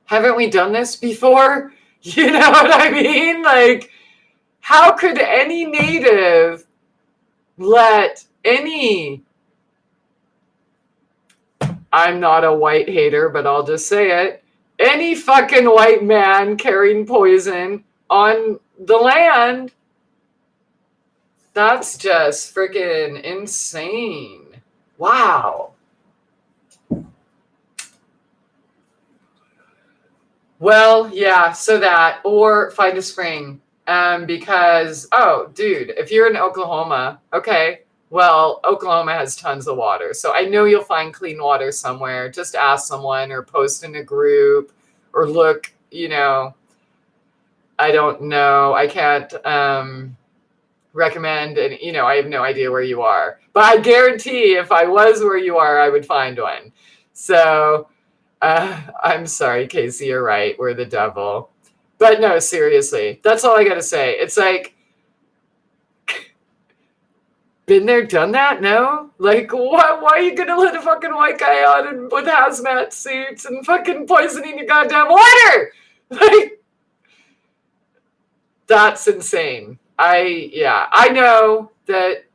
haven't we done this before? You know what I mean? Like, how could any native let I'm not a white hater, but I'll just say it, any fucking white man carrying poison on the land? That's just freaking insane. Wow. Well, yeah, so that, or find a spring. Because, oh, dude, if you're in Oklahoma, okay, well, Oklahoma has tons of water. So I know you'll find clean water somewhere. Just ask someone or post in a group or look, I don't know. I can't recommend, and, I have no idea where you are. But I guarantee if I was where you are, I would find one. So I'm sorry, Casey, you're right. We're the devil. But no, seriously, that's all I got to say. It's like, been there, done that? No? Like, why are you going to let a fucking white guy on and with hazmat suits and fucking poisoning your goddamn water? Like, that's insane. I know that,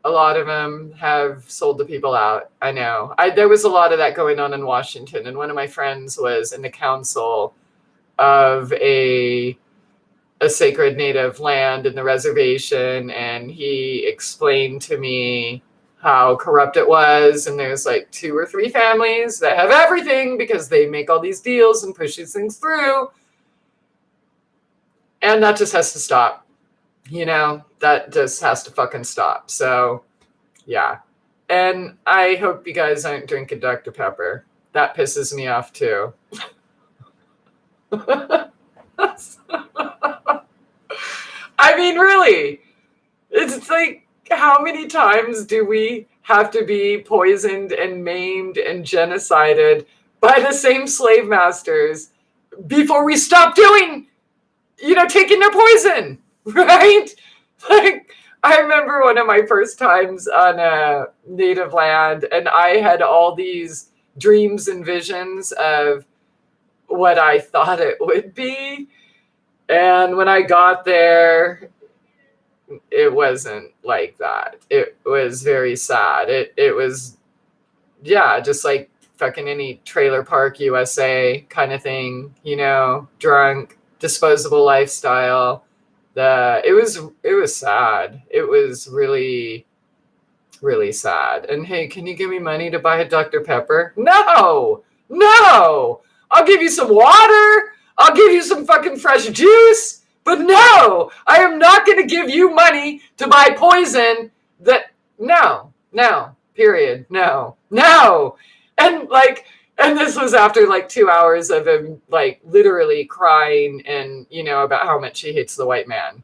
a lot of them have sold the people out. I know. There was a lot of that going on in Washington, and one of my friends was in the council of a sacred native land in the reservation, and he explained to me how corrupt it was, and there's like 2 or 3 families that have everything because they make all these deals and push these things through, and that just has to stop. That just has to fucking stop. So yeah, and I hope you guys aren't drinking Dr. Pepper. That pisses me off too. I mean, really, it's like, how many times do we have to be poisoned and maimed and genocided by the same slave masters before we stop doing, taking their poison, right? Like, I remember one of my first times on a native land, and I had all these dreams and visions of what I thought it would be. And when I got there, it wasn't like that. It was very sad. It was, yeah, just like fucking any trailer park USA kind of thing, drunk, disposable lifestyle. It was sad. It was really, really sad. And hey, can you give me money to buy a Dr. Pepper? No. I'll give you some water. I'll give you some fucking fresh juice. But no, I am not going to give you money to buy poison no, period. No. And this was after like 2 hours of him like literally crying and, about how much he hates the white man.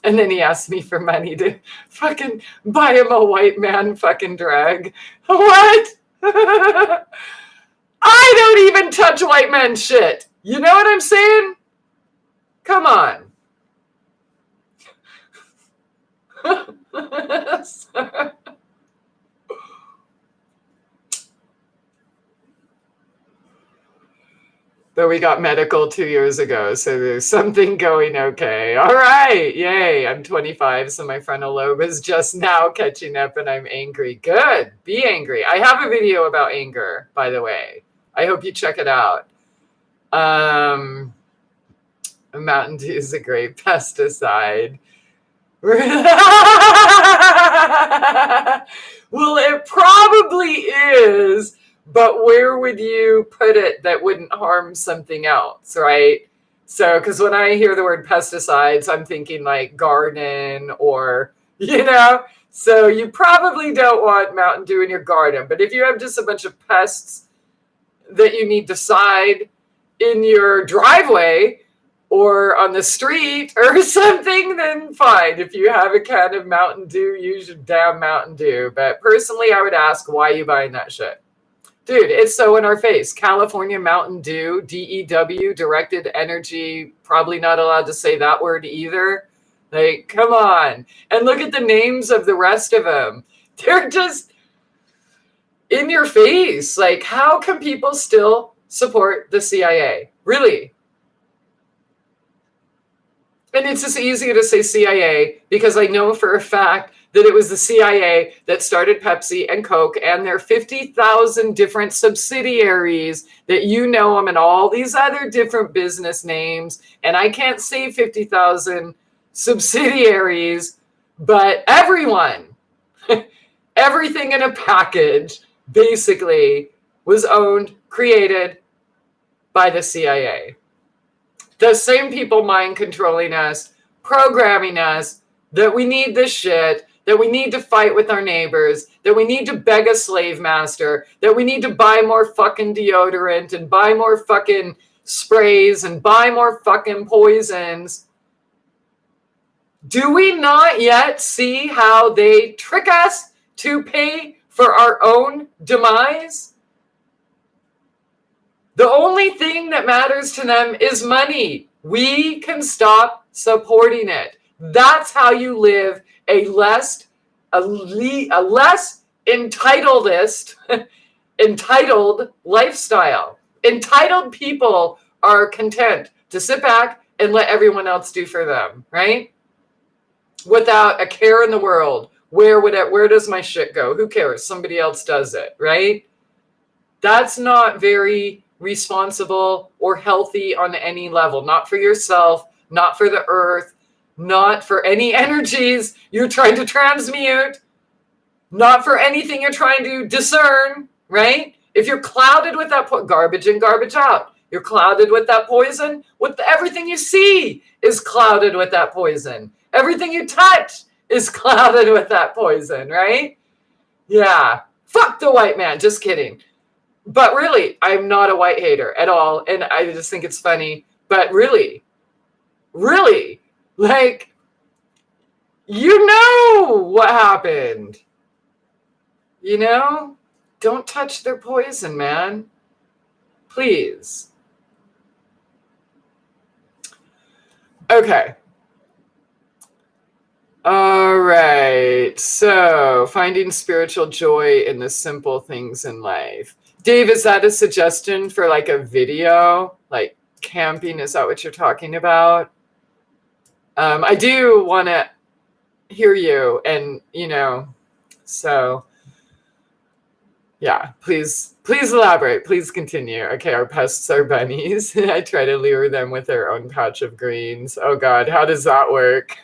And then he asked me for money to fucking buy him a white man fucking drag. What? I don't even touch white men shit. You know what I'm saying? Come on. But we got medical 2 years ago, so there's something going okay. All right, yay. I'm 25, so my frontal lobe is just now catching up and I'm angry. Good, be angry. I have a video about anger, by the way. I hope you check it out. Mountain Dew is a great pesticide. Well, it probably is. But where would you put it that wouldn't harm something else, right? So, because when I hear the word pesticides, I'm thinking like garden or, so you probably don't want Mountain Dew in your garden. But if you have just a bunch of pests that you need to side in your driveway or on the street or something, then fine. If you have a can of Mountain Dew, use your damn Mountain Dew. But personally, I would ask, why are you buying that shit? Dude, it's so in our face. California Mountain Dew, DEW, directed energy, probably not allowed to say that word either. Like, come on. And look at the names of the rest of them. They're just in your face. Like, how can people still support the CIA? Really? And it's just easier to say CIA because I know for a fact that it was the CIA that started Pepsi and Coke and their 50,000 different subsidiaries that them and all these other different business names. And I can't say 50,000 subsidiaries, but everyone, everything in a package basically was owned, created by the CIA. The same people mind controlling us, programming us that we need this shit, that we need to fight with our neighbors, that we need to beg a slave master, that we need to buy more fucking deodorant and buy more fucking sprays and buy more fucking poisons. Do we not yet see how they trick us to pay for our own demise? The only thing that matters to them is money. We can stop supporting it. That's how you live a less entitled lifestyle. Entitled people are content to sit back and let everyone else do for them, right? Without a care in the world. Where does my shit go? Who cares? Somebody else does it, right? That's not very responsible or healthy on any level. Not for yourself, not for the earth, not for any energies you're trying to transmute, not for anything you're trying to discern, right? If you're clouded with that garbage in, garbage out. You're clouded with that poison. Everything you see is clouded with that poison. Everything you touch is clouded with that poison, right? Yeah. Fuck the white man. Just kidding. But really, I'm not a white hater at all. And I just think it's funny. But really, like, you know what happened. Don't touch their poison, man. Please. Okay. All right. So, finding spiritual joy in the simple things in life. Dave, is that a suggestion for like a video? Like camping? Is that what you're talking about? I do want to hear you, and so yeah, please elaborate. Please continue. Okay, our pests are bunnies. I try to lure them with their own patch of greens. Oh God, how does that work?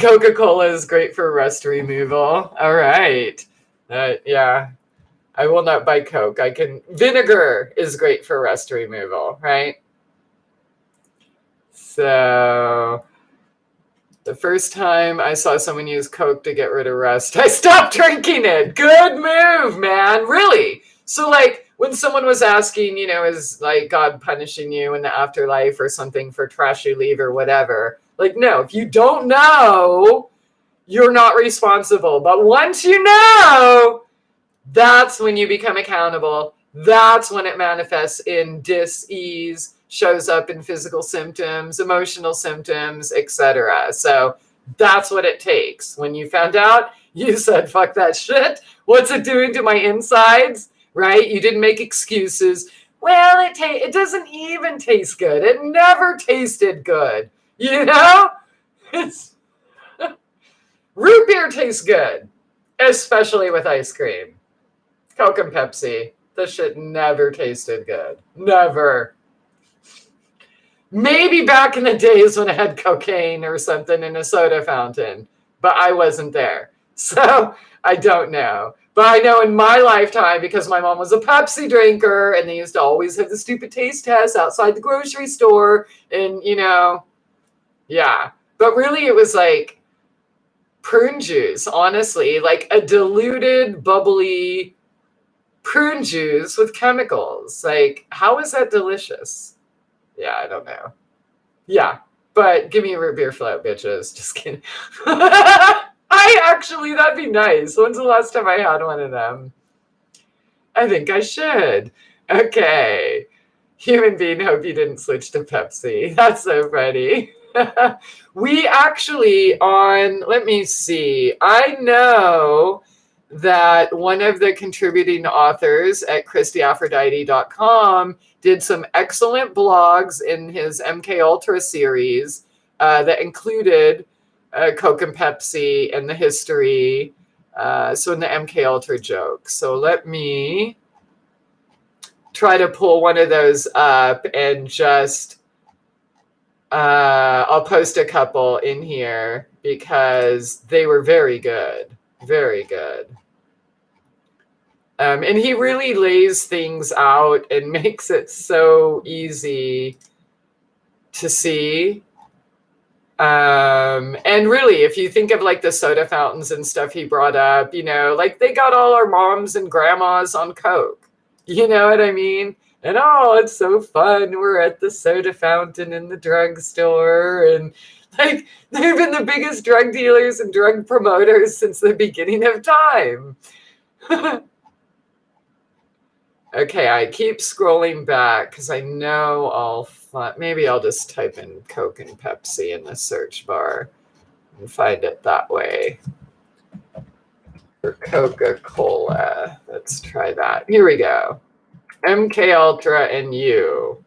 Coca-Cola is great for rust removal. All right. Yeah, I will not buy Coke. Vinegar is great for rust removal, right? So the first time I saw someone use Coke to get rid of rust, I stopped drinking it. Good move, man. Really? So like when someone was asking, is like God punishing you in the afterlife or something for trash you leave or whatever? Like, no, if you don't know, you're not responsible. But once you know, that's when you become accountable. That's when it manifests in dis-ease, shows up in physical symptoms, emotional symptoms, etc. So that's what it takes. When you found out, you said, fuck that shit. What's it doing to my insides? Right? You didn't make excuses. Well, it doesn't even taste good. It never tasted good. It's root beer tastes good, especially with ice cream. Coke and Pepsi. This shit never tasted good. Never. Maybe back in the days when I had cocaine or something in a soda fountain, but I wasn't there. So I don't know. But I know in my lifetime, because my mom was a Pepsi drinker and they used to always have the stupid taste test outside the grocery store. And, yeah. But really it was like prune juice, honestly, like a diluted, bubbly prune juice with chemicals. Like, how is that delicious? Yeah, I don't know. Yeah, but give me a root beer float, bitches. Just kidding. That'd be nice. When's the last time I had one of them? I think I should. Okay. Human being, hope you didn't switch to Pepsi. That's so funny. We actually let me see. I know that one of the contributing authors at ChristieAphrodite.com did some excellent blogs in his MK Ultra series that included Coke and Pepsi and the history. So in the MK Ultra joke. So let me try to pull one of those up and just I'll post a couple in here because they were very good. Very good. And he really lays things out and makes it so easy to see. And really, if you think of like the soda fountains and stuff he brought up, like they got all our moms and grandmas on Coke. You know what I mean? And it's so fun. We're at the soda fountain in the drugstore. And like they've been the biggest drug dealers and drug promoters since the beginning of time. Okay, I keep scrolling back because I know maybe I'll just type in Coke and Pepsi in the search bar and find it that way. For Coca-Cola, let's try that. Here we go. MK Ultra and you.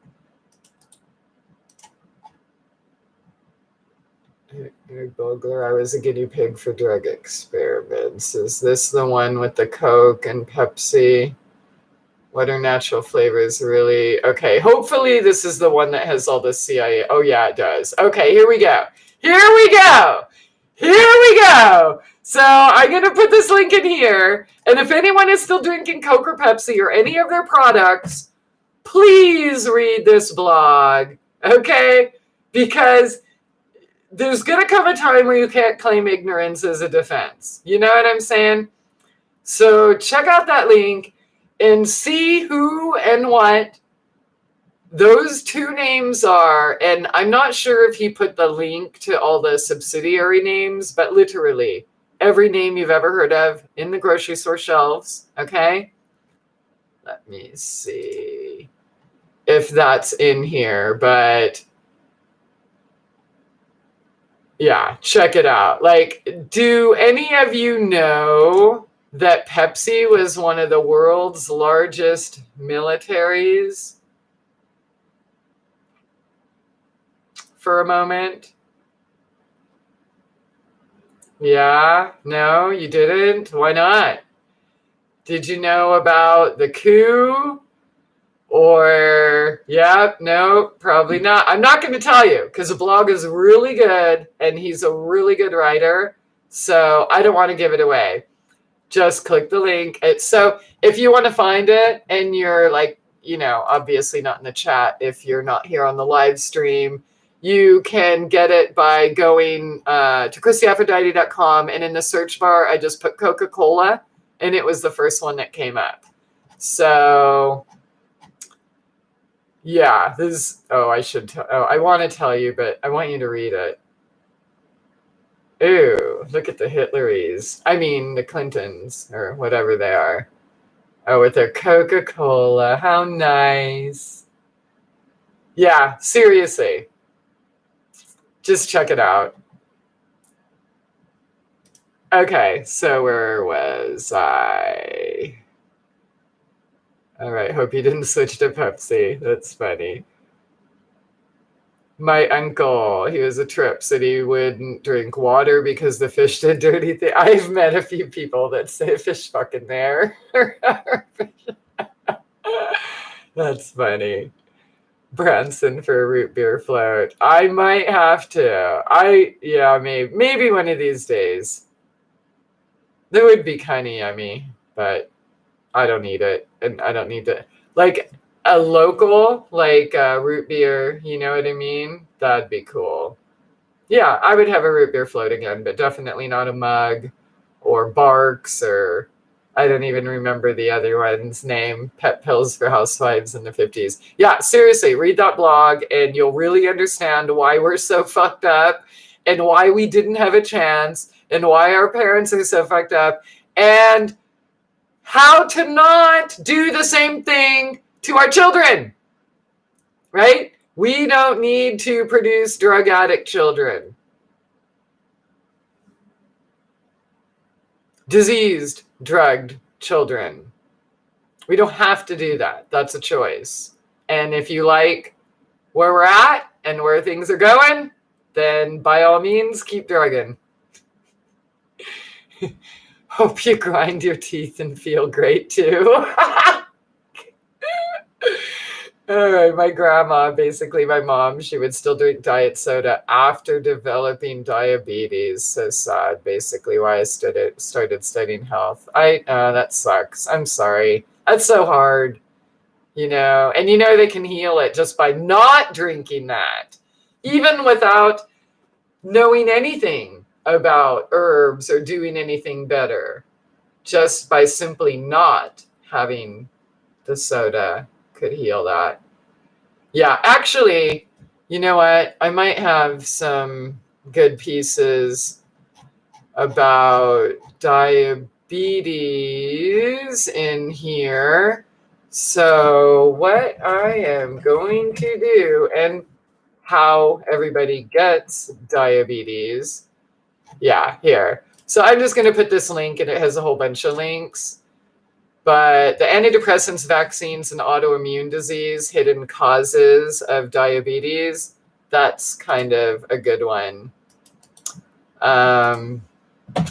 Bogler, I was a guinea pig for drug experiments. Is this the one with the Coke and Pepsi? What are natural flavors really? Okay, hopefully this is the one that has all the CIA. Oh yeah, it does. Okay, here we go. Here we go. Here we go. So I'm going to put this link in here. And if anyone is still drinking Coke or Pepsi or any of their products, please read this blog. Okay? Because there's going to come a time where you can't claim ignorance as a defense. You know what I'm saying? So check out that link and see who and what those two names are. And I'm not sure if he put the link to all the subsidiary names, but literally every name you've ever heard of in the grocery store shelves. Okay. Let me see if that's in here, but yeah, check it out. Like, do any of you know that Pepsi was one of the world's largest militaries for a moment? Yeah? No, you didn't? Why not? Did you know about the coup? Or, yeah, no, probably not. I'm not going to tell you because the blog is really good and he's a really good writer. So I don't want to give it away. Just click the link. So if you want to find it and you're like, obviously not in the chat if you're not here on the live stream, you can get it by going to ChristieAphrodite.com, and in the search bar, I just put Coca-Cola, and it was the first one that came up. So yeah, I want to tell you, but I want you to read it. Ooh, look at the Hitleries. I mean, the Clintons, or whatever they are. Oh, with their Coca-Cola. How nice. Yeah, seriously. Just check it out. Okay, so where was I? All right, hope you didn't switch to Pepsi. That's funny. My uncle, he was a trip, said he wouldn't drink water because the fish did dirty things. I've met a few people that say fish fucking there. That's funny. Branson for a root beer float. I might have to. Maybe one of these days. That would be kind of yummy, but I don't need it. And I don't need to. Like a local, like root beer, you know what I mean? That'd be cool. Yeah, I would have a root beer float again, but definitely not a mug or Barks, or I don't even remember the other one's name. Pet pills for housewives in the 50s. Yeah, seriously, read that blog and you'll really understand why we're so fucked up and why we didn't have a chance and why our parents are so fucked up and how to not do the same thing to our children, right? We don't need to produce drug addict children. Diseased, drugged children. We don't have to do that. That's a choice. And if you like where we're at and where things are going, then by all means, keep drugging. Hope you grind your teeth and feel great too. All right, my grandma, basically my mom, she would still drink diet soda after developing diabetes. So sad, basically, why I started studying health. That sucks. I'm sorry. That's so hard, and they can heal it just by not drinking that, even without knowing anything about herbs or doing anything better. Just by simply not having the soda could heal that. Yeah, actually, you know what? I might have some good pieces about diabetes in here. So what I am going to do, and how everybody gets diabetes. Yeah, here. So I'm just going to put this link, and it has a whole bunch of links. But the antidepressants, vaccines, and autoimmune disease, hidden causes of diabetes, that's kind of a good one.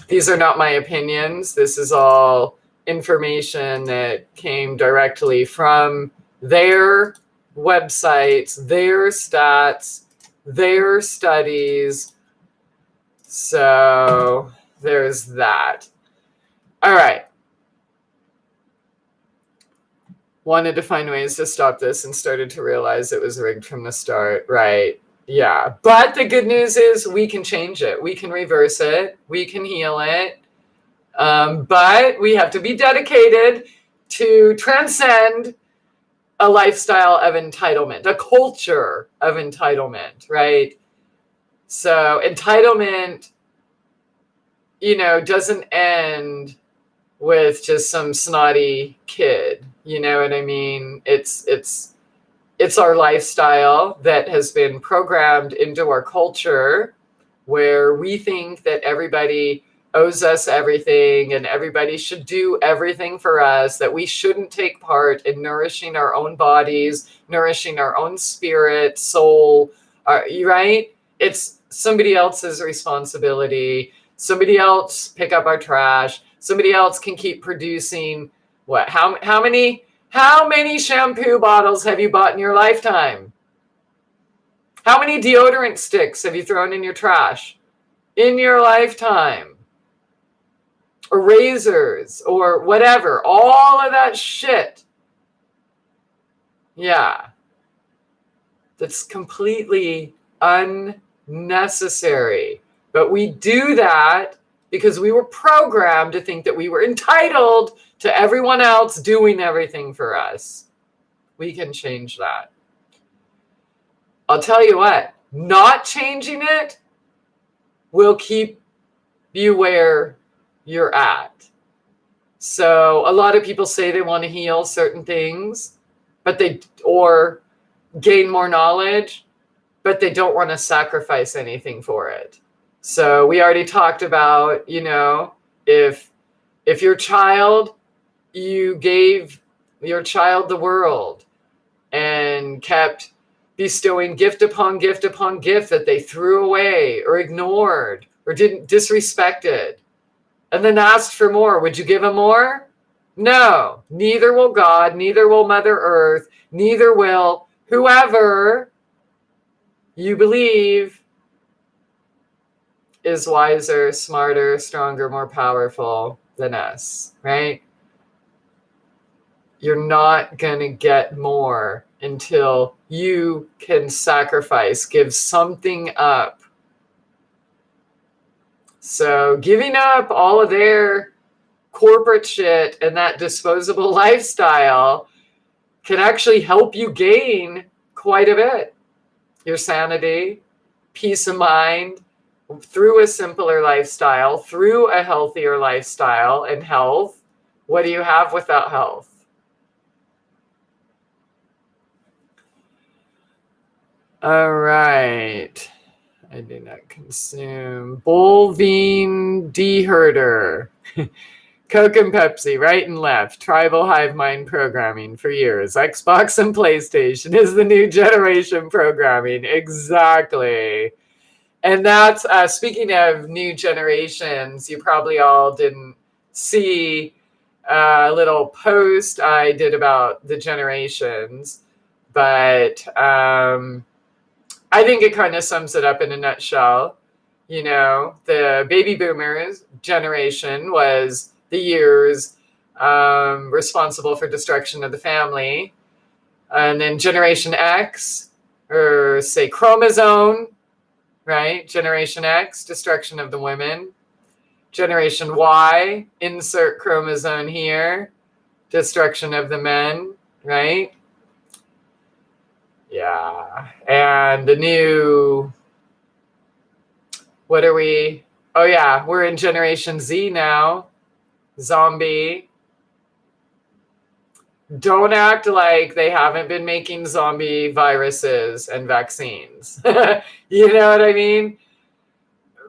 These are not my opinions. This is all information that came directly from their websites, their stats, their studies. So there's that. All right. Wanted to find ways to stop this and started to realize it was rigged from the start. Right. Yeah. But the good news is we can change it. We can reverse it. We can heal it. But we have to be dedicated to transcend a lifestyle of entitlement, a culture of entitlement, right? So entitlement, doesn't end with just some snotty kid. You know what I mean? It's our lifestyle that has been programmed into our culture, where we think that everybody owes us everything and everybody should do everything for us, that we shouldn't take part in nourishing our own bodies, nourishing our own spirit, soul, right? It's somebody else's responsibility. Somebody else pick up our trash. Somebody else can keep producing what? How many shampoo bottles have you bought in your lifetime? How many deodorant sticks have you thrown in your trash in your lifetime? Or razors or whatever, all of that shit. Yeah. That's completely unnecessary. But we do that because we were programmed to think that we were entitled to everyone else doing everything for us. We can change that. I'll tell you what, not changing it will keep you where you're at. So a lot of people say they want to heal certain things, or gain more knowledge, but they don't want to sacrifice anything for it. So we already talked about, if your child, you gave your child the world and kept bestowing gift upon gift upon gift that they threw away or ignored or didn't disrespected, and then asked for more, would you give them more? No, neither will God, neither will Mother Earth, neither will whoever you believe is wiser, smarter, stronger, more powerful than us, right? You're not going to get more until you can sacrifice, give something up. So giving up all of their corporate shit and that disposable lifestyle can actually help you gain quite a bit. Your sanity, peace of mind, through a simpler lifestyle, through a healthier lifestyle and health. What do you have without health? All right. I do not consume. Bovine deherder. Coke and Pepsi, right and left. Tribal hive mind programming for years. Xbox and PlayStation is the new generation programming. Exactly. And that's, speaking of new generations, you probably all didn't see a little post I did about the generations, but I think it kind of sums it up in a nutshell. The baby boomers generation was the years responsible for destruction of the family. And then Generation X, or say chromosome, right? Generation X, destruction of the women. Generation Y, insert chromosome here, destruction of the men, right? Yeah. And the new, what are we? Oh yeah, we're in Generation Z now. Zombie. Don't act like they haven't been making zombie viruses and vaccines. You know what I mean?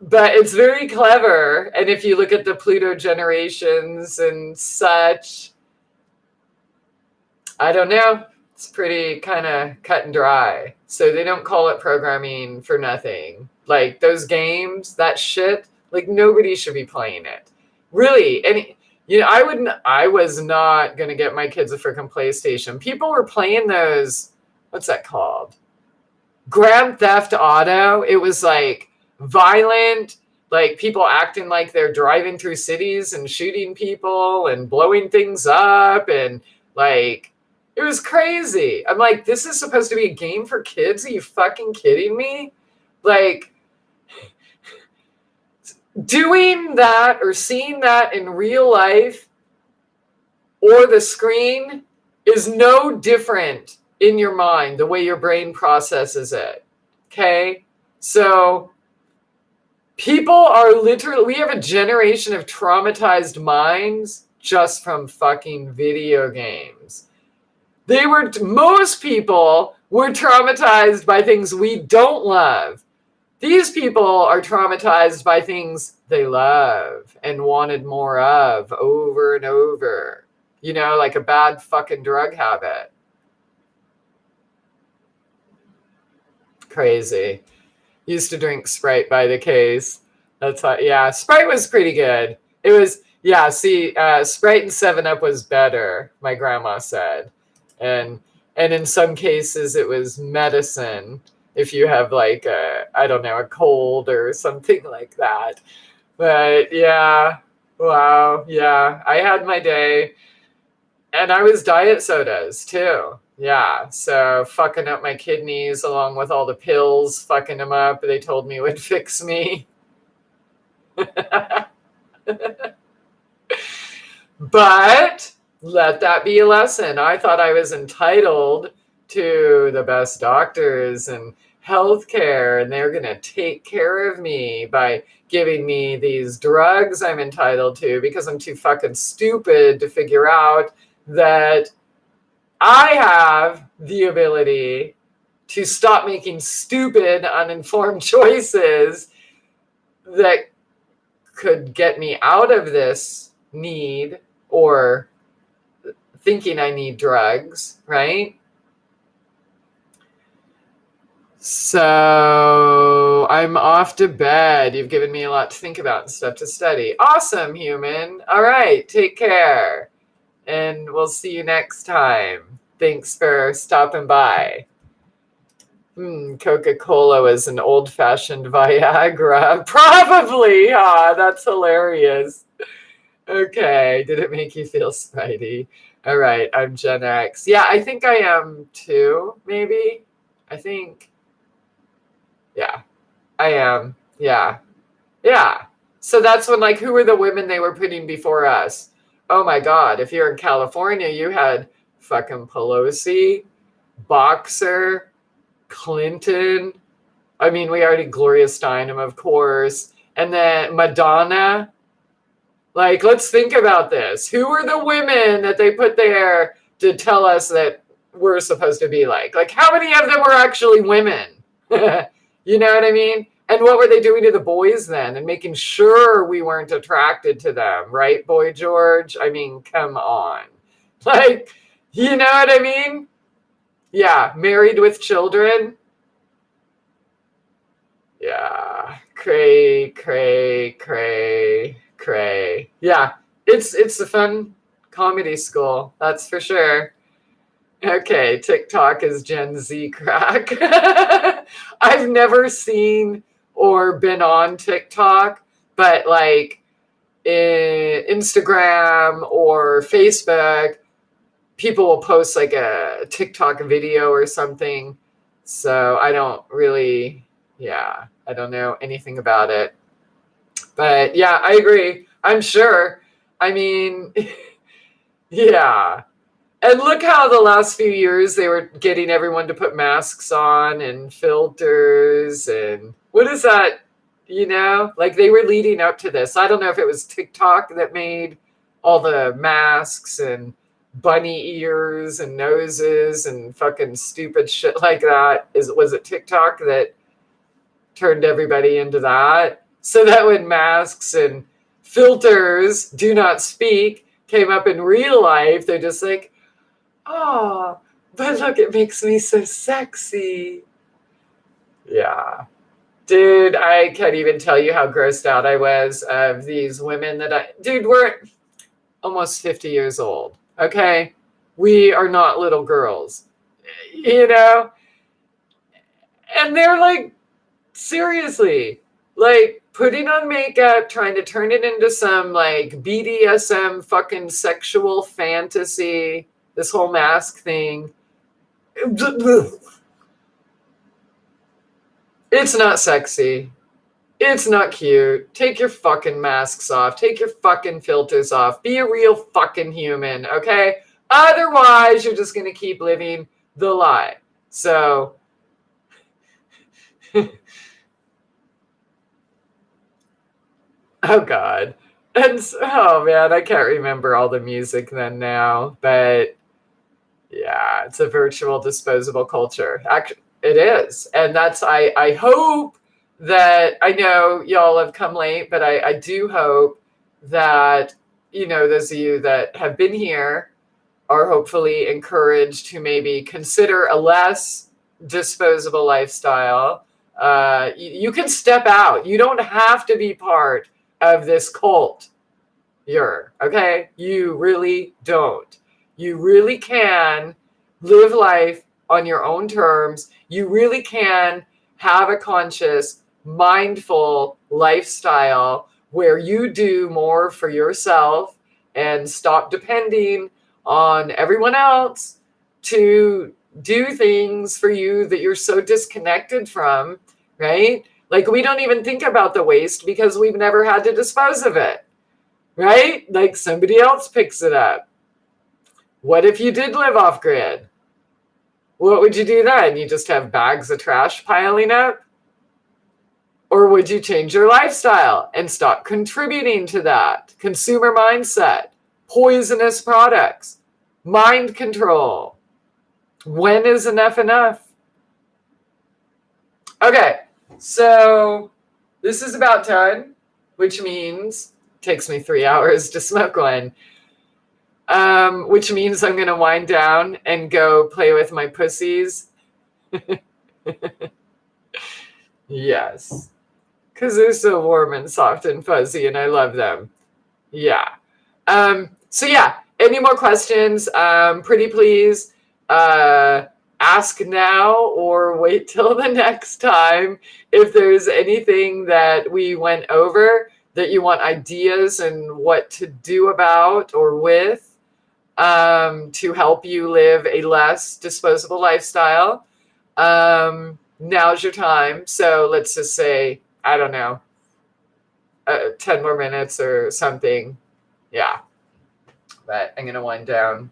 But it's very clever. And if you look at the Pluto generations and such, I don't know. It's pretty kind of cut and dry. So they don't call it programming for nothing. Like those games, that shit, like nobody should be playing it. Really. And I was not going to get my kids a freaking PlayStation. People were playing those, what's that called? Grand Theft Auto. It was like violent, like people acting like they're driving through cities and shooting people and blowing things up, and like it was crazy. I'm like, this is supposed to be a game for kids? Are you fucking kidding me? Like, doing that or seeing that in real life or the screen is no different in your mind, the way your brain processes it. Okay? So people are literally, we have a generation of traumatized minds just from fucking video games. Most people were traumatized by things we don't love. These people are traumatized by things they love and wanted more of over and over. You know, like a bad fucking drug habit. Crazy. Used to drink Sprite by the case. That's how, yeah, Sprite was pretty good. It was, yeah, see, Sprite and 7-Up was better, my grandma said. And in some cases it was medicine if you have like I don't know, a cold or something like that. But yeah, wow, yeah, I had my day. And I was diet sodas too. Yeah. So fucking up my kidneys along with all the pills, fucking them up. They told me would fix me. But let that be a lesson. I thought I was entitled to the best doctors and healthcare, and they're going to take care of me by giving me these drugs I'm entitled to because I'm too fucking stupid to figure out that I have the ability to stop making stupid, uninformed choices that could get me out of this need or thinking I need drugs, right? So I'm off to bed. You've given me a lot to think about and stuff to study. Awesome, human. All right, take care. And we'll see you next time. Thanks for stopping by. Coca-Cola was an old-fashioned Viagra. Probably, huh? That's hilarious. Okay, did it make you feel spidey? All right, I'm Gen X. Yeah, I think I am too, maybe. I think, yeah, I am. Yeah, yeah. So that's when, like, who were the women they were putting before us? Oh my God, if you're in California, you had fucking Pelosi, Boxer, Clinton. I mean, we already Gloria Steinem, of course. And then Madonna. Like, let's think about this. Who were the women that they put there to tell us that we're supposed to be like? Like, how many of them were actually women? You know what I mean? And what were they doing to the boys then? And making sure we weren't attracted to them, right, Boy George? I mean, come on. Like, you know what I mean? Yeah, married with children. Yeah, cray, cray, cray, cray. Yeah, it's a fun comedy school, that's for sure. Okay, TikTok is Gen Z crack. I've never seen or been on TikTok, but like in Instagram or Facebook, people will post like a TikTok video or something. So I don't really, yeah, I don't know anything about it. But yeah, I agree. I'm sure. I mean, yeah. And look how the last few years they were getting everyone to put masks on and filters and what is that? You know, like they were leading up to this. I don't know if it was TikTok that made all the masks and bunny ears and noses and fucking stupid shit like that. Was it TikTok that turned everybody into that? So that when masks and filters do not speak came up in real life, they're just like, oh, but look, it makes me so sexy. Yeah. Dude, I can't even tell you how grossed out I was of these women dude, we're almost 50 years old. Okay. We are not little girls, you know? And they're like, seriously, like putting on makeup, trying to turn it into some like BDSM fucking sexual fantasy, this whole mask thing. It's not sexy. It's not cute. Take your fucking masks off. Take your fucking filters off. Be a real fucking human, okay? Otherwise, you're just going to keep living the lie. So, oh God. And oh man, I can't remember all the music then now, but Yeah, it's a virtual disposable culture. Actually, it is. And that's, I hope that, I know y'all have come late, but I do hope that, those of you that have been here are hopefully encouraged to maybe consider a less disposable lifestyle. You can step out. You don't have to be part of this cult. Okay? You really don't. You really can live life on your own terms. You really can have a conscious, mindful lifestyle where you do more for yourself and stop depending on everyone else to do things for you that you're so disconnected from, right? Like, we don't even think about the waste because we've never had to dispose of it, right? Like, somebody else picks it up. What if you did live off grid? What would you do then? You just have bags of trash piling up? Or would you change your lifestyle and stop contributing to that? Consumer mindset, poisonous products, mind control. When is enough enough? Okay, so this is about done, which means it takes me 3 hours to smoke one. Which means I'm going to wind down and go play with my pussies. Yes. Because they're so warm and soft and fuzzy, and I love them. Yeah. So yeah, any more questions? Pretty please ask now or wait till the next time. If there's anything that we went over that you want ideas and what to do about or with, to help you live a less disposable lifestyle, now's your time. So let's just say, I don't know, 10 more minutes or something. Yeah. But I'm going to wind down.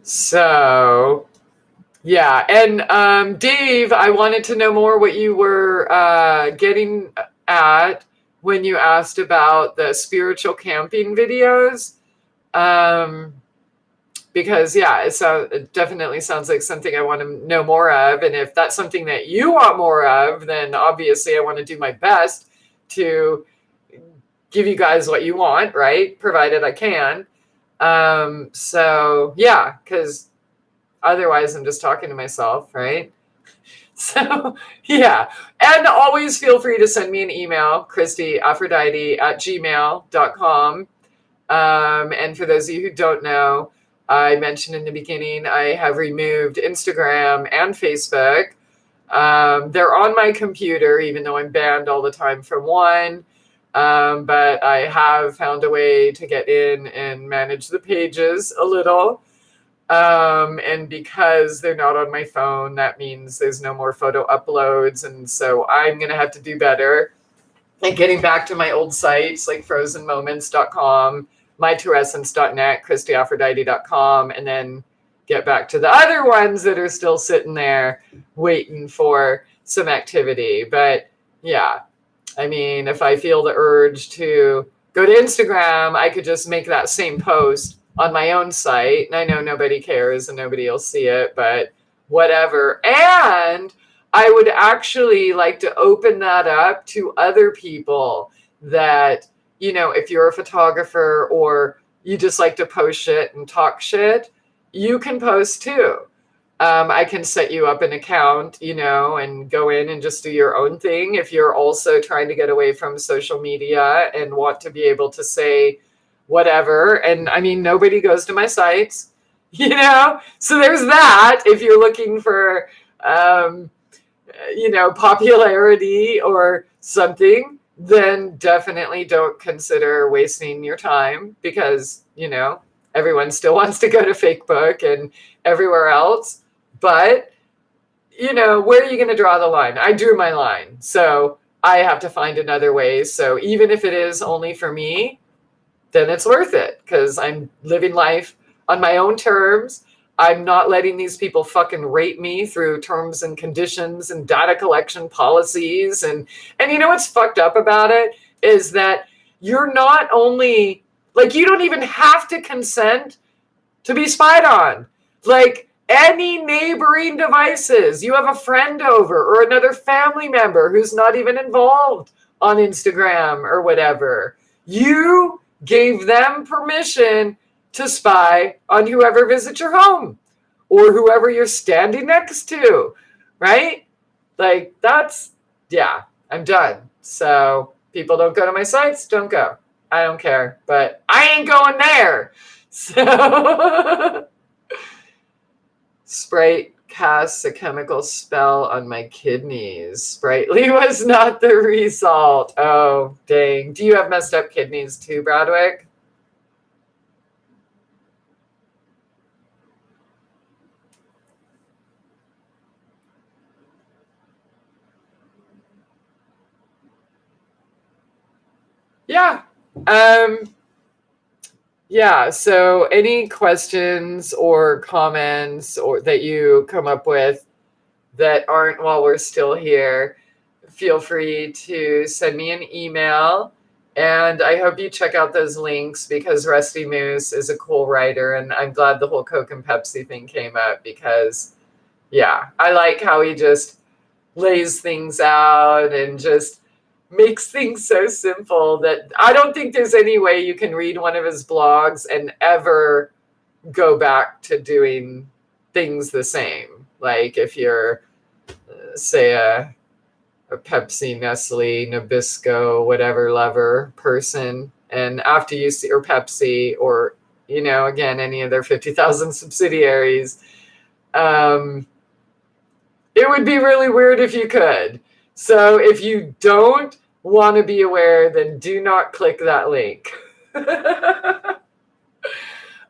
So, yeah. And Dave, I wanted to know more what you were getting at when you asked about the spiritual camping videos. Because yeah, it definitely sounds like something I want to know more of. And if that's something that you want more of, then obviously I want to do my best to give you guys what you want, right? Provided I can. So yeah, because otherwise I'm just talking to myself, right? So yeah, and always feel free to send me an email, christieaphrodite@gmail.com. And for those of you who don't know, I mentioned in the beginning, I have removed Instagram and Facebook. They're on my computer, even though I'm banned all the time from one. But I have found a way to get in and manage the pages a little. And because they're not on my phone, that means there's no more photo uploads. And so I'm going to have to do better at getting back to my old sites like frozenmoments.com, myterescence.net, christieaphrodite.com, and then get back to the other ones that are still sitting there waiting for some activity. But yeah, I mean, if I feel the urge to go to Instagram, I could just make that same post on my own site. And I know nobody cares and nobody will see it, but whatever. And I would actually like to open that up to other people that, if you're a photographer or you just like to post shit and talk shit, you can post too. I can set you up an account, and go in and just do your own thing. If you're also trying to get away from social media and want to be able to say whatever. And I mean, nobody goes to my sites, so there's that. If you're looking for, popularity or something, then definitely don't consider wasting your time because, everyone still wants to go to Facebook and everywhere else. But, where are you going to draw the line? I drew my line. So I have to find another way. So even if it is only for me, then it's worth it because I'm living life on my own terms. I'm not letting these people fucking rate me through terms and conditions and data collection policies. And what's fucked up about it is that you're not only Like, you don't even have to consent to be spied on. Like, any neighboring devices, you have a friend over or another family member who's not even involved on Instagram or whatever. You gave them permission to spy on whoever visits your home or whoever you're standing next to, right? Like, that's, yeah, I'm done. So people don't go to my sites, don't go. I don't care, but I ain't going there. So Sprite casts a chemical spell on my kidneys. Sprightly was not the result. Oh, dang. Do you have messed up kidneys too, Bradwick? Yeah. Yeah, so any questions or comments or that you come up with that aren't while we're still here, feel free to send me an email. And I hope you check out those links because Rusty Moose is a cool writer. And I'm glad the whole Coke and Pepsi thing came up because, yeah, I like how he just lays things out and just makes things so simple that I don't think there's any way you can read one of his blogs and ever go back to doing things the same. Like if you're, say, a Pepsi, Nestle, Nabisco, whatever lover person, and after you see, or Pepsi, or, you know, again, any of their 50,000 subsidiaries, it would be really weird if you could. So if you don't want to be aware, then do not click that link.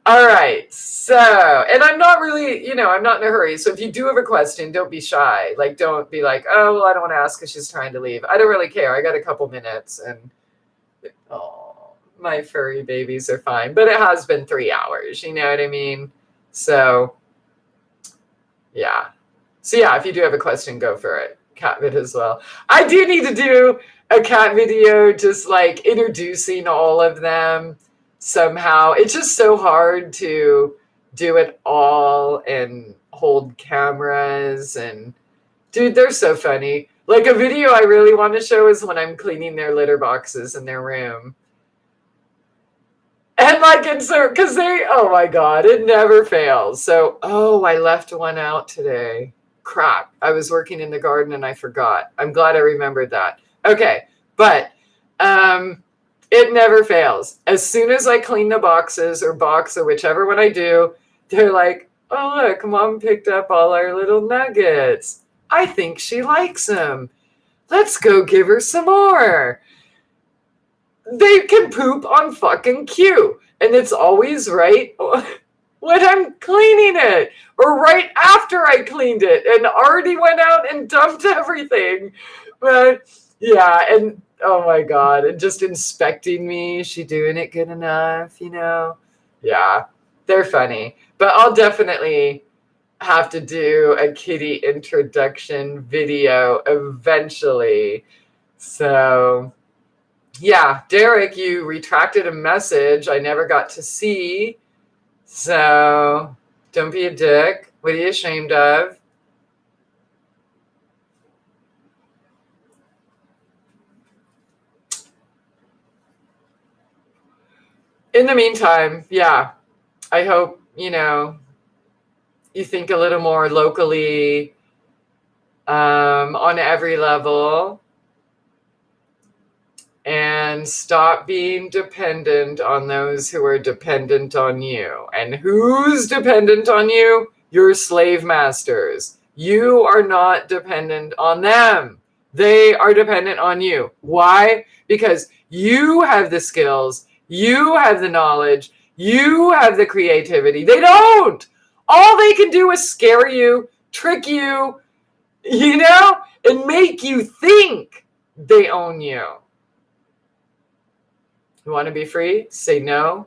All right. So, and I'm not really, you know, I'm not in a hurry. So if you do have a question, don't be shy. Like, don't be like, oh, well, I don't want to ask because she's trying to leave. I don't really care. I got a couple minutes and, oh, my furry babies are fine. But it has been 3 hours. You know what I mean? So, yeah. So yeah, if you do have a question, go for it. Cat vid as well. I do need to do a cat video just like introducing all of them somehow. It's just so hard to do it all and hold cameras. And dude, they're so funny. Like a video I really want to show is when I'm cleaning their litter boxes in their room. And like, it's so, because they, oh my God, it never fails. So, oh, I left one out today. Crap. I was working in the garden and I forgot. I'm glad I remembered that. Okay. But it never fails. As soon as I clean the boxes or box or whichever one I do, they're like, oh, look, Mom picked up all our little nuggets. I think she likes them. Let's go give her some more. They can poop on fucking cue. And it's always right when I'm cleaning it or right after I cleaned it and already went out and dumped everything. But yeah, and oh my God, and just inspecting me. Is she doing it good enough? You know? Yeah, they're funny. But I'll definitely have to do a kitty introduction video eventually. So yeah, Derek, you retracted a message I never got to see. So don't be a dick. What are you ashamed of? In the meantime, yeah, I hope, you know, you think a little more locally on every level and stop being dependent on those who are dependent on you. And who's dependent on you? Your slave masters. You are not dependent on them. They are dependent on you. Why? Because you have the skills, you have the knowledge, you have the creativity. They don't. All they can do is scare you, trick you, you know, and make you think they own you. You want to be free? Say no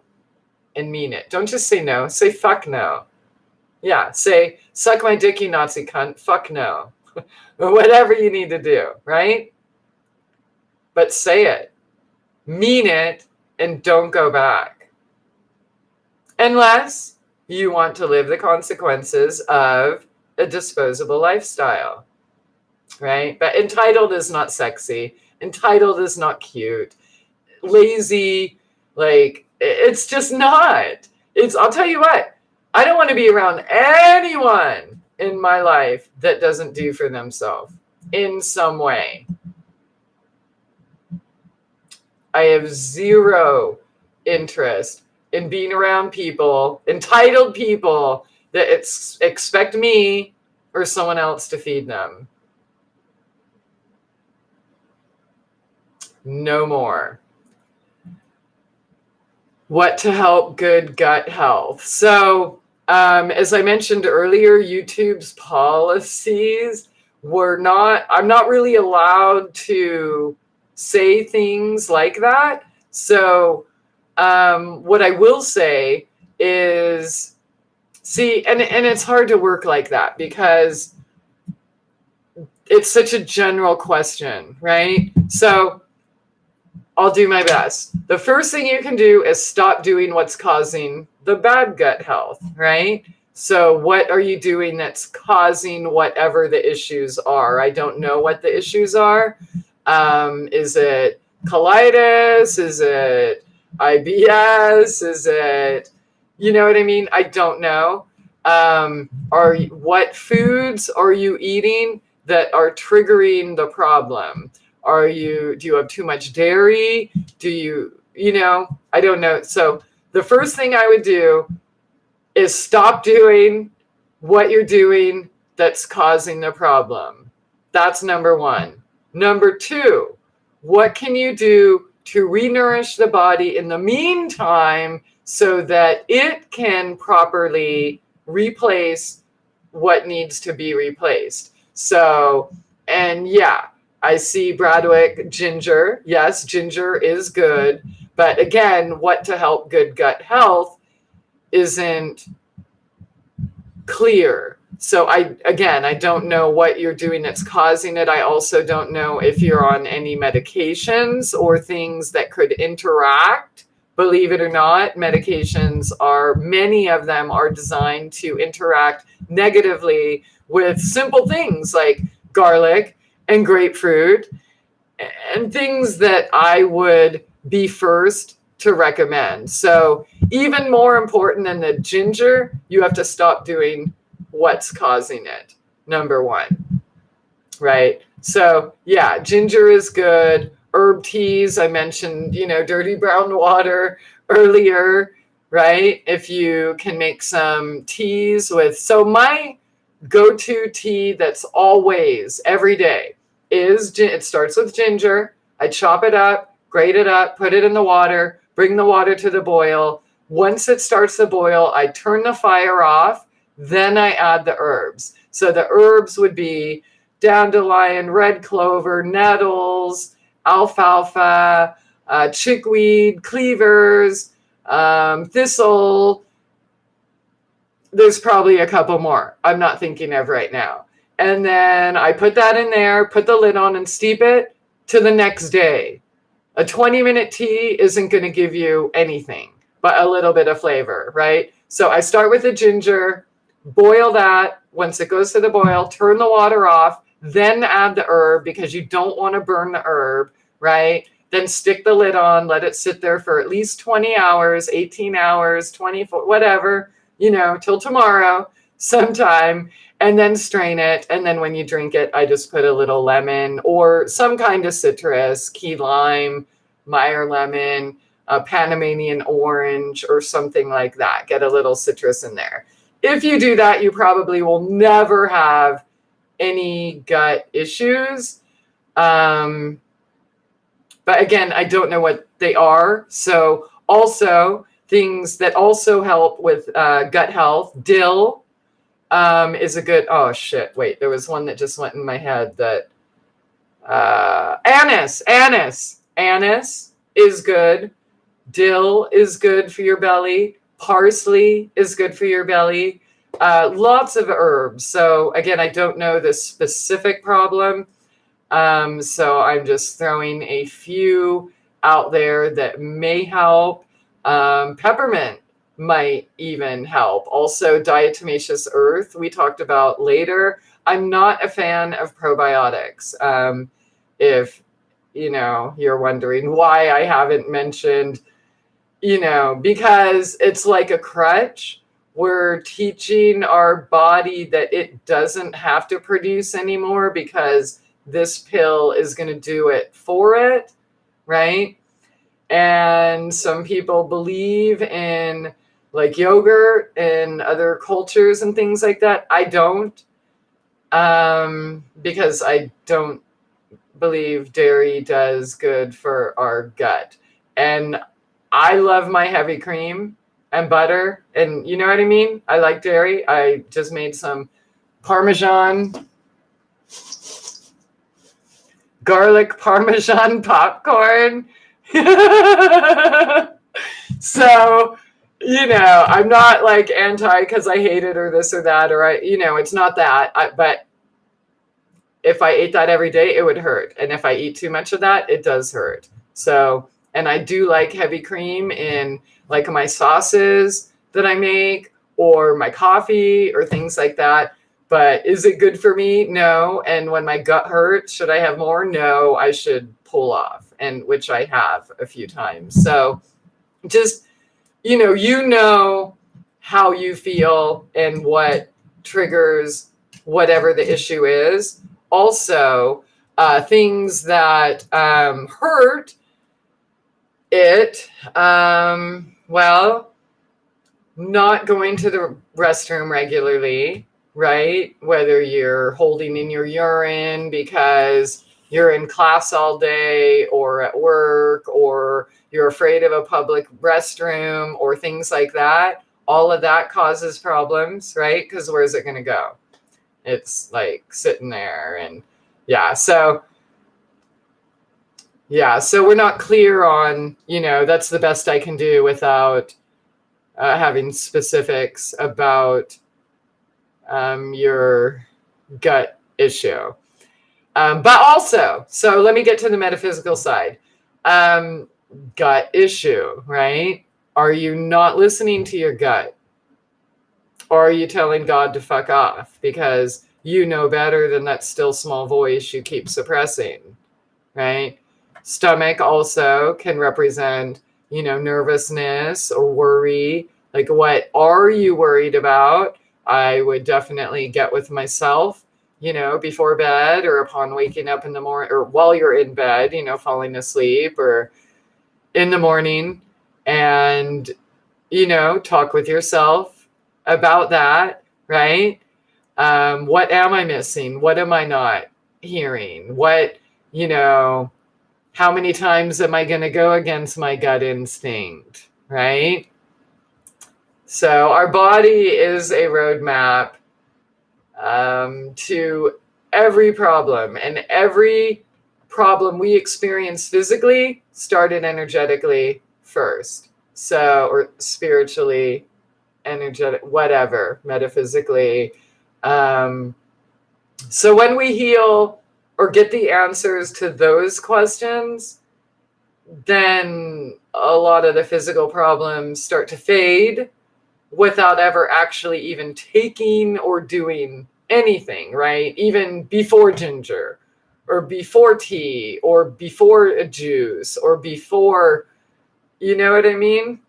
and mean it. Don't just say no. Say fuck no. Yeah, say suck my dick, you Nazi cunt. Fuck no. Or whatever you need to do, right? But say it. Mean it and don't go back. unless you want to live the consequences of a disposable lifestyle, right? But entitled is not sexy. Entitled is not cute. Lazy, like, it's just not. I'll tell you what, I don't want to be around anyone in my life that doesn't do for themselves in some way. I have zero interest in being around people, entitled people, that expect me or someone else to feed them. No more. What to help good gut health? So, as I mentioned earlier, YouTube's policies I'm not really allowed to say things like that. So, what I will say is, see, and it's hard to work like that because it's such a general question, right? So I'll do my best. The first thing you can do is stop doing what's causing the bad gut health, right? So what are you doing that's causing whatever the issues are? I don't know what the issues are. Is it colitis? Is it IBS? Is it, you know what I mean? I don't know. What foods are you eating that are triggering the problem? Do you have too much dairy? I don't know. So the first thing I would do is stop doing what you're doing that's causing the problem. That's number one. Number two, what can you do to re-nourish the body in the meantime so that it can properly replace what needs to be replaced? So, and yeah, I see Bradwick, ginger. Yes, ginger is good. But again, what to help good gut health isn't clear. So I don't know what you're doing that's causing it. I also don't know if you're on any medications or things that could interact. Believe it or not, many of them are designed to interact negatively with simple things like garlic and grapefruit and things that I would be first to recommend. So even more important than the ginger, you have to stop doing what's causing it. Number one, right? So yeah, ginger is good. Herb teas, I mentioned, dirty brown water earlier, right? If you can make some teas so my go-to tea that's always every day it starts with ginger. I chop it up, grate it up, put it in the water, bring the water to the boil. Once it starts to boil, I turn the fire off. Then I add the herbs. So the herbs would be dandelion, red clover, nettles, alfalfa, chickweed, cleavers, thistle. There's probably a couple more I'm not thinking of right now. And then I put that in there, put the lid on and steep it to the next day. A 20-minute tea isn't going to give you anything but a little bit of flavor, right? So I start with the ginger, boil that. Once it goes to the boil, turn the water off, then add the herb because you don't want to burn the herb, right? Then stick the lid on, let it sit there for at least 20 hours, 18 hours, 24, whatever, till tomorrow sometime, and then strain it. And then when you drink it, I just put a little lemon or some kind of citrus, key lime, Meyer lemon, Panamanian orange, or something like that. Get a little citrus in there. If you do that, you probably will never have any gut issues. But again, I don't know what they are. So also things that also help with gut health, dill is a good, oh shit, wait, there was one that just went in my head that, anise is good. Dill is good for your belly. Parsley is good for your belly. Lots of herbs. So again, I don't know the specific problem. So I'm just throwing a few out there that may help. Peppermint might even help. Also, diatomaceous earth, we talked about later. I'm not a fan of probiotics. If, you're wondering why I haven't mentioned, because it's like a crutch. We're teaching our body that it doesn't have to produce anymore because this pill is going to do it for it, right? And some people believe in like yogurt and other cultures and things like that. I don't, because I don't believe dairy does good for our gut. And I love my heavy cream and butter, and you know what I mean? I like dairy. I just made some Parmesan, garlic Parmesan popcorn. So, I'm not like anti because I hate it or this or that, or it's not that. But if I ate that every day, it would hurt. And if I eat too much of that, it does hurt. So, and I do like heavy cream in like my sauces that I make or my coffee or things like that. But is it good for me? No. And when my gut hurts, should I have more? No, I should pull off, and which I have a few times. So just, you know how you feel and what triggers whatever the issue is. Also, things that hurt it, well, not going to the restroom regularly, right? Whether you're holding in your urine because you're in class all day or at work, or you're afraid of a public restroom or things like that. All of that causes problems, right? Because where's it going to go? It's like sitting there. And so we're not clear on, that's the best I can do without having specifics about your gut issue. But also, so let me get to the metaphysical side. Gut issue, right? Are you not listening to your gut? Or are you telling God to fuck off because you know better than that still small voice you keep suppressing, right? Stomach also can represent, nervousness or worry. Like, what are you worried about? I would definitely get with myself, before bed or upon waking up in the morning, or while you're in bed, falling asleep, or in the morning, and, talk with yourself about that, right? What am I missing? What am I not hearing? What, how many times am I going to go against my gut instinct, right? So our body is a roadmap to every problem, and every problem we experience physically started energetically first. So, or spiritually, energetic, whatever, metaphysically. So when we heal or get the answers to those questions, then a lot of the physical problems start to fade without ever actually even taking or doing anything, right? Even before ginger or before tea or before a juice or before, you know what I mean?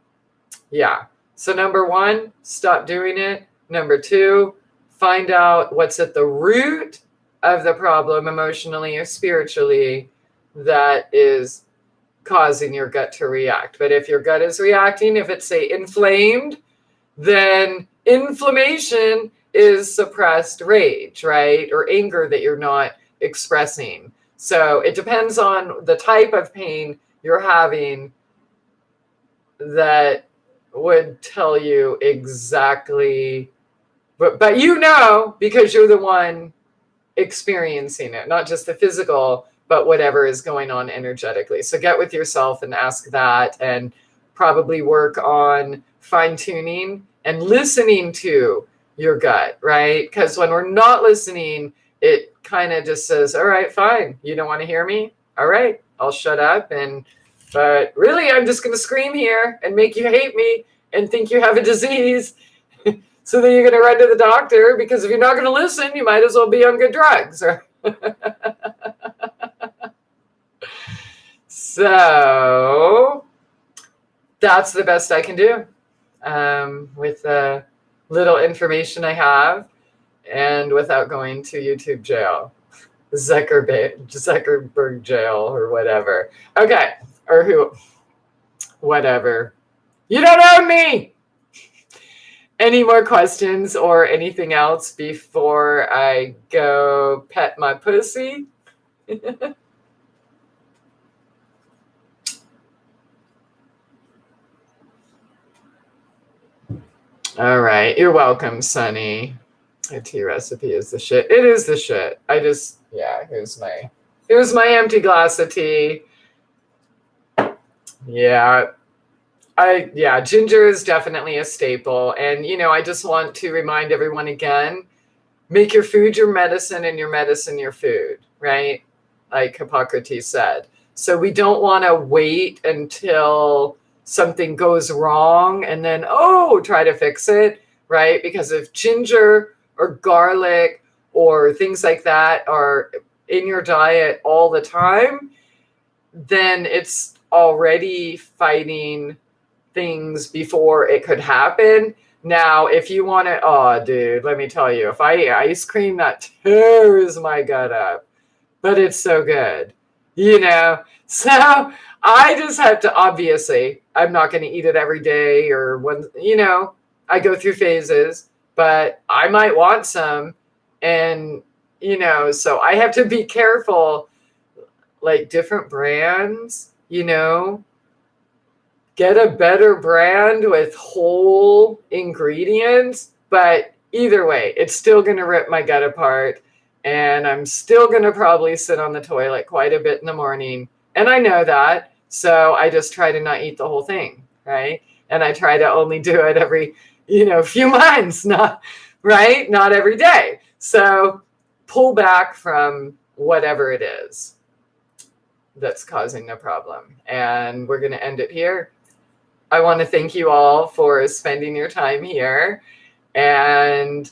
Yeah. So number one, stop doing it. Number two, find out what's at the root of the problem emotionally or spiritually that is causing your gut to react. But if your gut is reacting, if it's, say, inflamed, then inflammation is suppressed rage, right? Or anger that you're not expressing. So it depends on the type of pain you're having that would tell you exactly, but because you're the one experiencing it, not just the physical, but whatever is going on energetically. So get with yourself and ask that, and probably work on fine-tuning and listening to your gut, right? Because when we're not listening, it kind of just says, all right, fine, you don't want to hear me? All right, I'll shut up. But really, I'm just going to scream here and make you hate me and think you have a disease. So then you're going to run to the doctor, because if you're not going to listen, you might as well be on good drugs. So that's the best I can do with the little information I have, and without going to YouTube jail, Zuckerberg jail, or whatever. Okay, or whatever. You don't own me. Any more questions or anything else before I go pet my pussy? All right. You're welcome, Sunny. A tea recipe is the shit. It is the shit. Here's my empty glass of tea. Yeah. Ginger is definitely a staple. And, I just want to remind everyone again, make your food your medicine and your medicine your food, right? Like Hippocrates said. So we don't want to wait until something goes wrong and then, try to fix it, right? Because if ginger or garlic or things like that are in your diet all the time, then it's already fighting things before it could happen. Now, if you want to, dude, let me tell you, if I eat ice cream, that tears my gut up, but it's so good, So I just have to, obviously, I'm not going to eat it every day or when, I go through phases, but I might want some. And, so I have to be careful, like different brands, get a better brand with whole ingredients. But either way, it's still going to rip my gut apart. And I'm still going to probably sit on the toilet quite a bit in the morning. And I know that. So I just try to not eat the whole thing, right? And I try to only do it every, few months, not every day. So pull back from whatever it is that's causing the problem. And we're going to end it here. I want to thank you all for spending your time here. And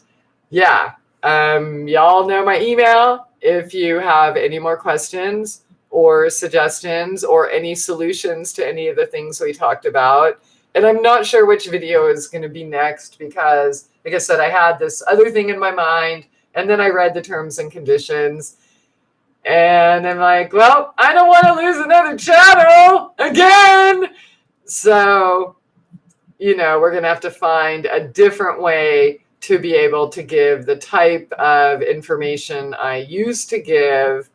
y'all know my email if you have any more questions or suggestions or any solutions to any of the things we talked about. And I'm not sure which video is going to be next because, like I said, I had this other thing in my mind, and then I read the terms and conditions. And I'm like, well, I don't want to lose another channel again. So, we're going to have to find a different way to be able to give the type of information I used to give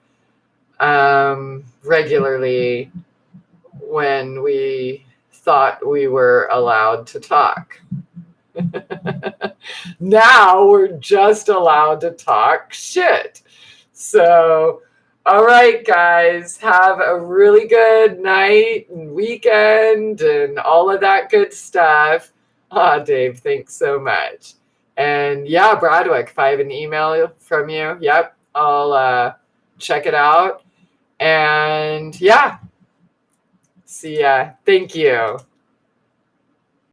regularly when we thought we were allowed to talk. Now we're just allowed to talk shit. So, all right, guys, have a really good night and weekend and all of that good stuff. Dave, thanks so much. And Bradwick, if I have an email from you, I'll check it out. And see ya. Thank you.